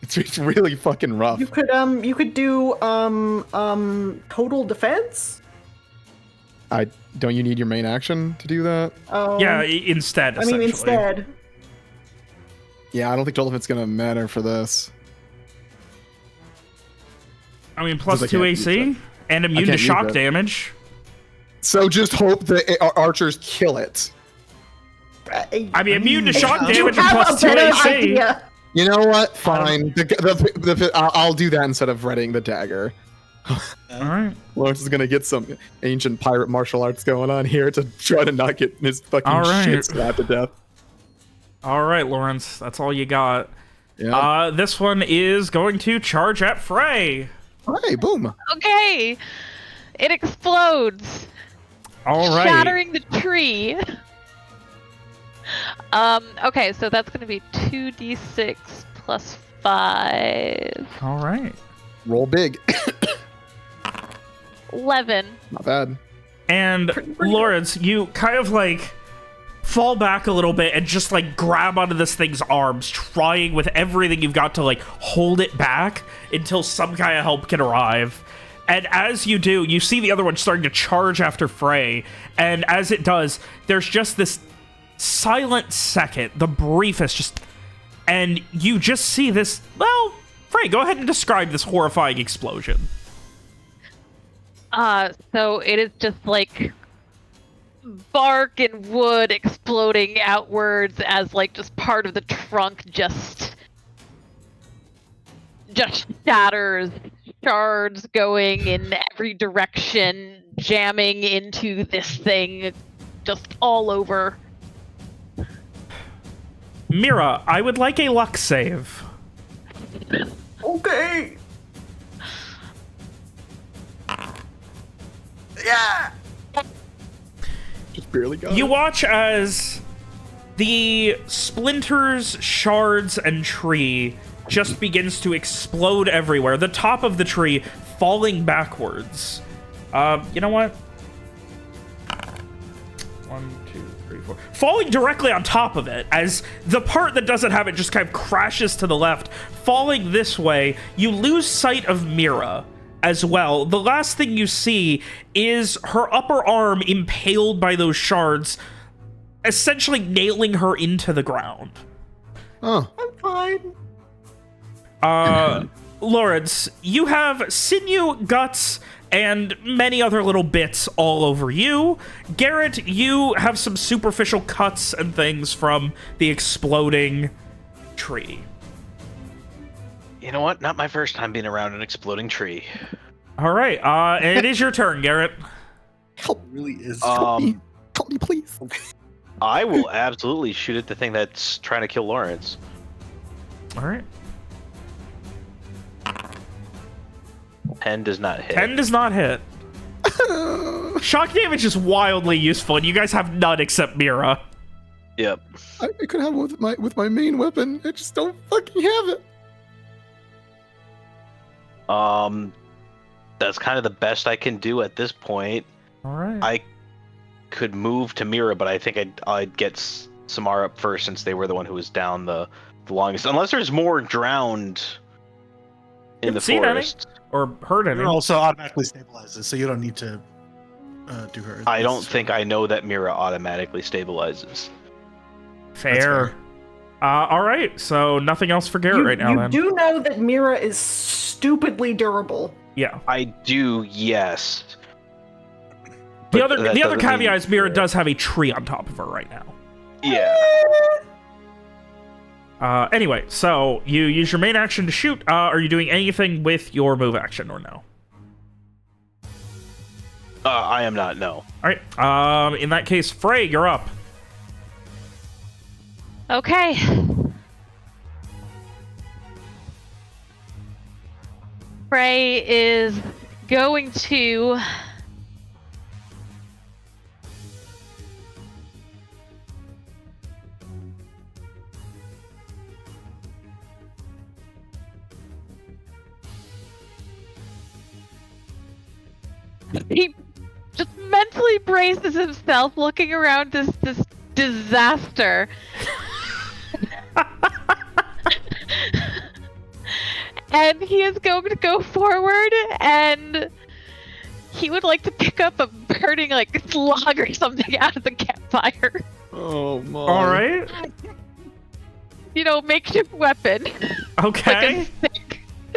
It's really fucking rough. You could do total defense. Don't you need your main action to do that? Yeah, instead. I mean, essentially. instead. Yeah, I don't think total defense is gonna matter for this. I mean, plus I 2 can't use AC and immune to can't use shock it. damage. So just hope the archers kill it. I mean, immune to shock You damage and have plus a 2 better AC. idea. You know what? Fine. I'll do that instead of readying the dagger. All right. Lawrence is gonna get some ancient pirate martial arts going on here to try to not get his fucking All right. shit slapped to death. All right, Lawrence. That's all you got. Yeah. This one is going to charge at Frey. Hey, boom. Okay. It explodes, All right. shattering the tree. Okay, so that's going to be 2d6 plus 5. All right. Roll big. 11. Not bad. And Lawrence, you kind of like fall back a little bit and just like grab onto this thing's arms, trying with everything you've got to like hold it back until some kind of help can arrive. And as you do, you see the other one starting to charge after Frey. And as it does, there's just this silent second, the briefest, just, and you just see this. Well, Frey, go ahead and describe this horrifying explosion. So it is just like bark and wood exploding outwards as like just part of the trunk just shatters, shards going in every direction, jamming into this thing just all over. Mira, I would like a luck save. Okay. Just barely got You it. watch as the splinters, shards, and tree just begins to explode everywhere. The top of the tree falling backwards. You know what? 1, 2, 3, 4. Falling directly on top of it, as the part that doesn't have it just kind of crashes to the left. Falling this way, you lose sight of Mira as well. The last thing you see is her upper arm impaled by those shards, essentially nailing her into the ground. Oh. I'm fine. Lawrence, you have sinew, guts, and many other little bits all over you. Garrett, you have some superficial cuts and things from the exploding tree. You know what? Not my first time being around an exploding tree. All right, it is your turn, Garrett. Help It really is. Help me, please. I will absolutely shoot at the thing that's trying to kill Lawrence. All right. 10 does not hit. 10 does not hit. Shock damage is wildly useful, and you guys have none except Mira. Yep. I could have one with my main weapon. I just don't fucking have it. That's kind of the best I can do at this point. All right. I could move to Mira, but I think I'd get Samara up first since they were the one who was down the longest. Unless there's more drowned in the forest. Or hurt any. You're also automatically stabilizes, so you don't need to do her. I don't think I know that Mira automatically stabilizes. Fair. All right, so nothing else for Garrett right now, you then. You do know that Mira is stupidly durable. Yeah. I do, yes. The But other that doesn't caveat mean- is Mira does have a tree on top of her right now. Yeah. Anyway, so you use your main action to shoot. Are you doing anything with your move action or no? I am not, no. All right. In that case, Frey, you're up. Okay. Frey is going to he just mentally braces himself looking around this disaster. And he is going to go forward, and he would like to pick up a burning, like, slug or something out of the campfire. Oh my. All right. You know, makeshift weapon. Okay. Like a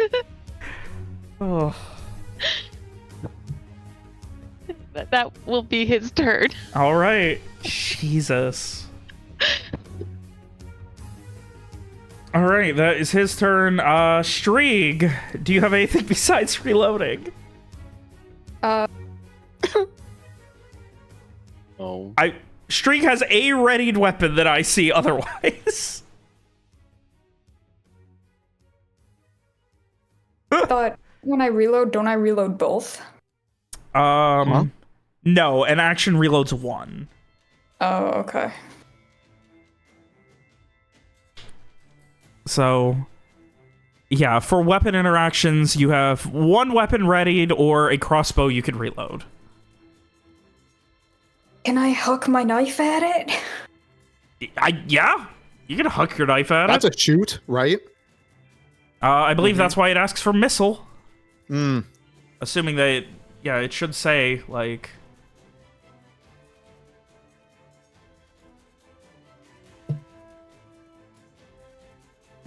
stick. Oh. That will be his turn. All right. Jesus. All right, that is his turn. Strieg, do you have anything besides reloading? Oh. Strieg has a readied weapon that I see otherwise. But when I reload, don't I reload both? No, an action reloads one. Oh, okay. So, yeah, for weapon interactions, you have one weapon readied or a crossbow you can reload. Can I huck my knife at it? Yeah, you can huck your knife at That's it. a shoot, right? I believe that's why it asks for missile. Hmm. Assuming that, yeah, it should say, like...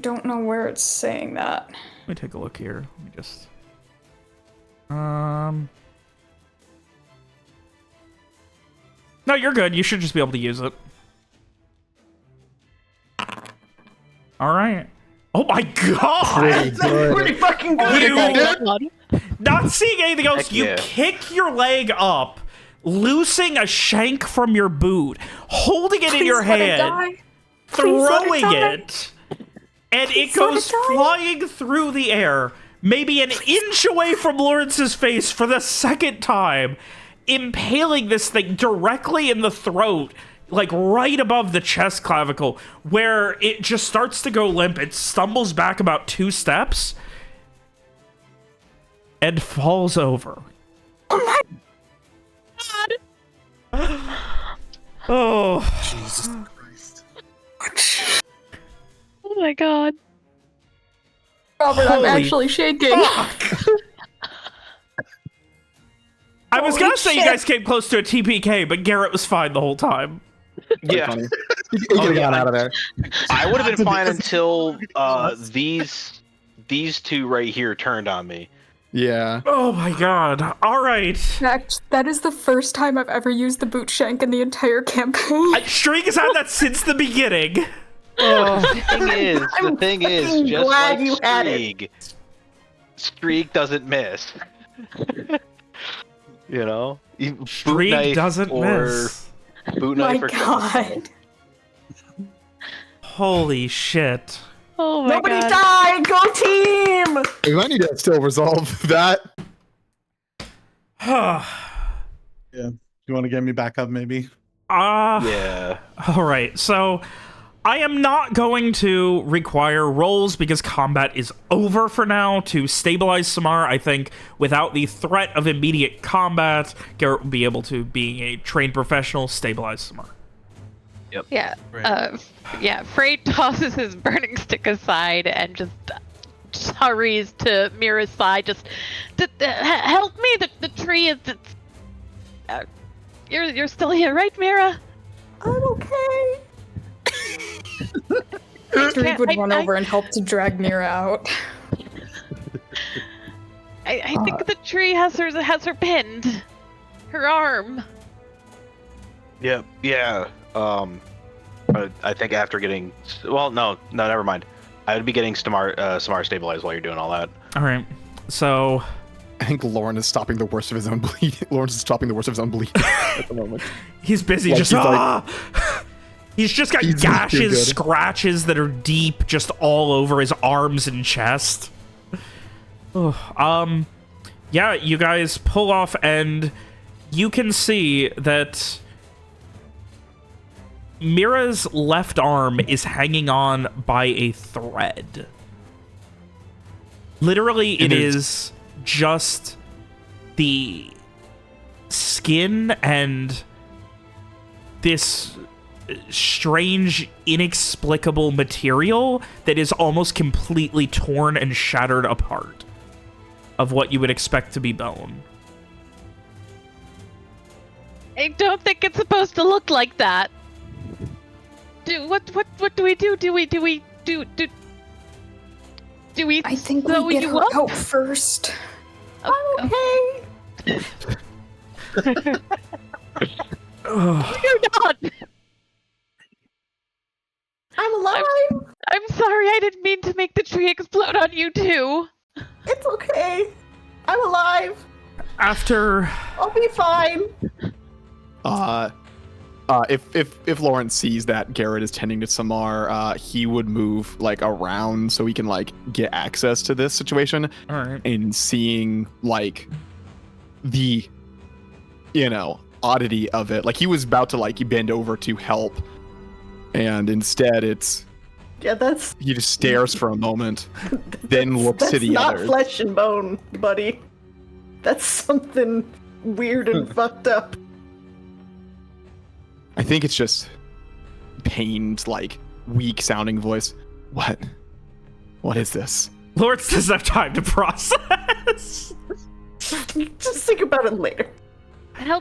Don't know where it's saying that. Let me take a look here. Let me just... No, you're good. You should just be able to use it. All right. Oh my god! Pretty fucking good. Not seeing anything else, Heck you yeah. kick your leg up, loosing a shank from your boot, holding it in your hand, throwing it, and it goes flying through the air, maybe an inch away from Lawrence's face for the second time, impaling this thing directly in the throat, like right above the chest clavicle, where it just starts to go limp. It stumbles back about 2 steps and falls over. Oh my Oh. Jesus Christ. Oh my god. Robert, I'm Holy actually shaking. I was gonna say you shit. guys came close to a TPK, but Garrett was fine the whole time. Yeah. Funny. You could have got out of there. I would have been fine until these two right here turned on me. Yeah. Oh my god. All right. That is the first time I've ever used the boot shank in the entire campaign. Streak has had that since the beginning. The thing is, just glad like you had it. Streak, Streak doesn't miss. You know? Boot Streak knife doesn't or miss. Boot My knife or God. Holy shit. Oh my Nobody god. died! Go team! We might need to still resolve that. Yeah. You want to get me back up, maybe? Yeah. All right. So I am not going to require rolls because combat is over for now. To stabilize Samar, I think without the threat of immediate combat, Garrett will be able to, being a trained professional, stabilize Samar. Yeah. Right. Yeah. Frey tosses his burning stick aside and just hurries to Mira's side. Just help me. The tree is. You're still here, right, Mira? I'm okay. Streak would run I- over and help to drag Mira out. I think the tree has her pinned. Her arm. Yep. Yeah. I think after getting, well, no, never mind. I would be getting Samar stabilized while you're doing all that. All right. So I think Lauren is stopping the worst of his own bleeding. Lawrence is stopping the worst of his own bleeding at the moment. he's busy Like, just. he's like- He's just got He's not too gashes, good. scratches that are deep, just all over his arms and chest. Ugh. Yeah, you guys pull off, and you can see that Mira's left arm is hanging on by a thread. Literally, it is just the skin and this strange, inexplicable material that is almost completely torn and shattered apart of what you would expect to be bone. I don't think it's supposed to look like that. What do we do? Do we I think sew we get you her up? out first. I'm okay. You're not. I'm alive. I'm sorry. I didn't mean to make the tree explode on you too. It's okay. I'm alive. After I'll be fine. If Lawrence sees that Garrett is tending to Samar, he would move like around so he can like get access to this situation. all right. And seeing like the, oddity of it, like he was about to like bend over to help, and instead Yeah, that's he just stares for a moment, then looks to the not others. flesh and bone, buddy. That's something weird and fucked up. I think it's just pained, like weak sounding voice. What is this? Lawrence doesn't have time to process. Just think about it later.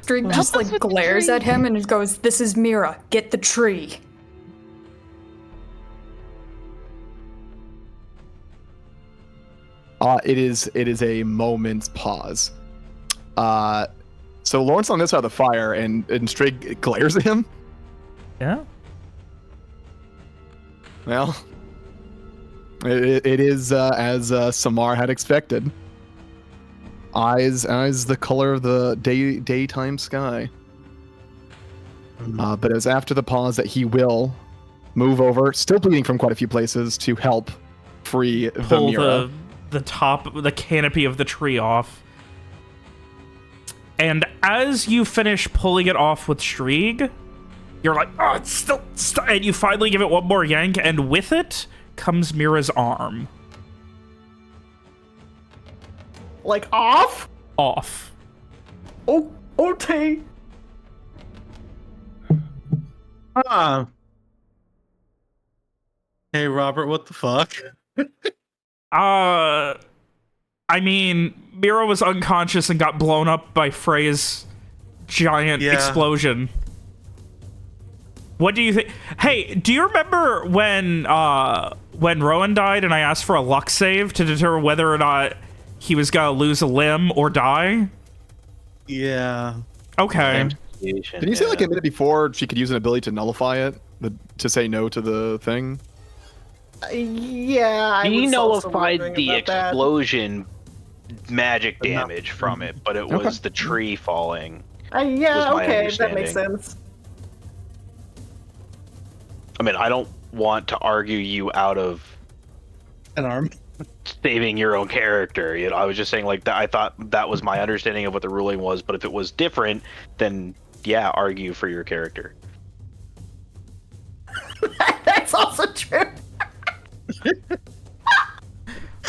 Streak help just us like with the glares tree. at him and goes, "This is Mira. Get the tree." It is a moment's pause. So Lawrence on this side of the fire, and Straight glares at him. Yeah. Well, it is as Samar had expected. Eyes the color of the daytime sky. But it was after the pause that he will move over, still bleeding from quite a few places, to help free the Pull Mira. the top, the canopy of the tree off. And as you finish pulling it off with Strieg, you're like, oh, it's still and you finally give it one more yank, and with it comes Mira's arm Like off? off. Oh, okay. Hey, Robert, what the fuck? I mean, Mira was unconscious and got blown up by Frey's giant Yeah. explosion. What do you think? Hey, do you remember when Rowan died and I asked for a luck save to determine whether or not he was gonna lose a limb or die? Yeah. Okay. Did you say like a minute before she could use an ability to nullify it? To say no to the thing? Yeah, I He was also nullified wondering the about that. explosion magic But not- damage from it, but it was the tree falling. Yeah, was my okay, that makes understanding. sense. I mean, I don't want to argue you out of An arm. saving your own character. You know, I was just saying like that. I thought that was my understanding of what the ruling was, but if it was different, then yeah, argue for your character. That's also true.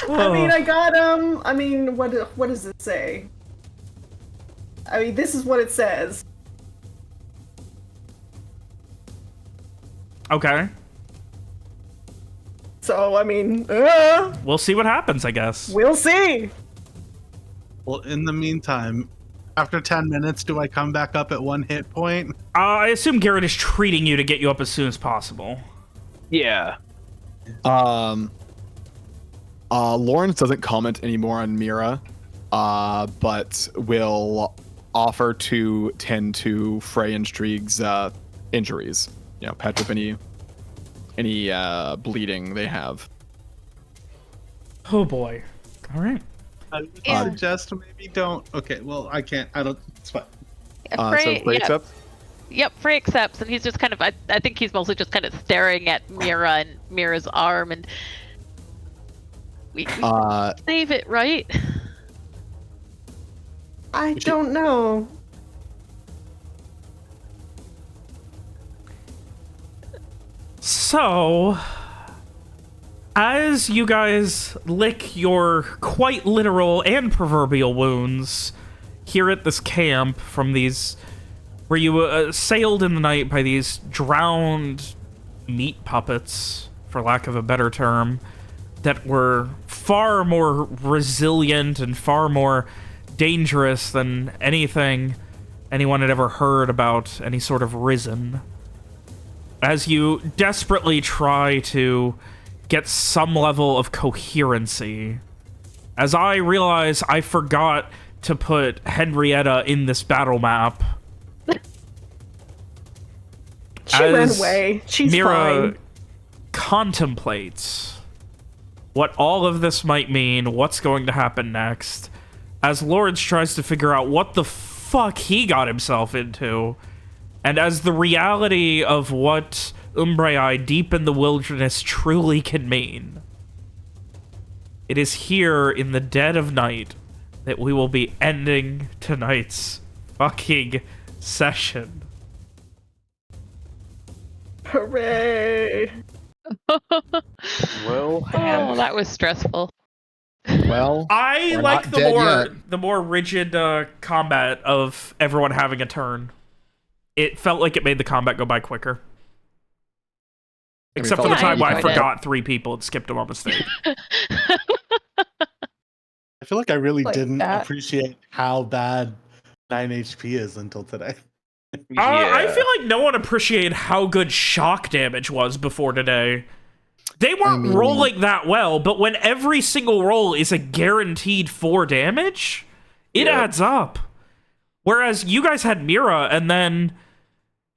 I mean, I got I mean, what does it say? I mean, this is what it says. Okay. So, I mean, We'll see what happens, I guess. we'll see. Well, in the meantime, after 10 minutes, do I come back up at 1 hit point? I assume Garrett is treating you to get you up as soon as possible. Yeah. Lawrence doesn't comment anymore on Mira, but will offer to tend to Frey and Strieg's injuries. You know, patch up any bleeding they have. Oh boy. All right. I would Yeah. suggest maybe don't. Okay, well, I can't. I don't. It's fine. So Frey, Frey yeah. accepts? Yep, Frey accepts, and he's just kind of, I think he's mostly just kind of staring at Mira and Mira's arm, and we save it, right? I don't know. So, as you guys lick your quite literal and proverbial wounds here at this camp from these, where you sailed in the night by these drowned meat puppets, for lack of a better term, that were far more resilient and far more dangerous than anything anyone had ever heard about any sort of risen. As you desperately try to get some level of coherency, as I realize I forgot to put Henrietta in this battle map. She ran away. She's Mira fine. contemplates what all of this might mean, what's going to happen next, as Lawrence tries to figure out what the fuck he got himself into, and as the reality of what Umbraei deep in the wilderness truly can mean. It is here in the dead of night that we will be ending tonight's fucking session. Hooray! Well, Oh, that was stressful. Well, I we're like not dead yet. the more rigid combat of everyone having a turn. It felt like it made the combat go by quicker. Except for the felt time like where I you tried it. forgot 3 people and skipped them on mistake. I feel like I really Like didn't that. appreciate how bad 9 HP is until today. I feel like no one appreciated how good shock damage was before today. They weren't rolling that well, but when every single roll is a guaranteed 4 damage, it adds up. Whereas you guys had Mira, and then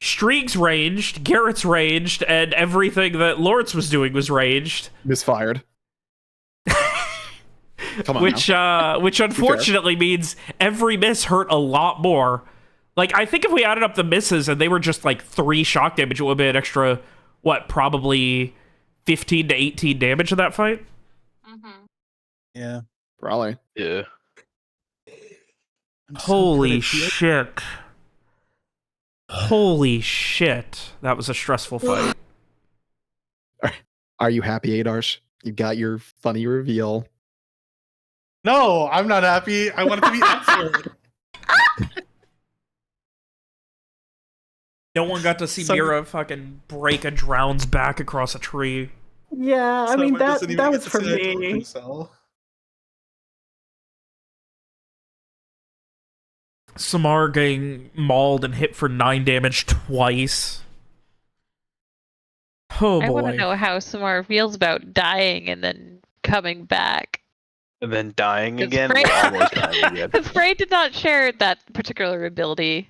Strieg's ranged, Garrett's ranged, and everything that Lawrence was doing was ranged. Misfired. Come on Which unfortunately means every miss hurt a lot more. Like, I think if we added up the misses and they were just like 3 shock damage, it would be an extra, what, probably 15 to 18 damage in that fight? Mm-hmm. Yeah. Probably. Yeah. I'm so Holy good at healing. shit. Holy shit. That was a stressful fight. Are you happy, Adarsh? You got your funny reveal. No, I'm not happy. I want it to be absurd. No one got to see Mira fucking break a drown's back across a tree. Yeah, I mean Someone that doesn't even that get was to for say I told me. him so. Samar getting mauled and hit for 9 damage twice. Oh I want boy. to know how Samar feels about dying and then coming back. And then dying It's again. great. We're almost dying again. Because Frey did not share that particular ability.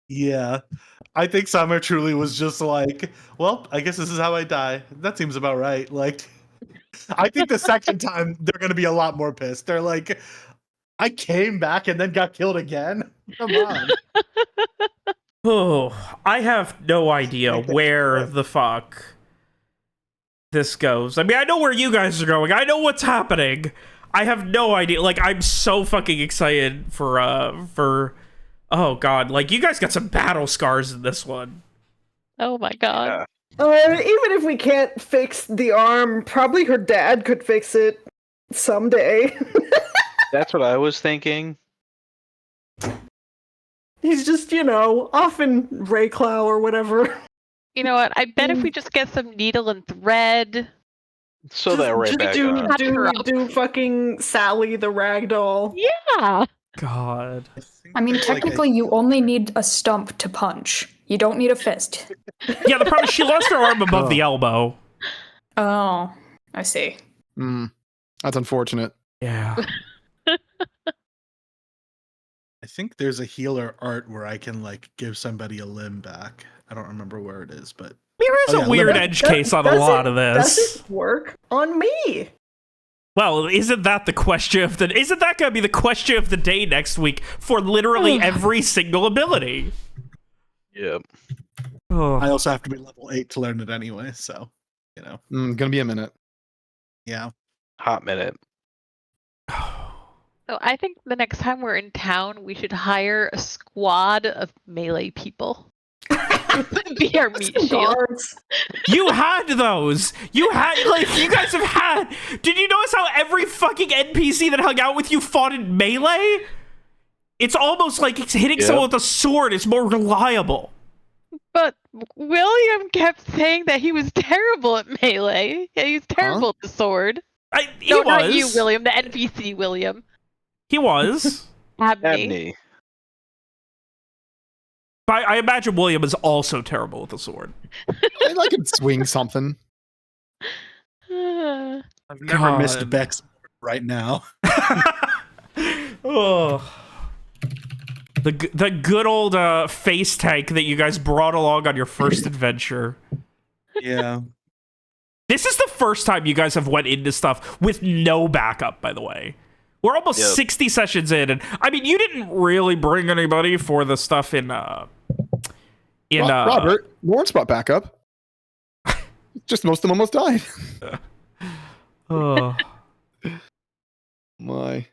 Yeah. I think Summer truly was just like, well, I guess this is how I die. That seems about right. Like, I think the second time they're going to be a lot more pissed. They're like, I came back and then got killed again. Come on. Oh, I have no idea where the fuck this goes. I mean, I know where you guys are going. I know what's happening. I have no idea. Like, I'm so fucking excited for oh god, like you guys got some battle scars in this one. Oh my god. Yeah. Even if we can't fix the arm, probably her dad could fix it someday. That's what I was thinking. He's just, off in Rayclaw or whatever. You know what? I bet if we just get some needle and thread. So that right back on. Do fucking Sally the ragdoll. Yeah. God. I mean, technically, you only need a stump to punch. You don't need a fist. Yeah, the problem is she lost her arm above the elbow. Oh, I see. That's unfortunate. Yeah. I think there's a healer art where I can like give somebody a limb back. I don't remember where it is, but There is a weird edge case on a lot of this. Doesn't work on me. Well, isn't that the question of the? Isn't that going to be the question of the day next week for literally every single ability? Yep. Oh. I also have to be level 8 to learn it anyway. So, Gonna be a minute. yeah. Hot minute. So I think the next time we're in town, we should hire a squad of melee people. Be our meat shield. Guards. You had those. You guys have had. Did you notice how every fucking NPC that hung out with you fought in melee? It's almost like hitting someone with a sword is more reliable. But William kept saying that he was terrible at melee. Yeah, he's terrible at the sword. He was. Not you, William. The NPC William. He was. Abney. I imagine William is also terrible with the sword. I can swing something. I've never missed Beck's right now. Oh. The good old face tank that you guys brought along on your first adventure. Yeah. This is the first time you guys have went into stuff with no backup, by the way. We're almost 60 sessions in, and I mean, you didn't really bring anybody for the stuff in Robert, Lawrence brought backup. Just most of them almost died. Oh. My.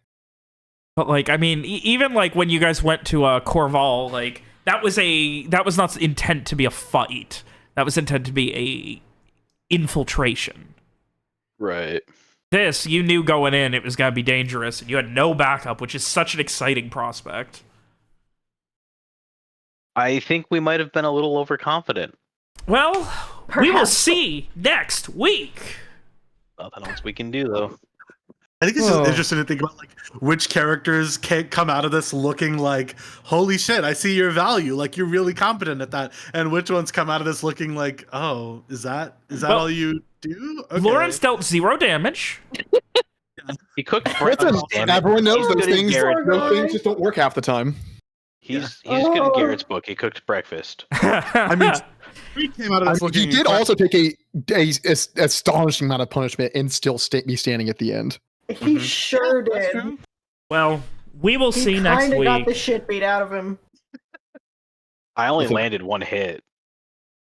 But like, I mean, even like when you guys went to Corval, like that was not intent to be a fight. That was intent to be a infiltration. Right. This, you knew going in it was gonna be dangerous, and you had no backup, which is such an exciting prospect. I think we might have been a little overconfident. Well, we will see next week. Nothing else we can do, though. I think it's just interesting to think about like which characters can come out of this looking like, holy shit, I see your value. Like you're really competent at that. And which ones come out of this looking like, oh, is that all you do? Okay. Lawrence dealt 0 damage. He cooked Listen, everyone knows those things. Garrett. Those things just don't work half the time. He's good in Garrett's book. He cooked breakfast. I mean, he came out of this looking. He did also take a astonishing amount of punishment and still be standing at the end. He sure did. Well, we will see next He week. got the shit beat out of him. I only landed one hit.